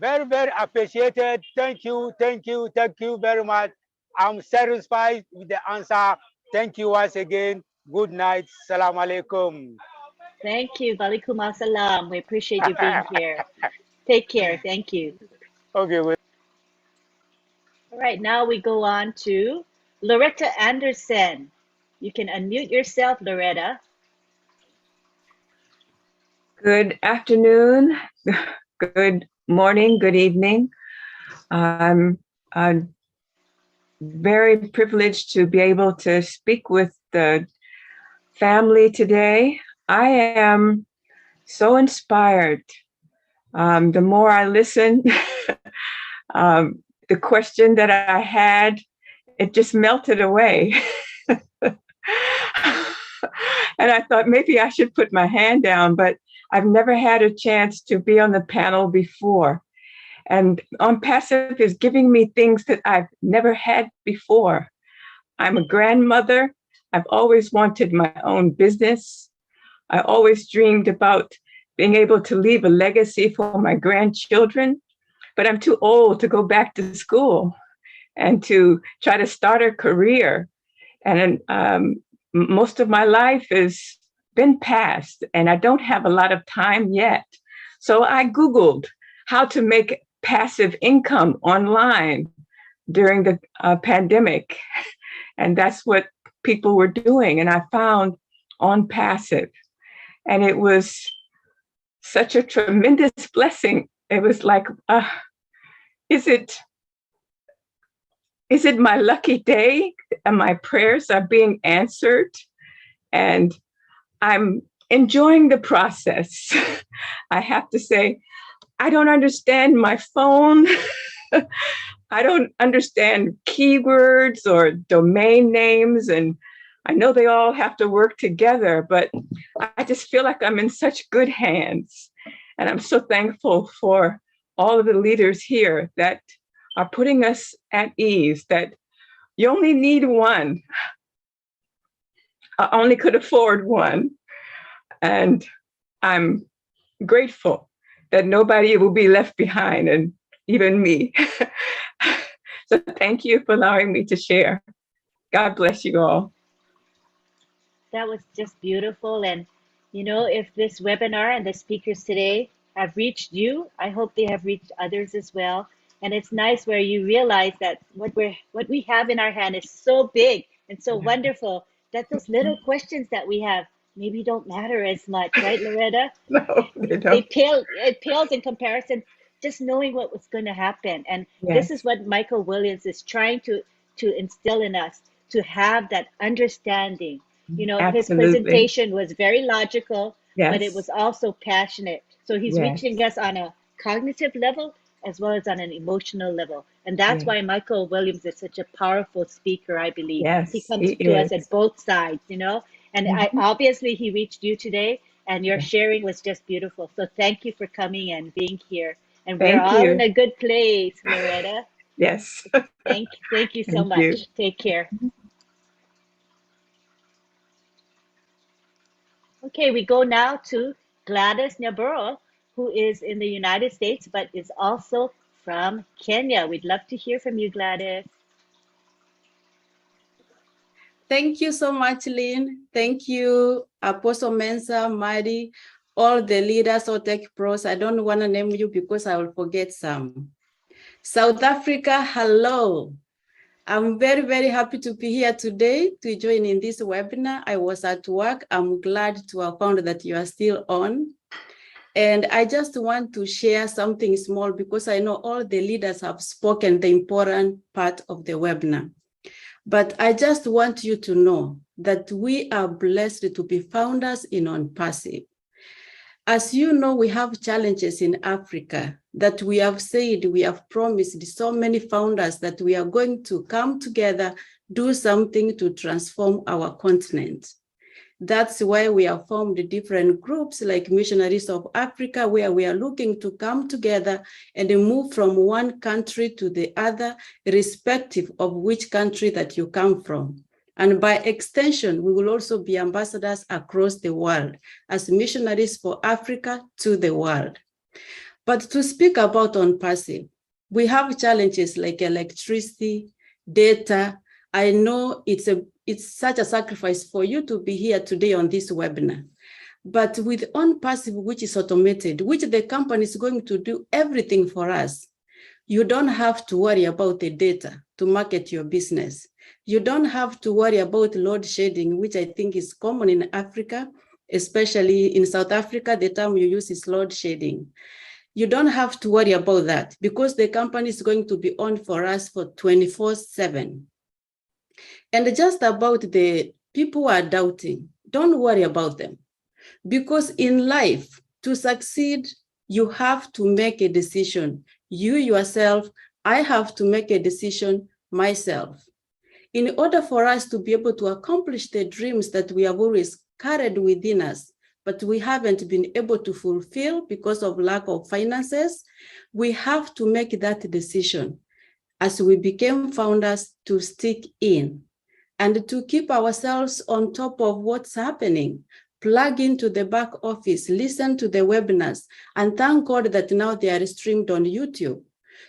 S18: Very, very appreciated. Thank you, thank you, thank you very much. I'm satisfied with the answer. Thank you once again. Good night. Salam alaikum.
S1: Thank you. Walaikum assalam. We appreciate you being here. Take care. Thank you.
S18: Okay.
S1: All right. Now we go on to Loretta Anderson. You can unmute yourself, Loretta.
S19: Good afternoon, good morning, good evening. I'm very privileged to be able to speak with the family today. I am so inspired. The more I listen, the question that I had, it just melted away. And I thought maybe I should put my hand down, but I've never had a chance to be on the panel before. And OnPassive is giving me things that I've never had before. I'm a grandmother. I've always wanted my own business. I always dreamed about being able to leave a legacy for my grandchildren, but I'm too old to go back to school and to try to start a career. And most of my life has been past, and I don't have a lot of time yet. So I Googled how to make passive income online during the pandemic. And that's what people were doing. And I found OnPassive. And it was such a tremendous blessing. It was like, is it my lucky day? And my prayers are being answered. And I'm enjoying the process. I have to say, I don't understand my phone. I don't understand keywords or domain names. And I know they all have to work together, but I just feel like I'm in such good hands. And I'm so thankful for all of the leaders here that are putting us at ease, that You only need one. I only could afford one. And I'm grateful that nobody will be left behind, and even me. So thank you for allowing me to share. God bless you all.
S1: That was just beautiful. And, you know, if this webinar and the speakers today have reached you, I hope they have reached others as well. And it's nice where you realize that what we have in our hand is so big and so wonderful that those little questions that we have maybe don't matter as much, right, Loretta?
S19: No, they don't.
S1: It pales in comparison, just knowing what was going to happen. And this is what Michael Williams is trying to instill in us, to have that understanding. You know, his
S19: Absolutely.
S1: presentation was very logical, but it
S19: Yes.
S1: was also passionate. So he's
S19: Yes.
S1: reaching us on a cognitive level as well as on an emotional level. And that's
S19: Yes.
S1: why Michael Williams is such a powerful speaker, I believe.
S19: Yes,
S1: He comes
S19: he
S1: to us
S19: is.
S1: at both sides, you know. And obviously he reached you today, and your sharing was just beautiful. So thank you for coming and being here. And we're
S19: Thank
S1: all in
S19: you.
S1: a good place, Loretta.
S19: Yes.
S1: Thank you so
S19: Thank
S1: much.
S19: you.
S1: Take care. Okay, we go now to Gladys Nyaburo, who is in the United States, but is also from Kenya. We'd love to hear from you, Gladys.
S20: Thank you so much, Lynn. Thank you, Apostle Mensa, Madi, all the leaders of Tech Pros. I don't want to name you because I will forget some. South Africa, hello. I'm very, very happy to be here today to join in this webinar. I was at work. I'm glad to have found that you are still on. And I just want to share something small because I know all the leaders have spoken the important part of the webinar. But I just want you to know that we are blessed to be founders in OnPassive. As you know, we have challenges in Africa that we have said, we have promised so many founders that we are going to come together, do something to transform our continent. That's why we have formed different groups like Missionaries of Africa, where we are looking to come together and move from one country to the other, irrespective of which country that you come from. And by extension, we will also be ambassadors across the world as missionaries for Africa to the world. But to speak about OnPassive, we have challenges like electricity, data. I know it's such a sacrifice for you to be here today on this webinar. But with OnPassive, which is automated, which the company is going to do everything for us, you don't have to worry about the data to market your business. You don't have to worry about load shedding, which I think is common in Africa, especially in South Africa, the term you use is load shedding. You don't have to worry about that because the company is going to be on for us for 24/7. And just about the people who are doubting, don't worry about them. Because in life, to succeed, you have to make a decision. You yourself, I have to make a decision myself. In order for us to be able to accomplish the dreams that we have always carried within us, but we haven't been able to fulfill because of lack of finances, we have to make that decision as we became founders to stick in and to keep ourselves on top of what's happening, plug into the back office, listen to the webinars, and thank God that now they are streamed on YouTube.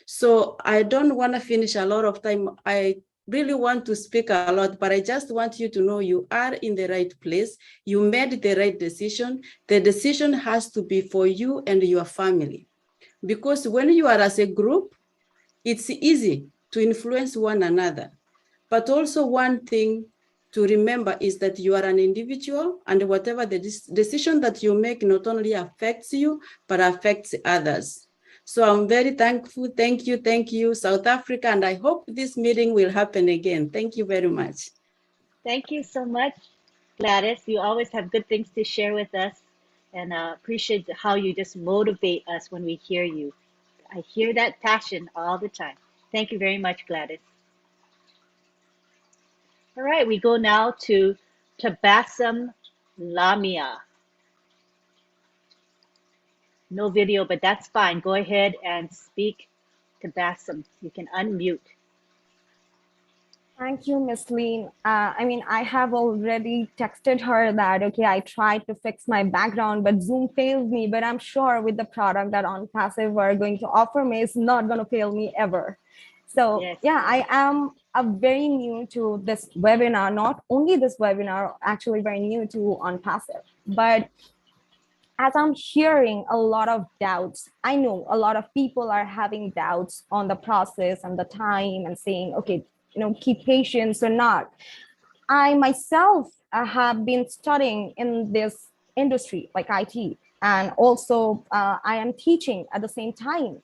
S20: So I don't want to finish a lot of time. I really want to speak a lot, but I just want you to know you are in the right place. You made the right decision. The decision has to be for you and your family. Because when you are as a group, it's easy to influence one another. But also one thing to remember is that you are an individual, and whatever the decision that you make not only affects you, but affects others. So I'm very thankful. Thank you, South Africa. And I hope this meeting will happen again. Thank you very much.
S1: Thank you so much, Gladys. You always have good things to share with us, and appreciate how you just motivate us when we hear you. I hear that passion all the time. Thank you very much, Gladys. All right, we go now to Tabassum Lamia. No video, but that's fine. Go ahead and speak, Tabassum. You can unmute.
S21: Thank you, Miss Lean. I have already texted her that, okay, I tried to fix my background, but Zoom failed me. But I'm sure with the product that OnPassive are going to offer me, it's not going to fail me ever. So
S1: Yes.
S21: yeah, I am very new to this webinar, not only this webinar, actually very new to OnPassive. But as I'm hearing a lot of doubts, I know a lot of people are having doubts on the process and the time and saying, okay, keep patience or not. I myself have been studying in this industry like IT, and also I am teaching at the same time.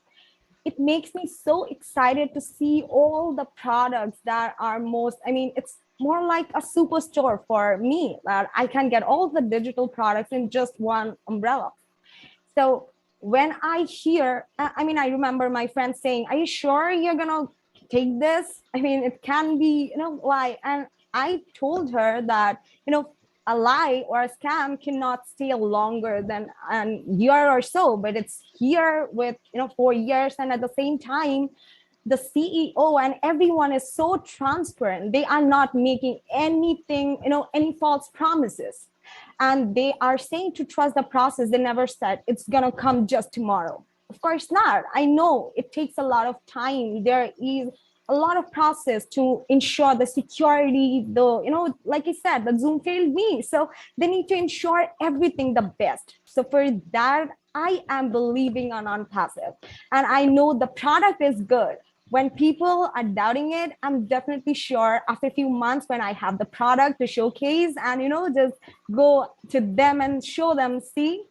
S21: It makes me so excited to see all the products that are it's more like a superstore for me, that I can get all the digital products in just one umbrella. So when I hear, I remember my friend saying, are you sure you're gonna take this? It can be, why? And I told her that, a lie or a scam cannot stay longer than a year or so, but it's here with, 4 years. And at the same time, the CEO and everyone is so transparent. They are not making anything, any false promises. And they are saying to trust the process. They never said it's going to come just tomorrow. Of course not. I know it takes a lot of time. There is a lot of process to ensure the security, like I said, the Zoom failed me. So they need to ensure everything the best. So for that, I am believing on OnPassive. And I know the product is good. When people are doubting it, I'm definitely sure after a few months when I have the product to showcase and, just go to them and show them, see,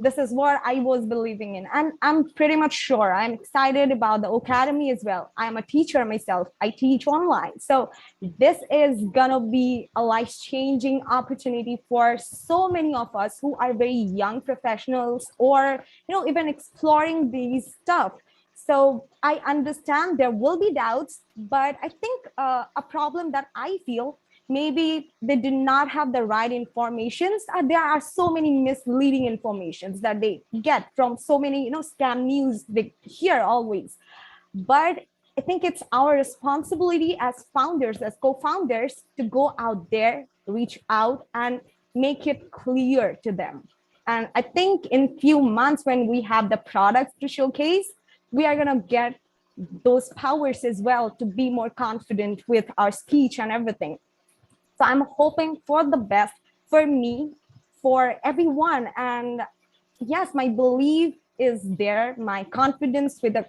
S21: this is what I was believing in. And I'm pretty much sure I'm excited about the Academy as well. I'm a teacher myself. I teach online. So this is gonna be a life-changing opportunity for so many of us who are very young professionals or, even exploring these stuff. So I understand there will be doubts, but I think a problem that I feel, maybe they did not have the right informations. There are so many misleading informations that they get from so many, scam news they hear always. But I think it's our responsibility as founders, as co-founders, to go out there, reach out and make it clear to them. And I think in few months when we have the products to showcase, we are gonna get those powers as well to be more confident with our speech and everything. So I'm hoping for the best for me, for everyone. And yes, my belief is there. My confidence with the,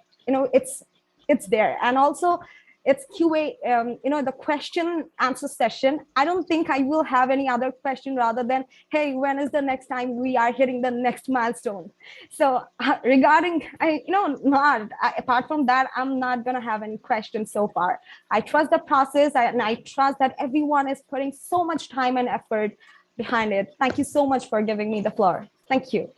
S21: it's there. And also it's QA, the question answer session. I don't think I will have any other question rather than, hey, when is the next time we are hitting the next milestone? So regarding, apart from that, I'm not going to have any questions so far. I trust the process and I trust that everyone is putting so much time and effort behind it. Thank you so much for giving me the floor. Thank you.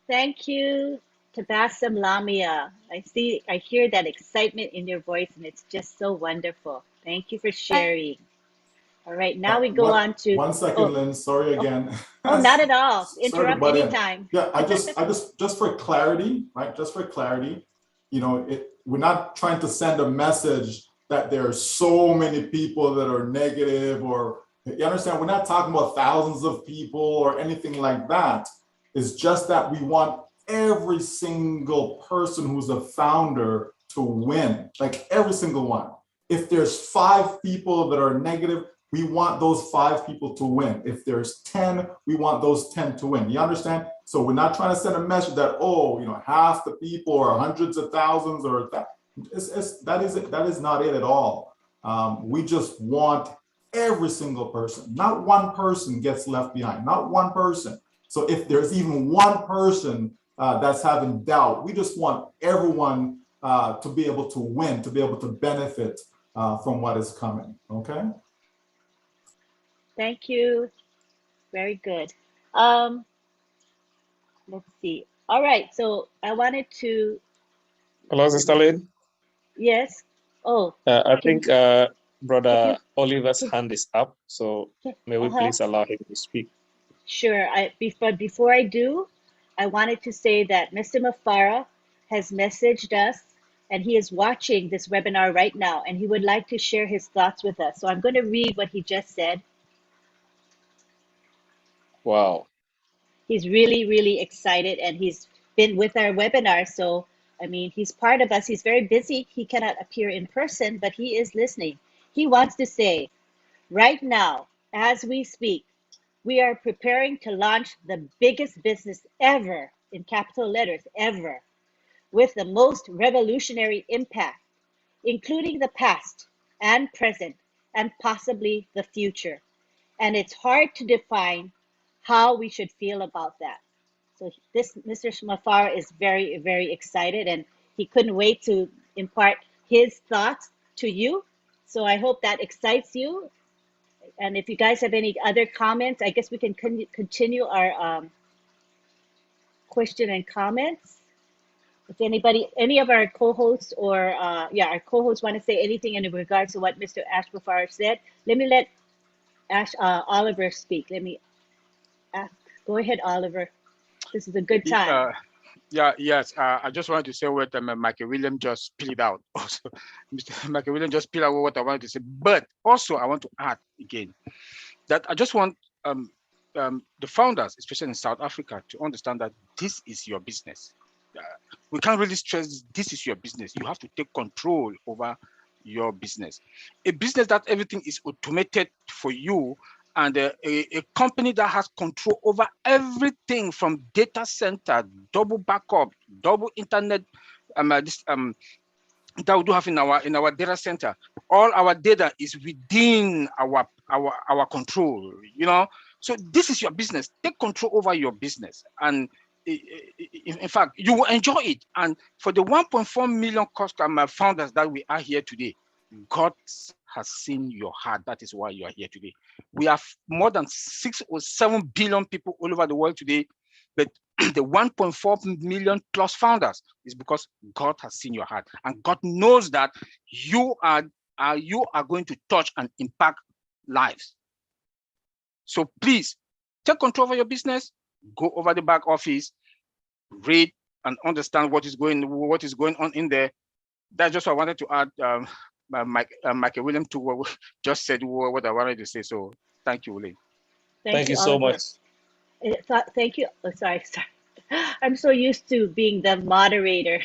S1: Thank you, Tabassum Lamia. I hear that excitement in your voice, and it's just so wonderful. Thank you for sharing. All right, now we go on to
S5: 1 second, Lynn. Sorry again.
S1: Oh, not at all. Interrupt
S5: Sorry,
S1: anytime.
S5: Yeah, I just for clarity, right? Just for clarity, we're not trying to send a message that there are so many people that are negative, or you understand? We're not talking about thousands of people or anything like that. It's just that we want every single person who's a founder to win, like every single one. If there's 5 people that are negative, we want those 5 people to win. If there's 10, we want those 10 to win. You understand? So we're not trying to send a message that, half the people or hundreds of thousands or that. That is not it at all. We just want every single person. Not one person gets left behind, not one person. So if there's even one person that's having doubt, we just want everyone to be able to win, to be able to benefit from what is coming, okay?
S1: Thank you. Very good. Let's see. All right, so I wanted to...
S4: Hello, Sister Lynn?
S1: Yes. Oh.
S4: I think Brother Oliver's hand is up, so may we please allow him to speak?
S1: Sure. Before I do, I wanted to say that Mr. Mafara has messaged us and he is watching this webinar right now, and he would like to share his thoughts with us. So I'm going to read what he just said.
S4: Wow.
S1: He's really, really excited, and he's been with our webinar. So, I mean, he's part of us. He's very busy. He cannot appear in person, but he is listening. He wants to say, right now, as we speak, we are preparing to launch the biggest business ever, in capital letters, ever, with the most revolutionary impact, including the past and present and possibly the future. And it's hard to define how we should feel about that. So this Mr. Mufara is very, very excited, and he couldn't wait to impart his thoughts to you. So I hope that excites you. And if you guys have any other comments, I guess we can continue our question and comments. If anybody, any of our co-hosts or our co-hosts want to say anything in regards to what Mr. Ash Mufara said, let me let Oliver speak. Let me ask. Go ahead, Oliver. This is a good time.
S3: Yes. I just wanted to say what Michael Williams just spilled out. Also, Mr. Michael Williams just spilled out what I wanted to say. But also, I want to add again that I just want the founders, especially in South Africa, to understand that this is your business. We can't really stress this is your business. You have to take control over your business. A business that everything is automated for you, and a company that has control over everything from data center, double backup, double internet, that we do have in our data center. All our data is within our control, you know. So this is your business. Take control over your business, and in fact, you will enjoy it. And for the 1.4 million customer founders that we are here today, God has seen your heart. That is why you are here today. We have more than 6 or 7 billion people all over the world today, but the 1.4 million plus founders is because God has seen your heart, and God knows that you are going to touch and impact lives. So please take control of your business. Go over the back office, read and understand what is going on in there. That's just what I wanted to add. Michael Williams to what just said what I wanted to say. So thank you, William.
S4: Thank you so much.
S1: Thank you. Oh, sorry. I'm so used to being the moderator.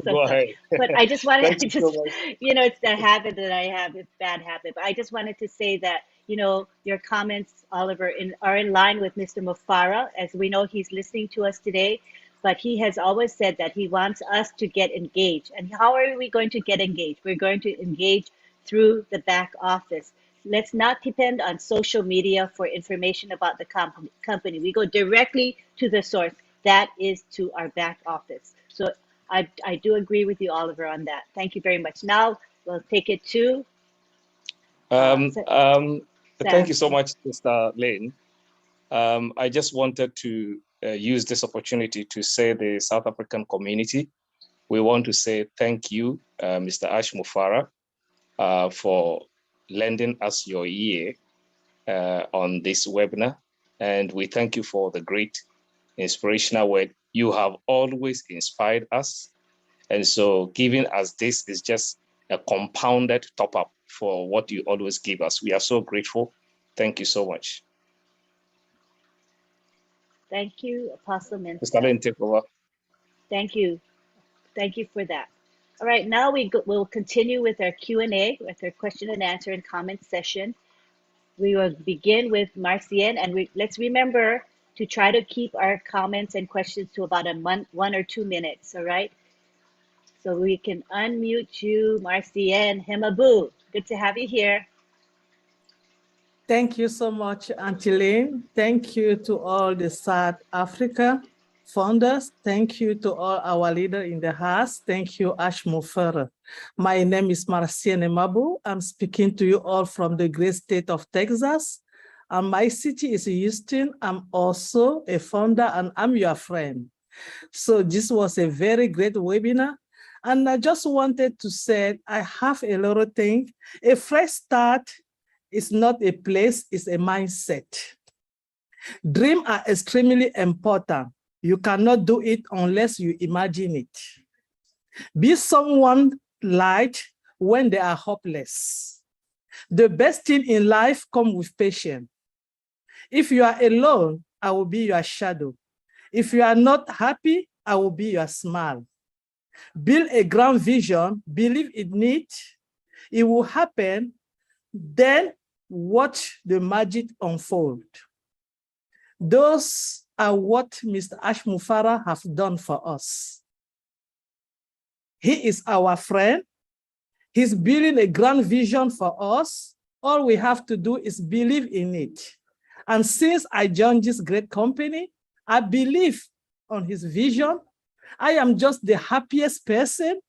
S4: Go ahead.
S1: But I just wanted to
S4: so
S1: it's the habit that I have. It's a bad habit. But I just wanted to say that, your comments, Oliver, are in line with Mr. Mufara, as we know he's listening to us today. But he has always said that he wants us to get engaged. And how are we going to get engaged? We're going to engage through the back office. Let's not depend on social media for information about the company. We go directly to the source. That is to our back office. So I do agree with you, Oliver, on that. Thank you very much. Now we'll take it to
S4: thank you so much, Mr. Lane. I just wanted to use this opportunity to say the South African community, we want to say thank you, Mr. Ash Mufara, for lending us your ear on this webinar. And we thank you for the great inspirational word. You have always inspired us. And so giving us this is just a compounded top up for what you always give us. We are so grateful. Thank you so much.
S1: Thank you, Apostle Mensah.
S4: Mr. Lane, take over.
S1: Thank you. Thank you for that. All right, now we'll continue with our Q&A, with our question and answer and comment session. We will begin with Marcienne, and let's remember to try to keep our comments and questions to about 1 or 2 minutes, all right? So we can unmute you, Marcienne Hemabu. Good to have you here.
S2: Thank you so much, Auntie Lane. Thank you to all the South Africa founders. Thank you to all our leaders in the house. Thank you, Ash Mufara. My name is Marcienne Hemabu. I'm speaking to you all from the great state of Texas. And my city is Houston. I'm also a founder and I'm your friend. So this was a very great webinar. And I just wanted to say, I have a lot of things. A fresh start is not a place, it's a mindset. Dreams are extremely important. You cannot do it unless you imagine it. Be someone light when they are hopeless. The best thing in life comes with patience. If you are alone, I will be your shadow. If you are not happy, I will be your smile. Build a grand vision, believe in it, it will happen, then watch the magic unfold. Those are what Mr. Ash Mufara has done for us. He is our friend. He's building a grand vision for us. All we have to do is believe in it. And since I joined this great company, I believe on his vision. I am just the happiest person.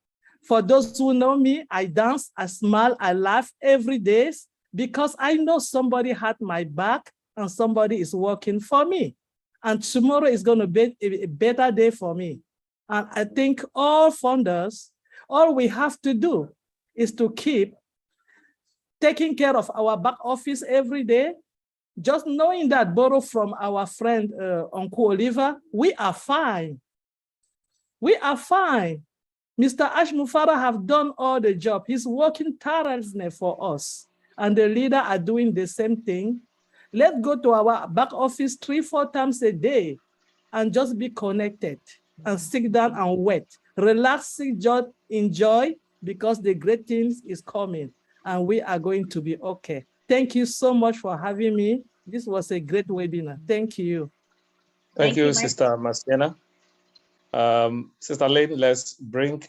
S2: For those who know me, I dance, I smile, I laugh every day because I know somebody had my back and somebody is working for me. And tomorrow is going to be a better day for me. And I think all founders, all we have to do is to keep taking care of our back office every day, just knowing that, borrow from our friend, Uncle Oliver, we are fine. We are fine. Mr. Ash Mufara have done all the job. He's working tirelessly for us. And the leader are doing the same thing. Let's go to our back office 3-4 times a day and just be connected and sit down and wait. Relax, just enjoy, because the great things is coming and we are going to be okay. Thank you so much for having me. This was a great webinar. Thank you.
S4: Thank you, Sister Marciana. Sister Lady, let's bring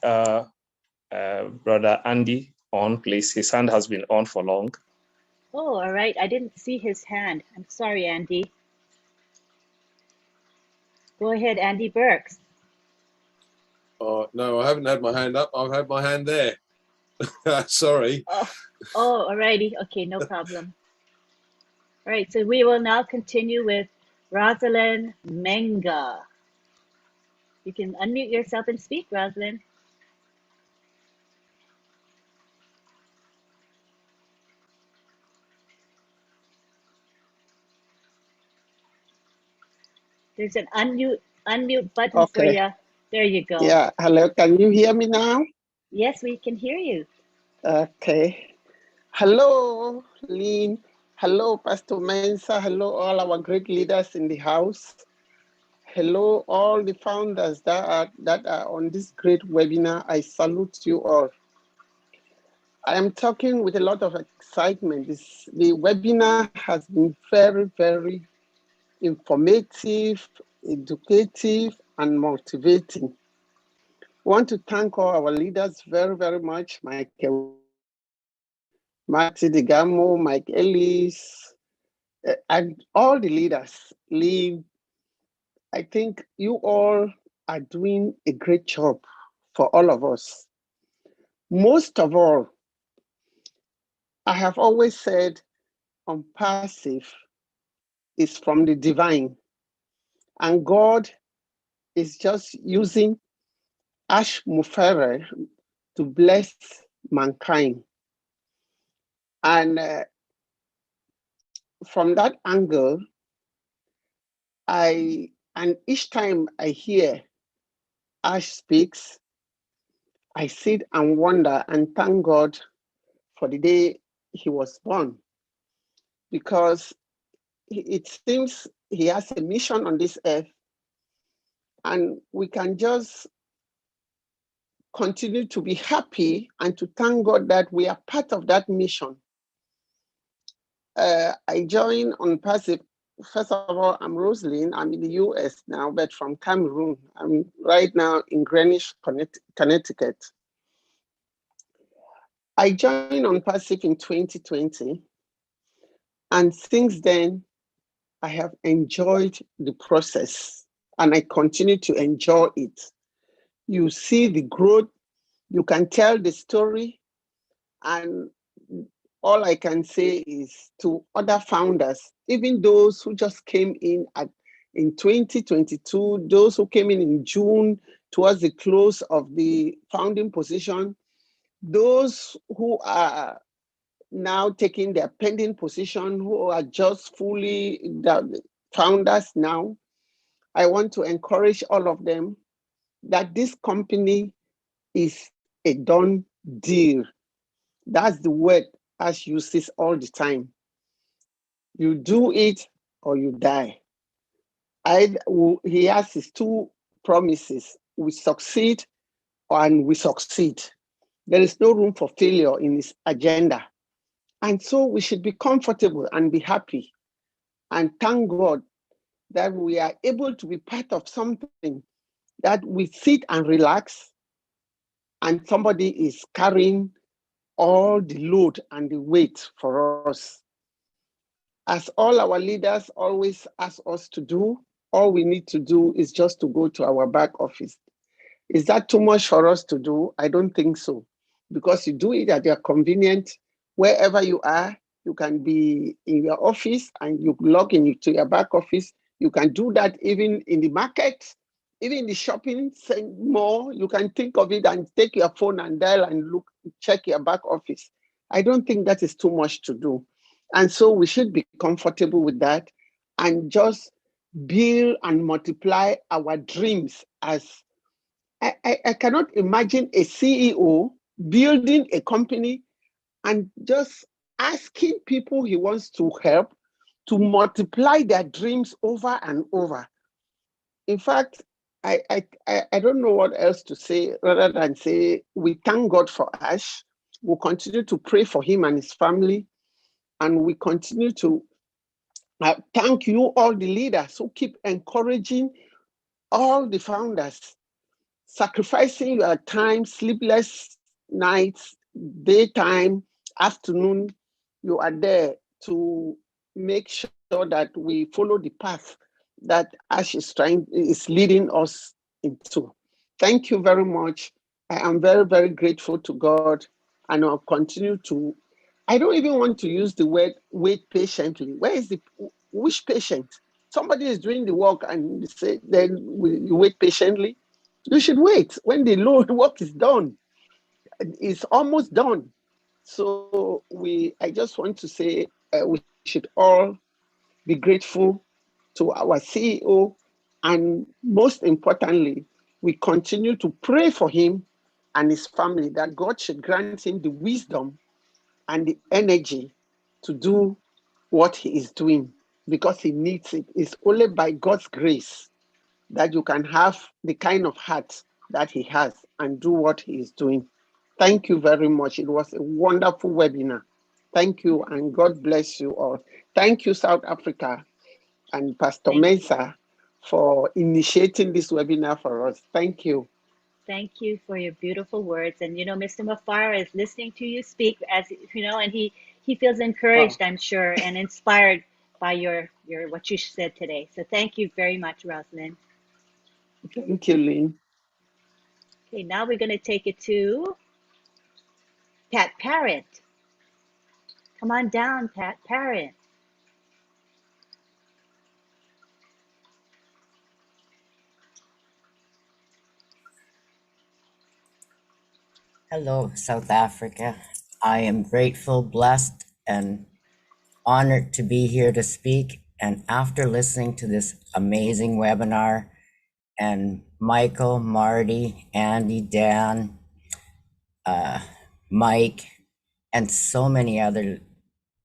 S4: Brother Andy on, please. His hand has been on for long.
S1: Oh, all right. I didn't see his hand. I'm sorry, Andy. Go ahead, Andy Burks.
S9: No, I haven't had my hand up. I've had my hand there. Sorry.
S1: Oh, all righty. Okay, no problem. All right, so we will now continue with Rosalind Menga. You can unmute yourself and speak, Rosalind. There's an unmute button for you. There you go.
S8: Yeah, hello, can you hear me now?
S1: Yes, we can hear you.
S8: Okay. Hello, Lynn. Hello, Pastor Mensa. Hello, all our great leaders in the house. Hello, all the founders that are on this great webinar. I salute you all. I am talking with a lot of excitement. The webinar has been very, very informative, educative, and motivating. I want to thank all our leaders very, very much. Michael, Marty Digamo, Mike Ellis, and all the leaders. Lee, I think you all are doing a great job for all of us. Most of all, I have always said on passive is from the divine, and God is just using Ash Mufere to bless mankind. And from that angle, and each time I hear Ash speaks, I sit and wonder and thank God for the day he was born, because it seems he has a mission on this earth, and we can just continue to be happy and to thank God that we are part of that mission. I joined on passive. First of all, I'm Rosalind. I'm in the US now, but from Cameroon. I'm right now in Greenwich, Connecticut. I joined on passive in 2020. And since then, I have enjoyed the process and I continue to enjoy it. You see the growth, you can tell the story, and all I can say is to other founders, even those who just came in in 2022, those who came in June towards the close of the founding position, those who are now taking their pending position, who are just fully the founders now, I want to encourage all of them that this company is a done deal. That's the word Ash uses all the time. You do it or you die. He has his two promises. We succeed and we succeed. There is no room for failure in his agenda. And so we should be comfortable and be happy and thank God that we are able to be part of something that we sit and relax and somebody is carrying all the load and the weight for us. As all our leaders always ask us to do, all we need to do is just to go to our back office. Is that too much for us to do? I don't think so. Because you do it at your convenience, wherever you are. You can be in your office and you log into your back office. You can do that even in the market, even in the shopping mall. You can think of it and take your phone and dial and look, check your back office. I don't think that is too much to do. And so we should be comfortable with that and just build and multiply our dreams. As I cannot imagine a CEO building a company and just asking people he wants to help to multiply their dreams over and over. In fact, I don't know what else to say rather than say we thank God for Ash. We'll continue to pray for him and his family. And we continue to thank you, all the leaders who keep encouraging all the founders, sacrificing your time, sleepless nights, daytime, afternoon. You are there to make sure that we follow the path that Ash is leading us into. Thank you very much. I am very, very grateful to God, and I'll continue to. I don't even want to use the word wait patiently. Which patient? Somebody is doing the work and they say, then you wait patiently. You should wait when the Lord work is done. It's almost done. So I just want to say we should all be grateful to our CEO, and most importantly, we continue to pray for him and his family that God should grant him the wisdom and the energy to do what he is doing, because he needs it. It's only by God's grace that you can have the kind of heart that he has and do what he is doing. Thank you very much. It was a wonderful webinar. Thank you, and God bless you all. Thank you, South Africa and Pastor Mensah, for initiating this webinar for us. Thank you.
S1: Thank you for your beautiful words. And, Mr. Mufara is listening to you speak, as and he feels encouraged, I'm sure, and inspired by your what you said today. So thank you very much, Rosalind.
S8: Thank you, Lynn.
S1: Okay, now we're going to take it to Pat Parent. Come on down, Pat Parent.
S10: Hello, South Africa. I am grateful, blessed, and honored to be here to speak. And after listening to this amazing webinar, and Michael, Marty, Andy, Dan, Mike, and so many other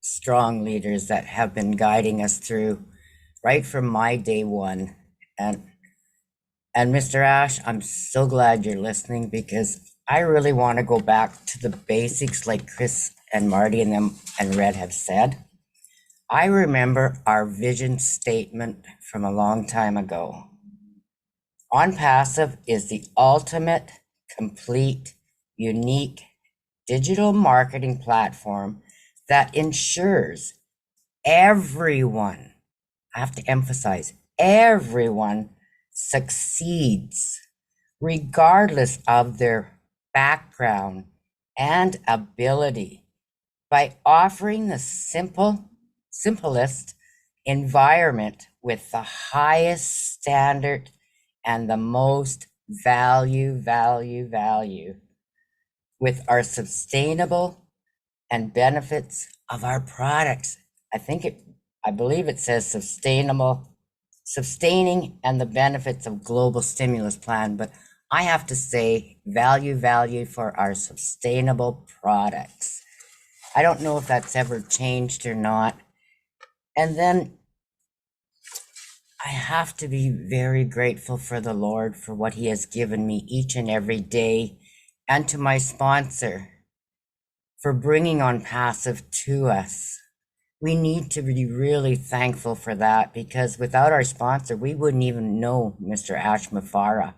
S10: strong leaders that have been guiding us through right from my day one. And Mr. Ash, I'm so glad you're listening, because I really want to go back to the basics, like Chris and Marty and them and Red have said. I remember our vision statement from a long time ago. OnPassive is the ultimate, complete, unique digital marketing platform that ensures everyone, I have to emphasize, everyone succeeds regardless of their background and ability by offering the simplest environment with the highest standard and the most value with our sustainable and benefits of our products. I believe it says sustaining and the benefits of global stimulus plan, but I have to say value for our sustainable products. I don't know if that's ever changed or not. And then I have to be very grateful for the Lord for what he has given me each and every day, and to my sponsor for bringing On Passive to us. We need to be really thankful for that, because without our sponsor, we wouldn't even know Mr. Ash Mufara.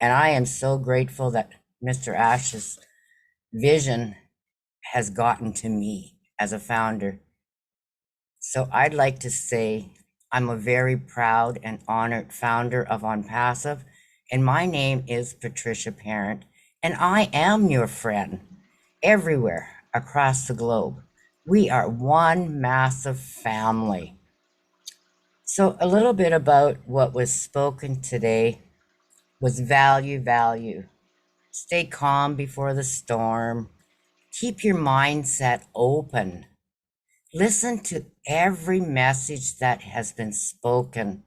S10: And I am so grateful that Mr. Ash's vision has gotten to me as a founder. So I'd like to say I'm a very proud and honored founder of On Passive, and my name is Patricia Parent, and I am your friend everywhere across the globe. We are one massive family. So a little bit about what was spoken today was value. Stay calm before the storm. Keep your mindset open. Listen to every message that has been spoken,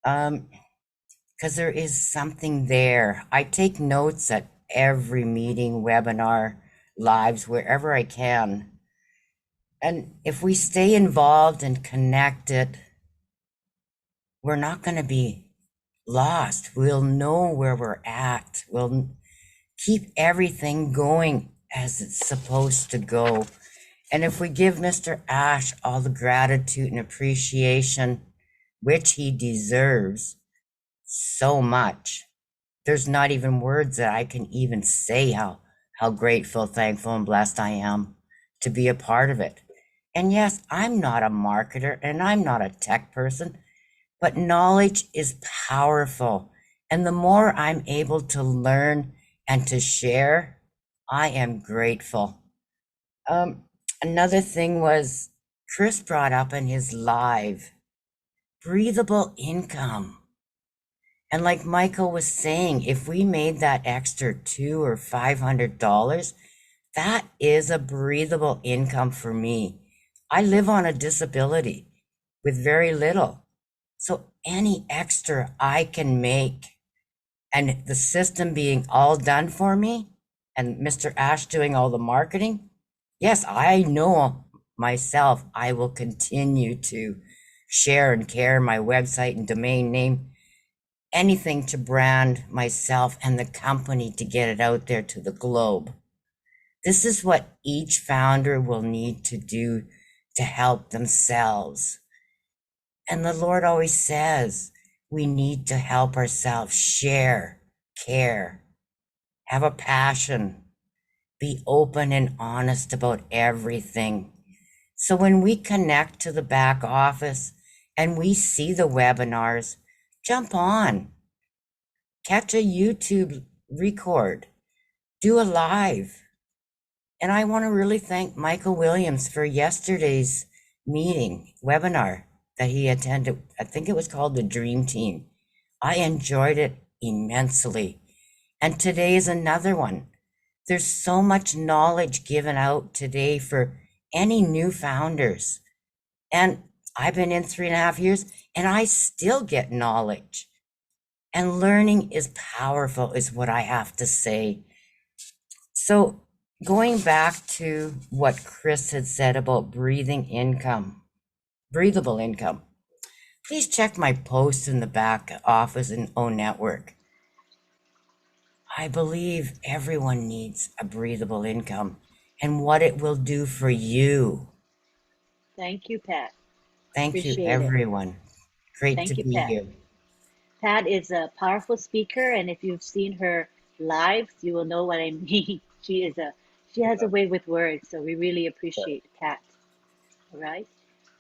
S10: because there is something there. I take notes at every meeting, webinar, lives, wherever I can. And if we stay involved and connected, we're not going to be lost. We'll know where we're at. We'll keep everything going as it's supposed to go. And if we give Mr. Ash all the gratitude and appreciation, which he deserves so much, there's not even words that I can even say how grateful, thankful, and blessed I am to be a part of it. And yes, I'm not a marketer and I'm not a tech person, but knowledge is powerful. And the more I'm able to learn and to share, I am grateful. Another thing was Chris brought up in his live, breathable income. And like Michael was saying, if we made that extra $200 or $500, that is a breathable income for me. I live on a disability with very little. So any extra I can make, and the system being all done for me, and Mr. Ash doing all the marketing, yes, I know myself, I will continue to share and care my website and domain name, anything to brand myself and the company to get it out there to the globe. This is what each founder will need to do to help themselves. And the Lord always says we need to help ourselves, share, care, have a passion, be open and honest about everything. So when we connect to the back office and we see the webinars, jump on, catch a YouTube record, do a live. And I want to really thank Michael Williams for yesterday's webinar that he attended. I think it was called the Dream Team. I enjoyed it immensely. And today is another one. There's so much knowledge given out today for any new founders. And I've been in 3.5 years and I still get knowledge. And learning is powerful, is what I have to say. So going back to what Chris had said about breathable income, please check my post in the back office in O Network. I believe everyone needs a breathable income and what it will do for you.
S1: Thank you, Pat.
S10: Thank
S1: Appreciate
S10: you,
S1: it.
S10: everyone. Great
S1: Thank
S10: to
S1: you,
S10: be
S1: Pat.
S10: here.
S1: Pat is a powerful speaker, and if you've seen her live, you will know what I mean. She has a way with words, so we really appreciate Pat. All right.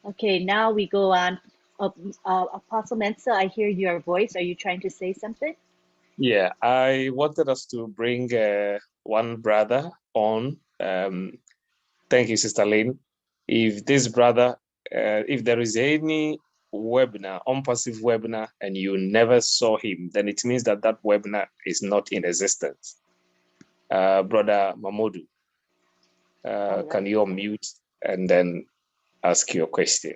S1: Okay, now we go on. Apostle Mensa, I hear your voice. Are you trying to say something?
S4: Yeah, I wanted us to bring one brother on. Thank you, Sister Lynn. If this brother, if there is any webinar, On-Passive webinar, and you never saw him, then it means that that webinar is not in existence. Brother Mamodu, can you unmute and then ask your question?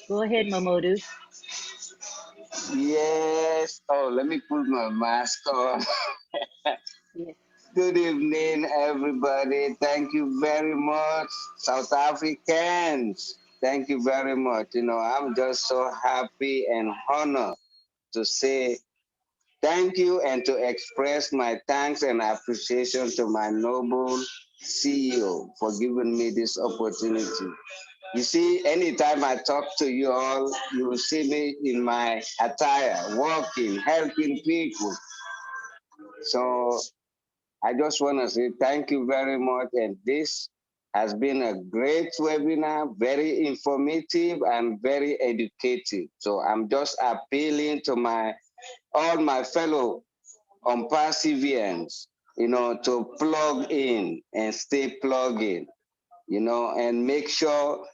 S1: Go ahead, Mamodu.
S7: Yes. Oh, let me put my mask on. Good evening, everybody. Thank you very much, South Africans. Thank you very much. You know, I'm just so happy and honored to say thank you and to express my thanks and appreciation to my noble CEO for giving me this opportunity. You see, anytime I talk to you all, you will see me in my attire, working, helping people. So I just want to say thank you very much. And this has been a great webinar, very informative and very educative. So I'm just appealing to all my fellow Umpassivians, you know, to plug in and stay plugged in, you know, and make sure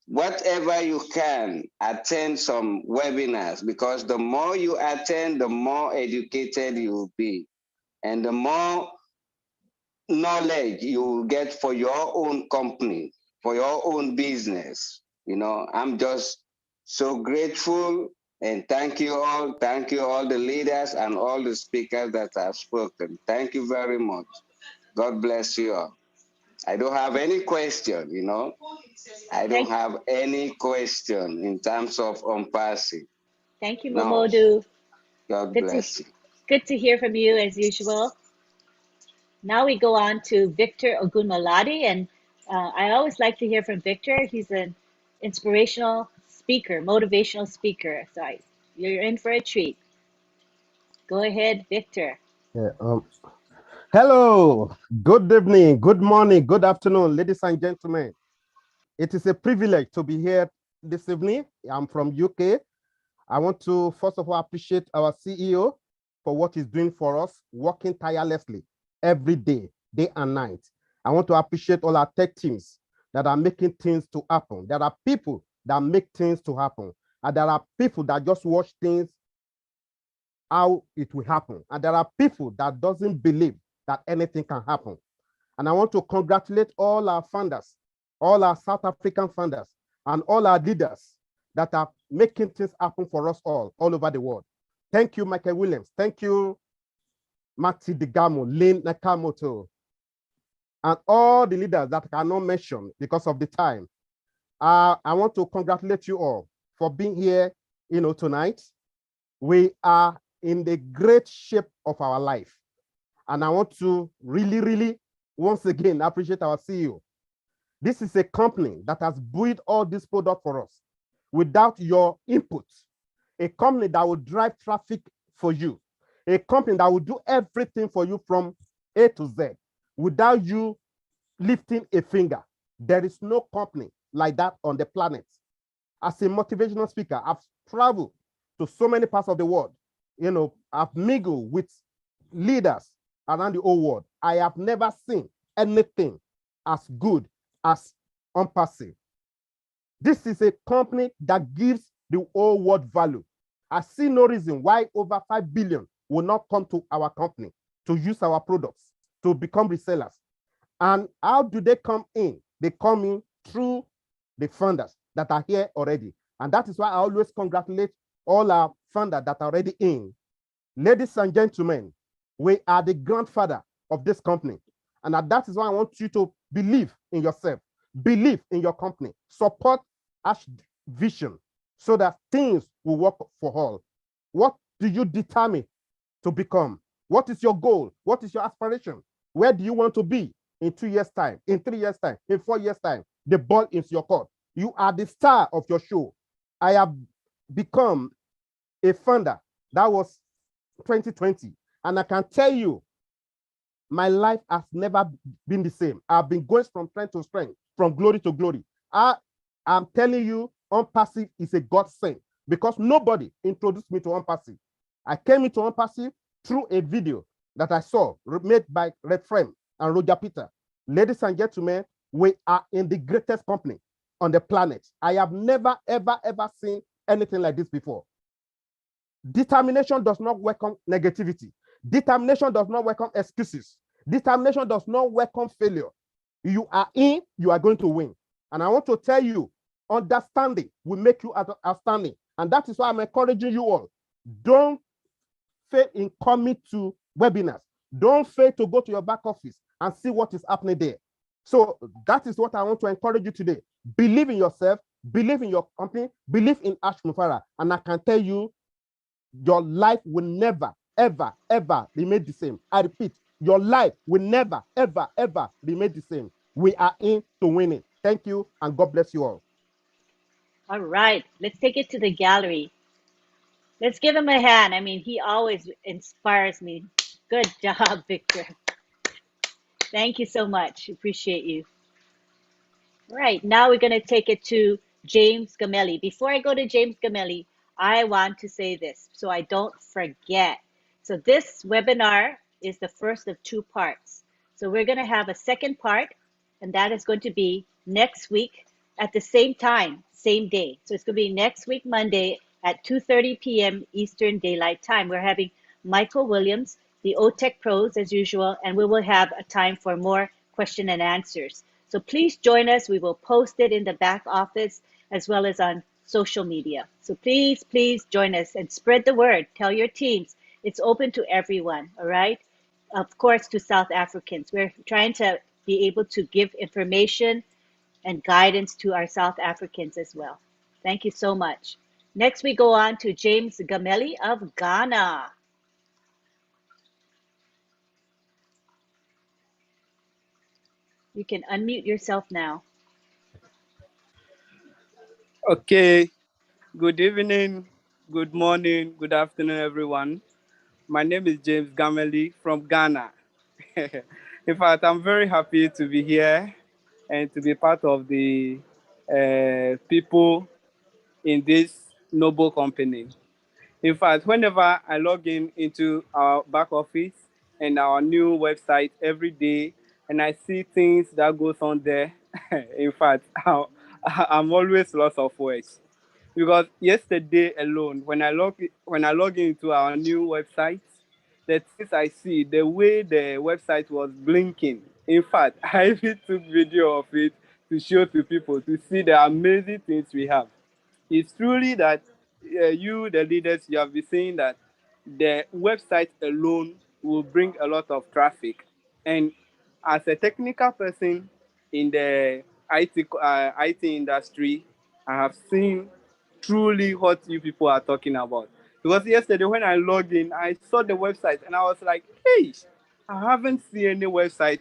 S7: whatever you can, attend some webinars, because the more you attend, the more educated you will be. And the more knowledge you will get for your own company, for your own business. You know, I'm just so grateful, and thank you all. Thank you all the leaders and all the speakers that have spoken. Thank you very much. God bless you all. I don't have any question, you know. I don't have any question in terms of Umpasi.
S1: Thank you,
S7: No.
S1: Momodu.
S7: God bless you.
S1: Good to hear from you as usual. Now we go on to Victor Ogunmaladi, and I always like to hear from Victor. He's an inspirational speaker, motivational speaker. So you're in for a treat. Go ahead, Victor.
S22: Yeah, hello, good evening, good morning, good afternoon, ladies and gentlemen. It is a privilege to be here this evening. I'm from UK. I want to first of all appreciate our CEO for what he's doing for us, working tirelessly every day, day and night. I want to appreciate all our tech teams that are making things to happen. There are people that make things to happen, and there are people that just watch things how it will happen. And there are people that doesn't believe that anything can happen. And I want to congratulate all our funders, all our South African funders, and all our leaders that are making things happen for us all over the world. Thank you, Michael Williams. Thank you, Mati Digamo, Lynn Nakamoto, and all the leaders that I cannot mention because of the time. I want to congratulate you all for being here, you know, tonight. We are in the great shape of our life. And I want to really, once again, appreciate our CEO. This is a company that has built all this product for us without your input. A company that will drive traffic for you. A company that will do everything for you from A to Z without you lifting a finger. There is no company like that on the planet. As a motivational speaker, I've traveled to so many parts of the world. You know, I've mingled with leaders around the whole world. I have never seen anything as good as Umpasi. This is a company that gives the whole world value. I see no reason why over 5 billion will not come to our company to use our products, to become resellers. And how do they come in? They come in through the funders that are here already. And that is why I always congratulate all our funders that are already in. Ladies and gentlemen, we are the grandfather of this company. And that is why I want you to believe in yourself, believe in your company, support Ash vision so that things will work for all. What do you determine to become? What is your goal? What is your aspiration? Where do you want to be in 2 years' time, in 3 years' time, in 4 years' time? The ball is your court. You are the star of your show. I have become a funder. That was 2020. And I can tell you, my life has never been the same. I've been going from strength to strength, from glory to glory. I'm telling you, Umpasi is a godsend because nobody introduced me to Umpasi. I came into Umpasi through a video that I saw made by Red Frame and Roger Peter. Ladies and gentlemen, we are in the greatest company on the planet. I have never, ever seen anything like this before. Determination does not welcome negativity. Determination does not welcome excuses. Determination does not welcome failure. You are in, you are going to win. And I want to tell you, understanding will make you outstanding. And that is why I'm encouraging you all Don't fail in coming to webinars. Don't fail to go to your back office and see what is happening there. So that is what I want to encourage you today. Believe in yourself, believe in your company, believe in Ash Mufara, and I can tell you, your life will never, ever, ever remain the same. I repeat, your life will never, ever, ever remain the same. We are in to win it. Thank you, and God bless you all.
S1: All right, let's take it to the gallery. Let's give him a hand. I mean, he always inspires me. Good job, Victor. Thank you so much. Appreciate you. All right, now we're going to take it to James Gamelli. Before I go to James Gamelli, I want to say this so I don't forget. So this webinar is the first of 2 parts. So we're going to have a second part, and that is going to be next week at the same time, same day. So it's going to be next week, Monday at 2:30 p.m. Eastern Daylight Time. We're having Michael Williams, the OTEC pros as usual, and we will have a time for more question and answers. So please join us. We will post it in the back office as well as on social media. So please, please join us and spread the word. Tell your teams. It's open to everyone, all right? Of course, to South Africans. We're trying to be able to give information and guidance to our South Africans as well. Thank you so much. Next, we go on to James Gamelli of Ghana. You can unmute yourself now.
S11: Okay, good evening, good morning, good afternoon, everyone. My name is James Gamelli from Ghana. In fact, I'm very happy to be here and to be part of the people in this noble company. In fact, whenever I log into our back office and our new website every day, and I see things that goes on there, in fact, I'm always lost of words. Because yesterday alone, when I log into our new website, the things I see, the way the website was blinking. In fact, I even took video of it to show to people to see the amazing things we have. It's truly that you, the leaders, you have been saying that the website alone will bring a lot of traffic. And as a technical person in the IT industry, I have seen truly what you people are talking about. Because yesterday when I logged in, I saw the website and I was like, hey, I haven't seen any website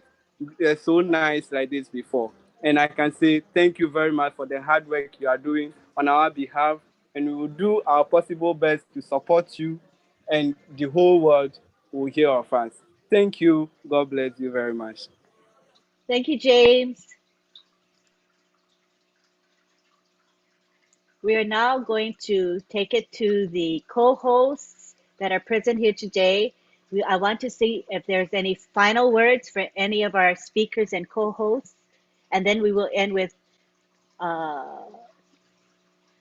S11: so nice like this before. And I can say thank you very much for the hard work you are doing on our behalf. And we will do our possible best to support you, and the whole world will hear of us. Thank you. God bless you very much.
S1: Thank you, James. We are now going to take it to the co-hosts that are present here today. I want to see if there's any final words for any of our speakers and co-hosts, and then we will end with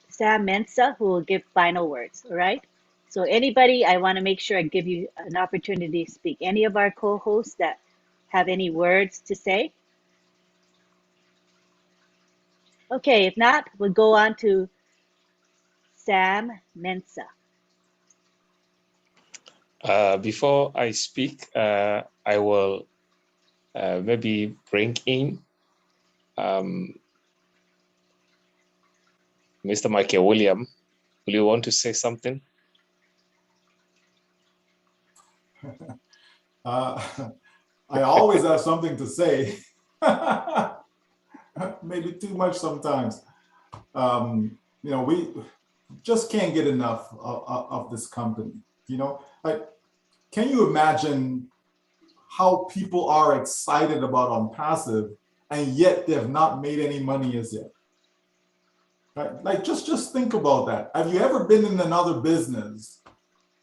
S1: Sam Mensah, who will give final words, all right? So anybody, I want to make sure I give you an opportunity to speak. Any of our co-hosts that have any words to say? Okay, if not, we'll go on to Sam Mensah.
S4: Before I speak, I will maybe bring in Mr. Michael William. Will you want to say something?
S5: I always have something to say. Maybe too much sometimes. You know, we just can't get enough of this company. You know, like, can you imagine how people are excited about OnPassive and yet they have not made any money as yet? Right? Like, just think about that. Have you ever been in another business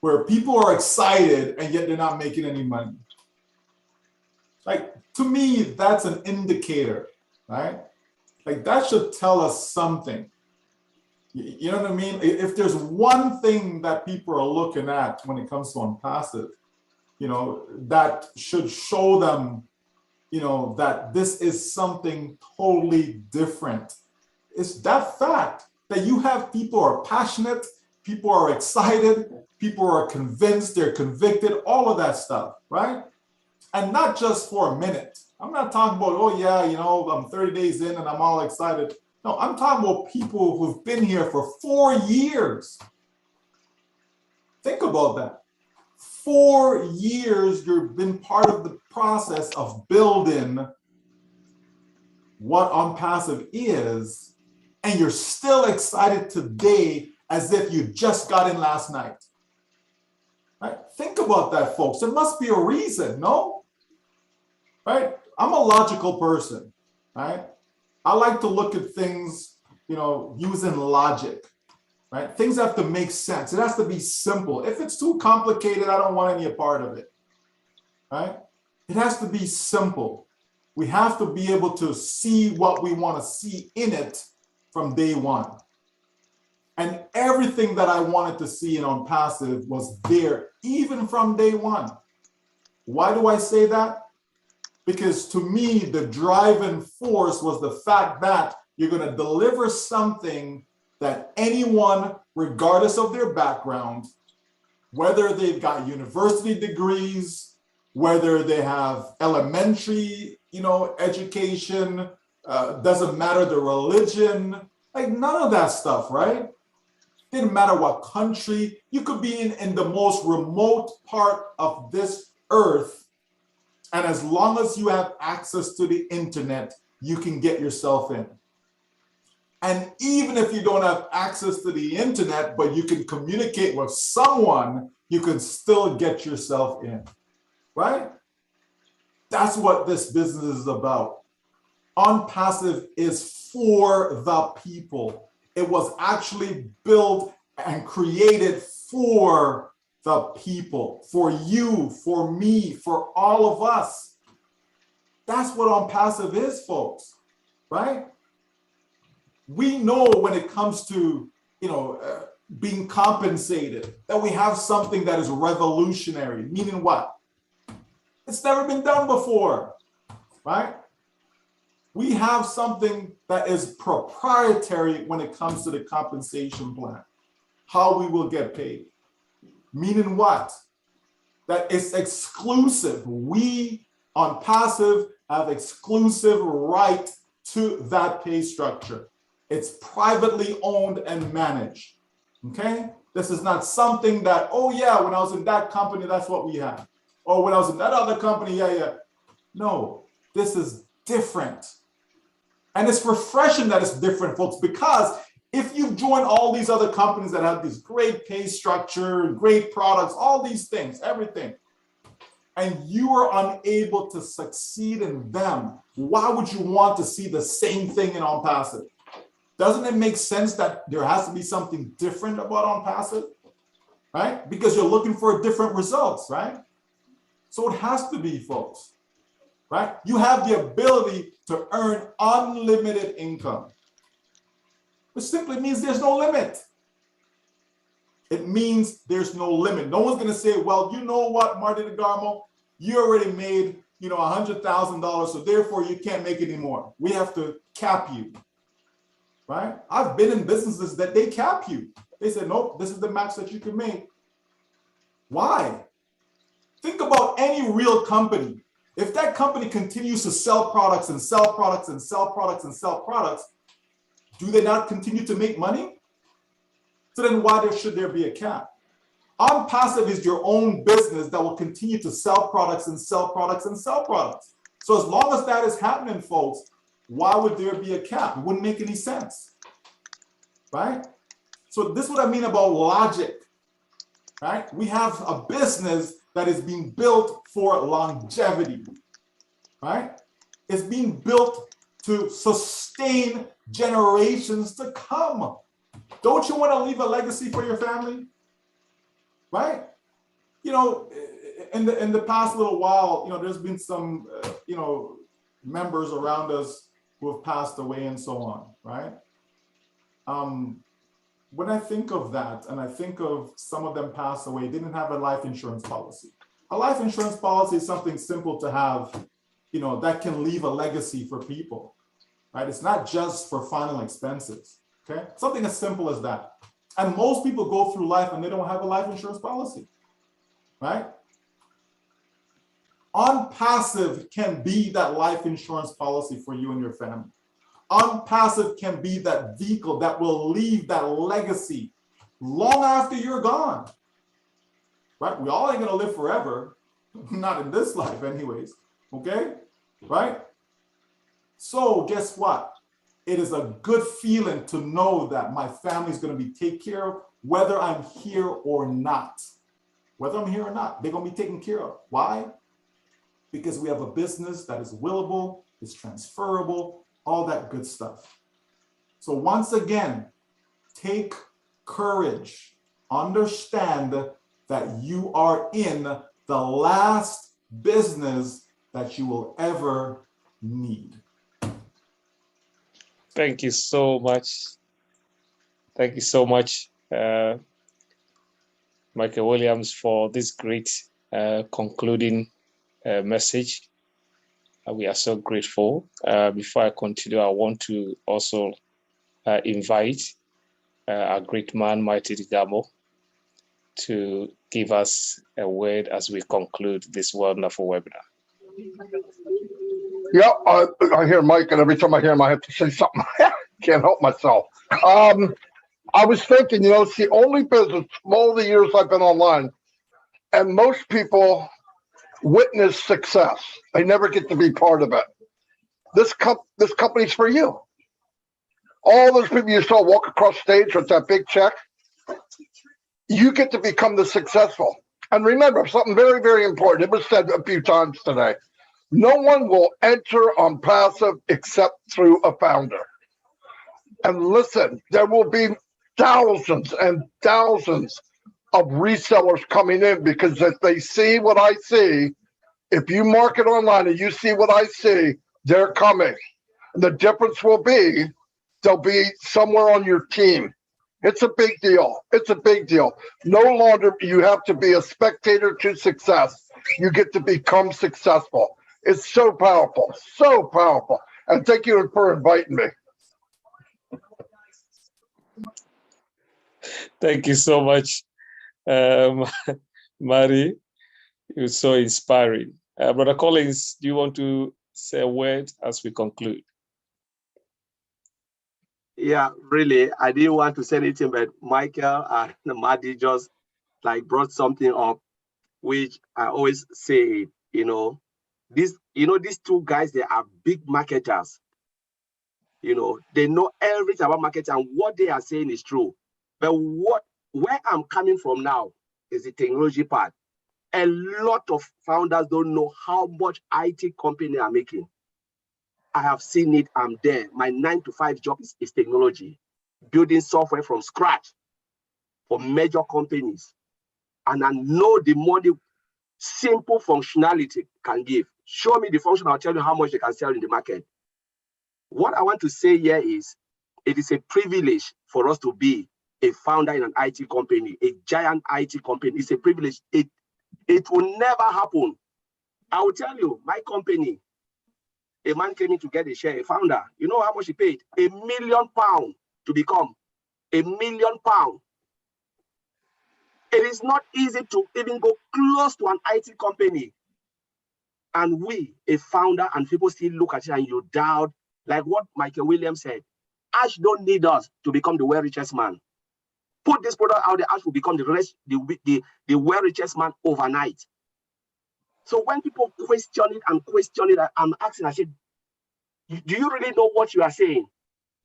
S5: where people are excited and yet they're not making any money? Like, to me, that's an indicator, right? Like, that should tell us something. You know what I mean? If there's one thing that people are looking at when it comes to OnPassive, you know, that should show them, you know, that this is something totally different. It's that fact that you have people who are passionate People are excited, people are convinced, they're convicted, all of that stuff, right? And not just for a minute. I'm not talking about, oh yeah, you know, I'm 30 days in and I'm all excited. No, I'm talking about people who've been here for 4 years. Think about that. 4 years you've been part of the process of building what OnPassive is, and you're still excited today as if you just got in last night. Right? Think about that, folks. There must be a reason, no? Right? I'm a logical person, right? I like to look at things, you know, using logic, right? Things have to make sense. It has to be simple. If it's too complicated, I don't want any part of it, right? It has to be simple. We have to be able to see what we want to see in it from day one. And everything that I wanted to see in OnPassive was there, even from day one. Why do I say that? Because to me, the driving force was the fact that you're going to deliver something that anyone, regardless of their background, whether they've got university degrees, whether they have elementary, you know, education, doesn't matter the religion, like none of that stuff, right? Didn't matter what country. You could be in the most remote part of this earth, and as long as you have access to the internet, you can get yourself in. And even if you don't have access to the internet, but you can communicate with someone, you can still get yourself in, right? That's what this business is about. OnPassive is for the people. It was actually built and created for the people, for you, for me, for all of us. That's what OnPassive is, folks, right? We know when it comes to, you know, being compensated, that we have something that is revolutionary, meaning what? It's never been done before, right? We have something that is proprietary when it comes to the compensation plan, how we will get paid. Meaning what? That it's exclusive. We OnPassive have exclusive right to that pay structure. It's privately owned and managed, okay? This is not something that, oh yeah, when I was in that company, that's what we had. Or when I was in that other company, yeah. No, this is different. And it's refreshing that it's different, folks, because if you join all these other companies that have this great pay structure, great products, all these things, everything, and you are unable to succeed in them, why would you want to see the same thing in OnPassive? Doesn't it make sense that there has to be something different about OnPassive, right? Because you're looking for different results, right? So it has to be, folks, right? You have the ability to earn unlimited income, which simply means there's no limit. It means there's no limit. No one's going to say, well, you know what, Marty DeGarmo, you already made, you know, $100,000, so therefore you can't make any more. We have to cap you, right? I've been in businesses that they cap you. They said, nope, this is the max that you can make. Why? Think about any real company. If that company continues to sell products and sell products and sell products and sell products, do they not continue to make money? So then why should there be a cap? OnPassive is your own business that will continue to sell products and sell products and sell products. So as long as that is happening, folks, why would there be a cap? It wouldn't make any sense, right? So this is what I mean about logic, right? We have a business that is being built for longevity, right? It's being built to sustain generations to come. Don't you want to leave a legacy for your family? Right? You know, in the past little while, you know, there's been some, you know, members around us who have passed away and so on, right? When I think of that, and I think of some of them passed away, didn't have a life insurance policy. A life insurance policy is something simple to have, you know, that can leave a legacy for people, right? It's not just for final expenses, okay? Something as simple as that. And most people go through life and they don't have a life insurance policy, right? OnPassive can be that life insurance policy for you and your family. OnPassive can be that vehicle that will leave that legacy long after you're gone, right? We all ain't gonna live forever, not in this life anyways, okay, right? So guess what? It is a good feeling to know that my family is gonna be taken care of, whether I'm here or not. Whether I'm here or not, they're gonna be taken care of. Why? Because we have a business that is willable, is transferable, all that good stuff. So once again, take courage. Understand that you are in the last business that you will ever need.
S4: Thank you so much. Thank you so much, Michael Williams, for this great concluding message. We are so grateful. Before I continue, I want to also invite our great man, Mighty Digamo, to give us a word as we conclude this wonderful webinar.
S6: Yeah, I hear Mike, and every time I hear him, I have to say something. Can't help myself. I was thinking, it's the only business, all the years I've been online, and most people witness success. They never get to be part of it. This company's for you. All those people you saw walk across stage with that big check, you get to become the successful. And remember something very, very important. It was said a few times today. No one will enter OnPassive except through a founder. And listen, there will be thousands and thousands of resellers coming in, because if they see what I see, if you market online and you see what I see, they're coming. And the difference will be they'll be somewhere on your team. It's a big deal. It's a big deal. No longer you have to be a spectator to success. You get to become successful. It's so powerful, so powerful. And thank you for inviting me.
S4: Thank you so much, Mari. It was so inspiring. Brother Collins, do you want to say a word as we conclude?
S12: Yeah, really, I didn't want to say anything, but Michael and Madi just brought something up, which I always say, these two guys, they are big marketers. They know everything about marketing, and what they are saying is true. But where I'm coming from now is the technology part. A lot of founders don't know how much IT company are making. I have seen it. I'm there. My 9-to-5 job is technology, building software from scratch for major companies. And I know the money simple functionality can give. Show me the function, I'll tell you how much they can sell in the market. What I want to say here is, it is a privilege for us to be a founder in an IT company, a giant IT company. It's a privilege. It will never happen. I will tell you, my company, a man came in to get a share, a founder. You know how much he paid? £1 million to become. £1 million. It is not easy to even go close to an IT company. And we, a founder, and people still look at it and you doubt, like what Michael Williams said. Ash don't need us to become the world richest man. Put this product out there, Ash will become the world richest man overnight. So when people question it, I'm asking, I said, do you really know what you are saying?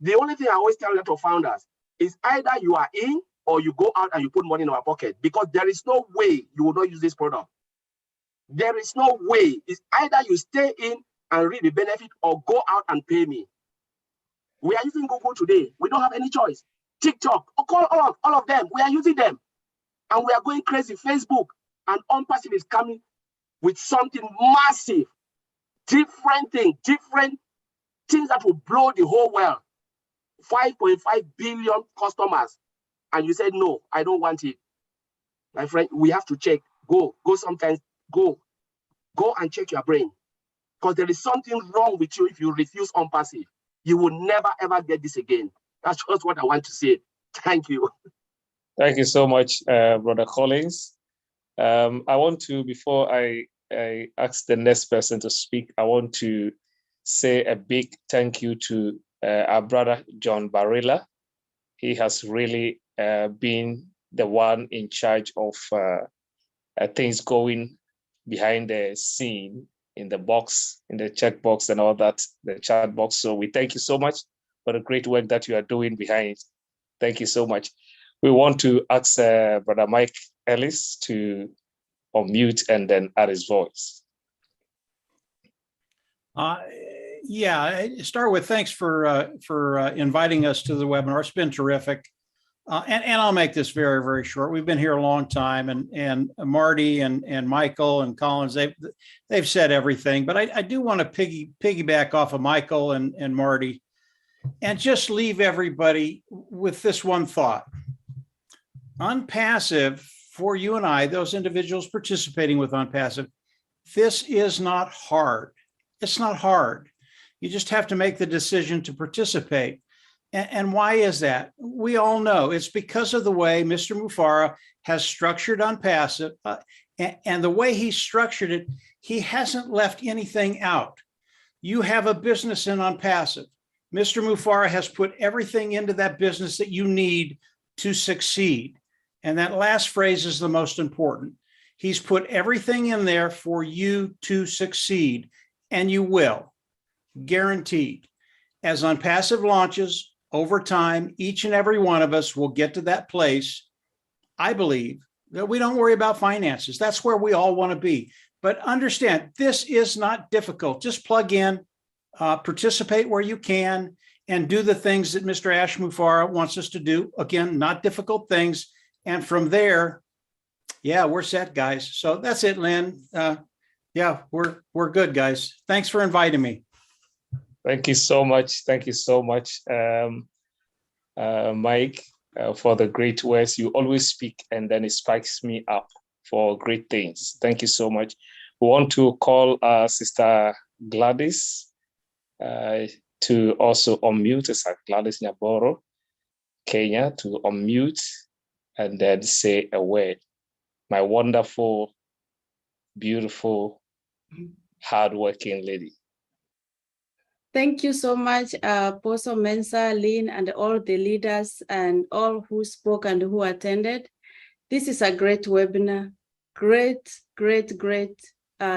S12: The only thing I always tell a lot of founders is either you are in or you go out and you put money in our pocket, because there is no way you will not use this product. There is no way. It's either you stay in and reap the benefit or go out and pay me. We are using Google today. We don't have any choice. TikTok, all of them, we are using them. And we are going crazy. Facebook and OnPassive is coming with something massive, different things that will blow the whole world. 5.5 billion customers. And you said, no, I don't want it. My friend, we have to check. Go sometimes, go and check your brain. Because there is something wrong with you if you refuse OnPassive. You will never, ever get this again. That's just what I want to say. Thank you.
S4: Thank you so much, Brother Collins. I want to, before I ask the next person to speak, I want to say a big thank you to our brother, John Barilla. He has really been the one in charge of things going behind the scene, in the box, in the check box and all that, the chat box. So we thank you so much for the great work that you are doing behind. Thank you so much. We want to ask Brother Mike Ellis to unmute and then add his voice.
S13: Yeah, start with thanks for inviting us to the webinar. It's been terrific. And I'll make this very, very short. We've been here a long time, and Marty and Michael and Collins, they've said everything, but I do want to piggyback off of Michael and Marty and just leave everybody with this one thought. Unpassive, for you and I, those individuals participating with Unpassive, this is not hard. It's not hard. You just have to make the decision to participate. And why is that? We all know it's because of the way Mr. Mufara has structured Unpassive, and the way he structured it, he hasn't left anything out. You have a business in Unpassive. Mr. Mufara has put everything into that business that you need to succeed. And that last phrase is the most important. He's put everything in there for you to succeed, and you will, guaranteed. As Unpassive launches, over time, each and every one of us will get to that place, I believe, that we don't worry about finances. That's where we all want to be. But understand, this is not difficult. Just plug in, participate where you can, and do the things that Mr. Ash Mufara wants us to do. Again, not difficult things. And from there, yeah, we're set, guys. So that's it, Lynn. Yeah, we're good, guys. Thanks for inviting me.
S4: Thank you so much. Thank you so much, Mike, for the great words. You always speak, and then it spikes me up for great things. Thank you so much. We want to call Sister Gladys to also unmute. Sister Gladys Nyaboro, Kenya, to unmute and then say a word. My wonderful, beautiful, hardworking lady.
S20: Thank you so much, Apostle Mensah, Lynn, and all the leaders and all who spoke and who attended. This is a great webinar, great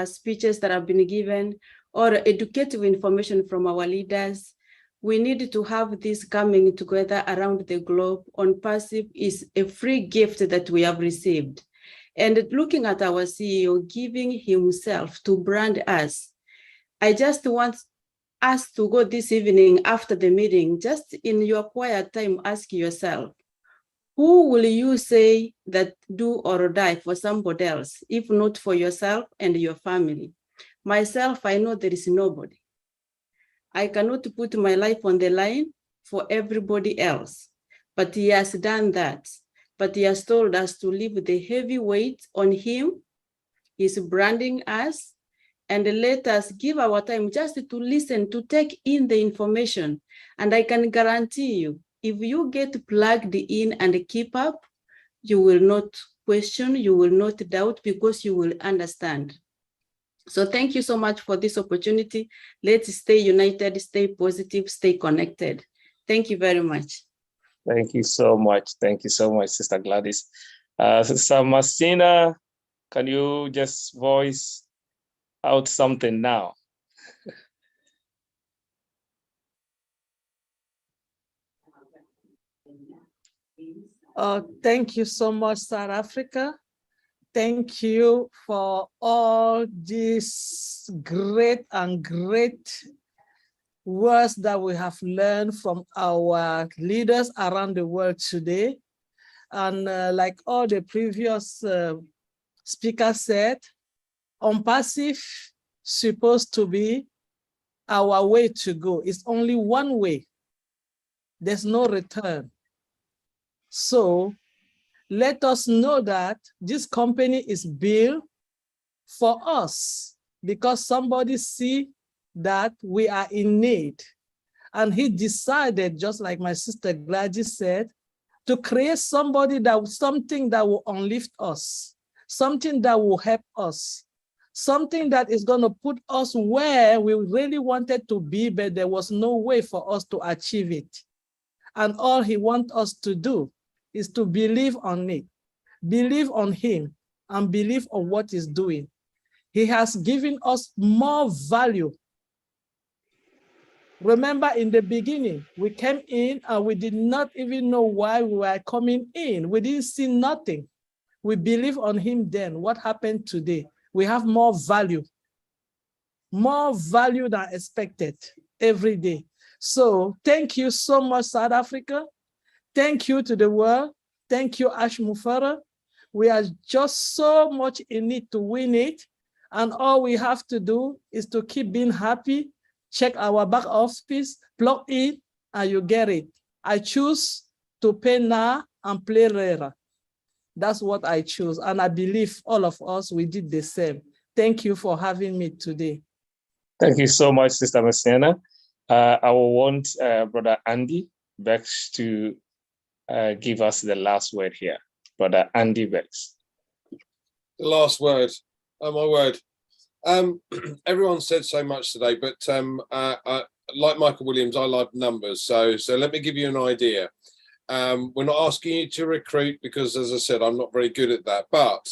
S20: speeches that have been given, or educative information from our leaders. We need to have this coming together around the globe. Unpassive is a free gift that we have received. And looking at our CEO giving himself to brand us, I just want us to go this evening after the meeting, just in your quiet time, ask yourself, who will you say that do or die for somebody else, if not for yourself and your family? Myself, I know there is nobody. I cannot put my life on the line for everybody else, but he has done that. But he has told us to leave the heavy weight on him. He's branding us, and let us give our time just to listen, to take in the information. And I can guarantee you, if you get plugged in and keep up, you will not question, you will not doubt, because you will understand. So thank you so much for this opportunity. Let's stay united, stay positive, stay connected. Thank you very much.
S4: Thank you so much. Thank you so much, Sister Gladys. Sister Marcina, can you just voice out something now?
S2: Thank you so much, South Africa. Thank you for all these great words that we have learned from our leaders around the world today. And like all the previous speakers said, Unpassive supposed to be our way to go. It's only one way. There's no return. So let us know that this company is built for us because somebody see that we are in need. And he decided, just like my sister Gladys said, to create something that will uplift us, something that will help us, something that is going to put us where we really wanted to be, but there was no way for us to achieve it. And all he wants us to do is to believe on it, believe on him, and believe on what he's doing. He has given us more value. Remember, in the beginning, we came in and we did not even know why we were coming in. We didn't see nothing. We believe on him then. What happened today? We have more value than expected every day. So thank you so much, South Africa. Thank you to the world. Thank you, Ash Mufara. We are just so much in need to win it. And all we have to do is to keep being happy, check our back office, plug in, and you get it. I choose to pay now and play later. That's what I choose. And I believe all of us, we did the same. Thank you for having me today.
S4: Thank you so much, Sister Messiana. I will want Brother Andy Bex to give us the last word here. Brother Andy Bex.
S9: The last word. Oh, my word. Everyone said so much today, but like Michael Williams, I like numbers. So let me give you an idea. We're not asking you to recruit because, as I said, I'm not very good at that. But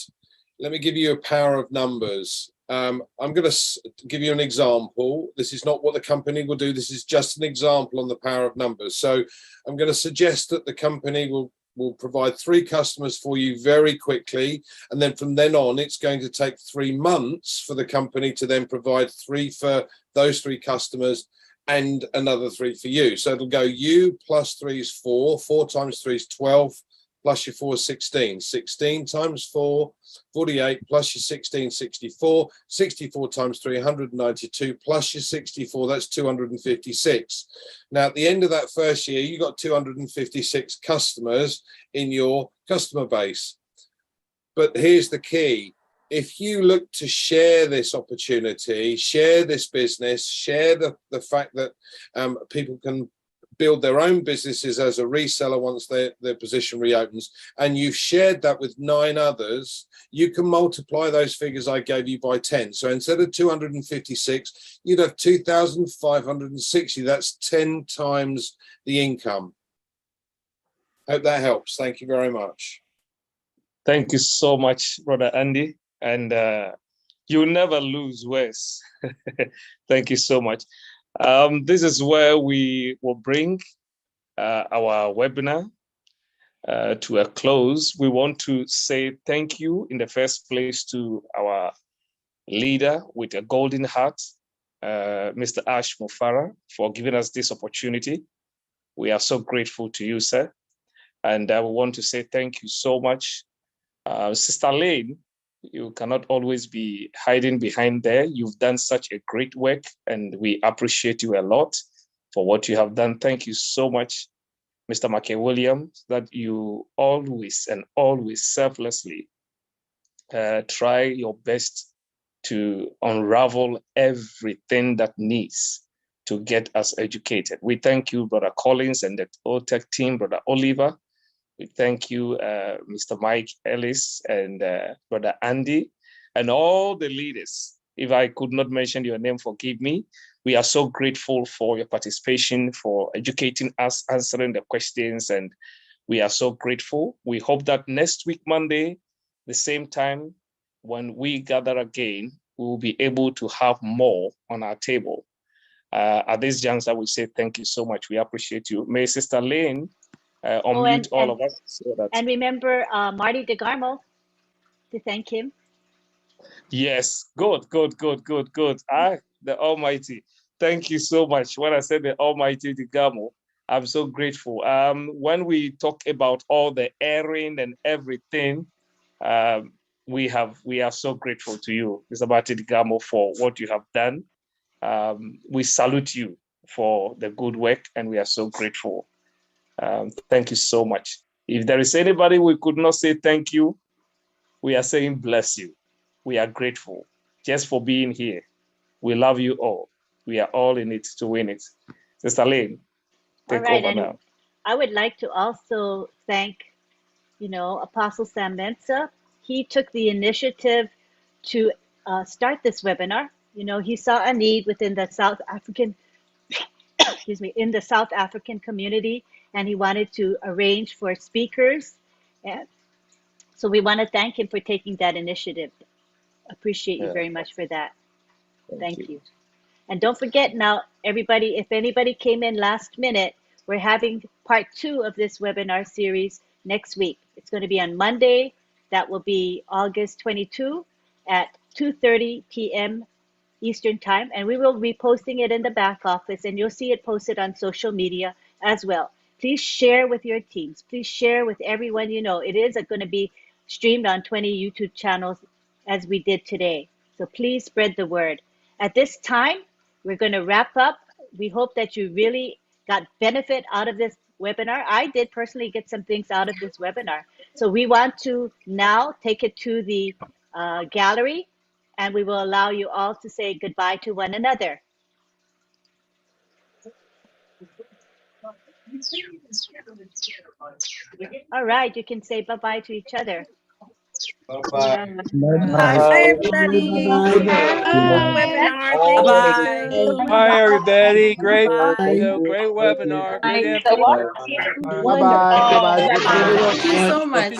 S9: let me give you a power of numbers. I'm going to give you an example. This is not what the company will do. This is just an example on the power of numbers. So I'm going to suggest that the company will provide 3 customers for you very quickly. And then from then on, it's going to take 3 months for the company to then provide 3 for those 3 customers and another 3 for you. So it'll go you plus 3 is 4, 4 times 3 is 12, plus your 4 is 16. 16 times 4, 48, plus your 16, 64. 64 times 3, 192, plus your 64, that's 256. Now, at the end of that first year, you got 256 customers in your customer base. But here's the key. If you look to share this opportunity, share this business, share the fact that people can build their own businesses as a reseller once their position reopens, and you've shared that with 9 others, you can multiply those figures I gave you by 10. So instead of 256, you'd have 2,560. That's 10 times the income. Hope that helps. Thank you very much.
S4: Thank you so much, Brother Andy. And you'll never lose, Wes. Thank you so much. This is where we will bring our webinar to a close. We want to say thank you in the first place to our leader with a golden heart, Mr. Ash Mufara, for giving us this opportunity. We are so grateful to you, sir. And I want to say thank you so much. Sister Lane, you cannot always be hiding behind there. You've done such a great work, and we appreciate you a lot for what you have done. Thank you so much, Mr. Make Williams, that you always and always selflessly try your best to unravel everything that needs to get us educated. We thank you, Brother Collins and the OTech team, Brother Oliver. We thank you, Mr. Mike Ellis and Brother Andy, and all the leaders. If I could not mention your name, forgive me. We are so grateful for your participation, for educating us, answering the questions, and we are so grateful. We hope that next week, Monday, the same time, when we gather again, we will be able to have more on our table. At this juncture, we say thank you so much. We appreciate you. May Sister Lane unmute all of us. So that...
S1: And remember Marty DeGarmo to thank him.
S4: Yes, good. The Almighty. Thank you so much. When I said the Almighty DeGarmo, I'm so grateful. When we talk about all the airing and everything, we are so grateful to you, Mr. Marty DeGarmo, for what you have done. We salute you for the good work, and we are so grateful. Thank you so much. If there is anybody we could not say thank you, we are saying bless you. We are grateful just for being here. We love you all. We are all in it to win it. Sister Lane, take over now.
S1: I would like to also thank, Apostle Sam Mensah. He took the initiative to start this webinar. He saw a need within the South African, excuse me, in the South African community, and he wanted to arrange for speakers. And so we want to thank him for taking that initiative. Appreciate you very much for that. Thank you. And don't forget now, everybody, if anybody came in last minute, we're having part 2 of this webinar series next week. It's going to be on Monday. That will be August 22 at 2:30 p.m. Eastern time. And we will be posting it in the back office, and you'll see it posted on social media as well. Please share with your teams. Please share with everyone you know. It is going to be streamed on 20 YouTube channels as we did today. So please spread the word. At this time, we're going to wrap up. We hope that you really got benefit out of this webinar. I did personally get some things out of this webinar. So we want to now take it to the gallery, and we will allow you all to say goodbye to one another. All right, you can say bye-bye to each other.
S14: Bye-bye.
S15: Bye, everybody. Webinar.
S14: Hi, everybody. Great, great webinar. Great info.
S22: Bye-bye.
S20: Thank you so much.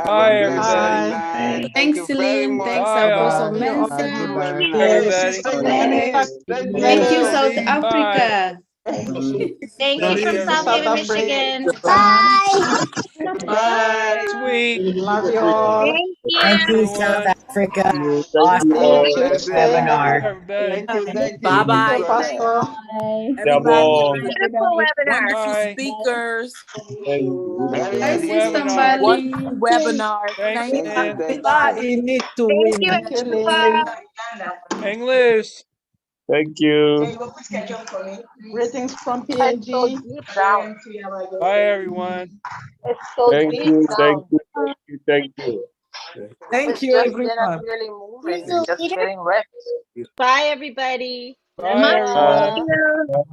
S14: Bye, everybody.
S20: Thanks, Celine. Thanks, Apostle Mensah. Thank you, South Africa.
S1: Thank you from South Haven, Michigan.
S15: Bye.
S14: Bye. Sweet.
S22: Love you all.
S10: Thank you, South Africa. Awesome webinar.
S15: Bye-bye.
S20: Beautiful
S15: webinar.
S14: Bye.
S15: Speakers.
S20: Hi, Sister Mbali.
S15: Webinar. Thank you.
S2: You need to win.
S14: English.
S4: Thank you.
S15: Greetings from PNG.
S14: Bye, everyone.
S4: Thank you. Thank you. Thank you. Thank you.
S2: Thank you, everyone.
S1: Bye, everybody.
S14: Bye, everyone.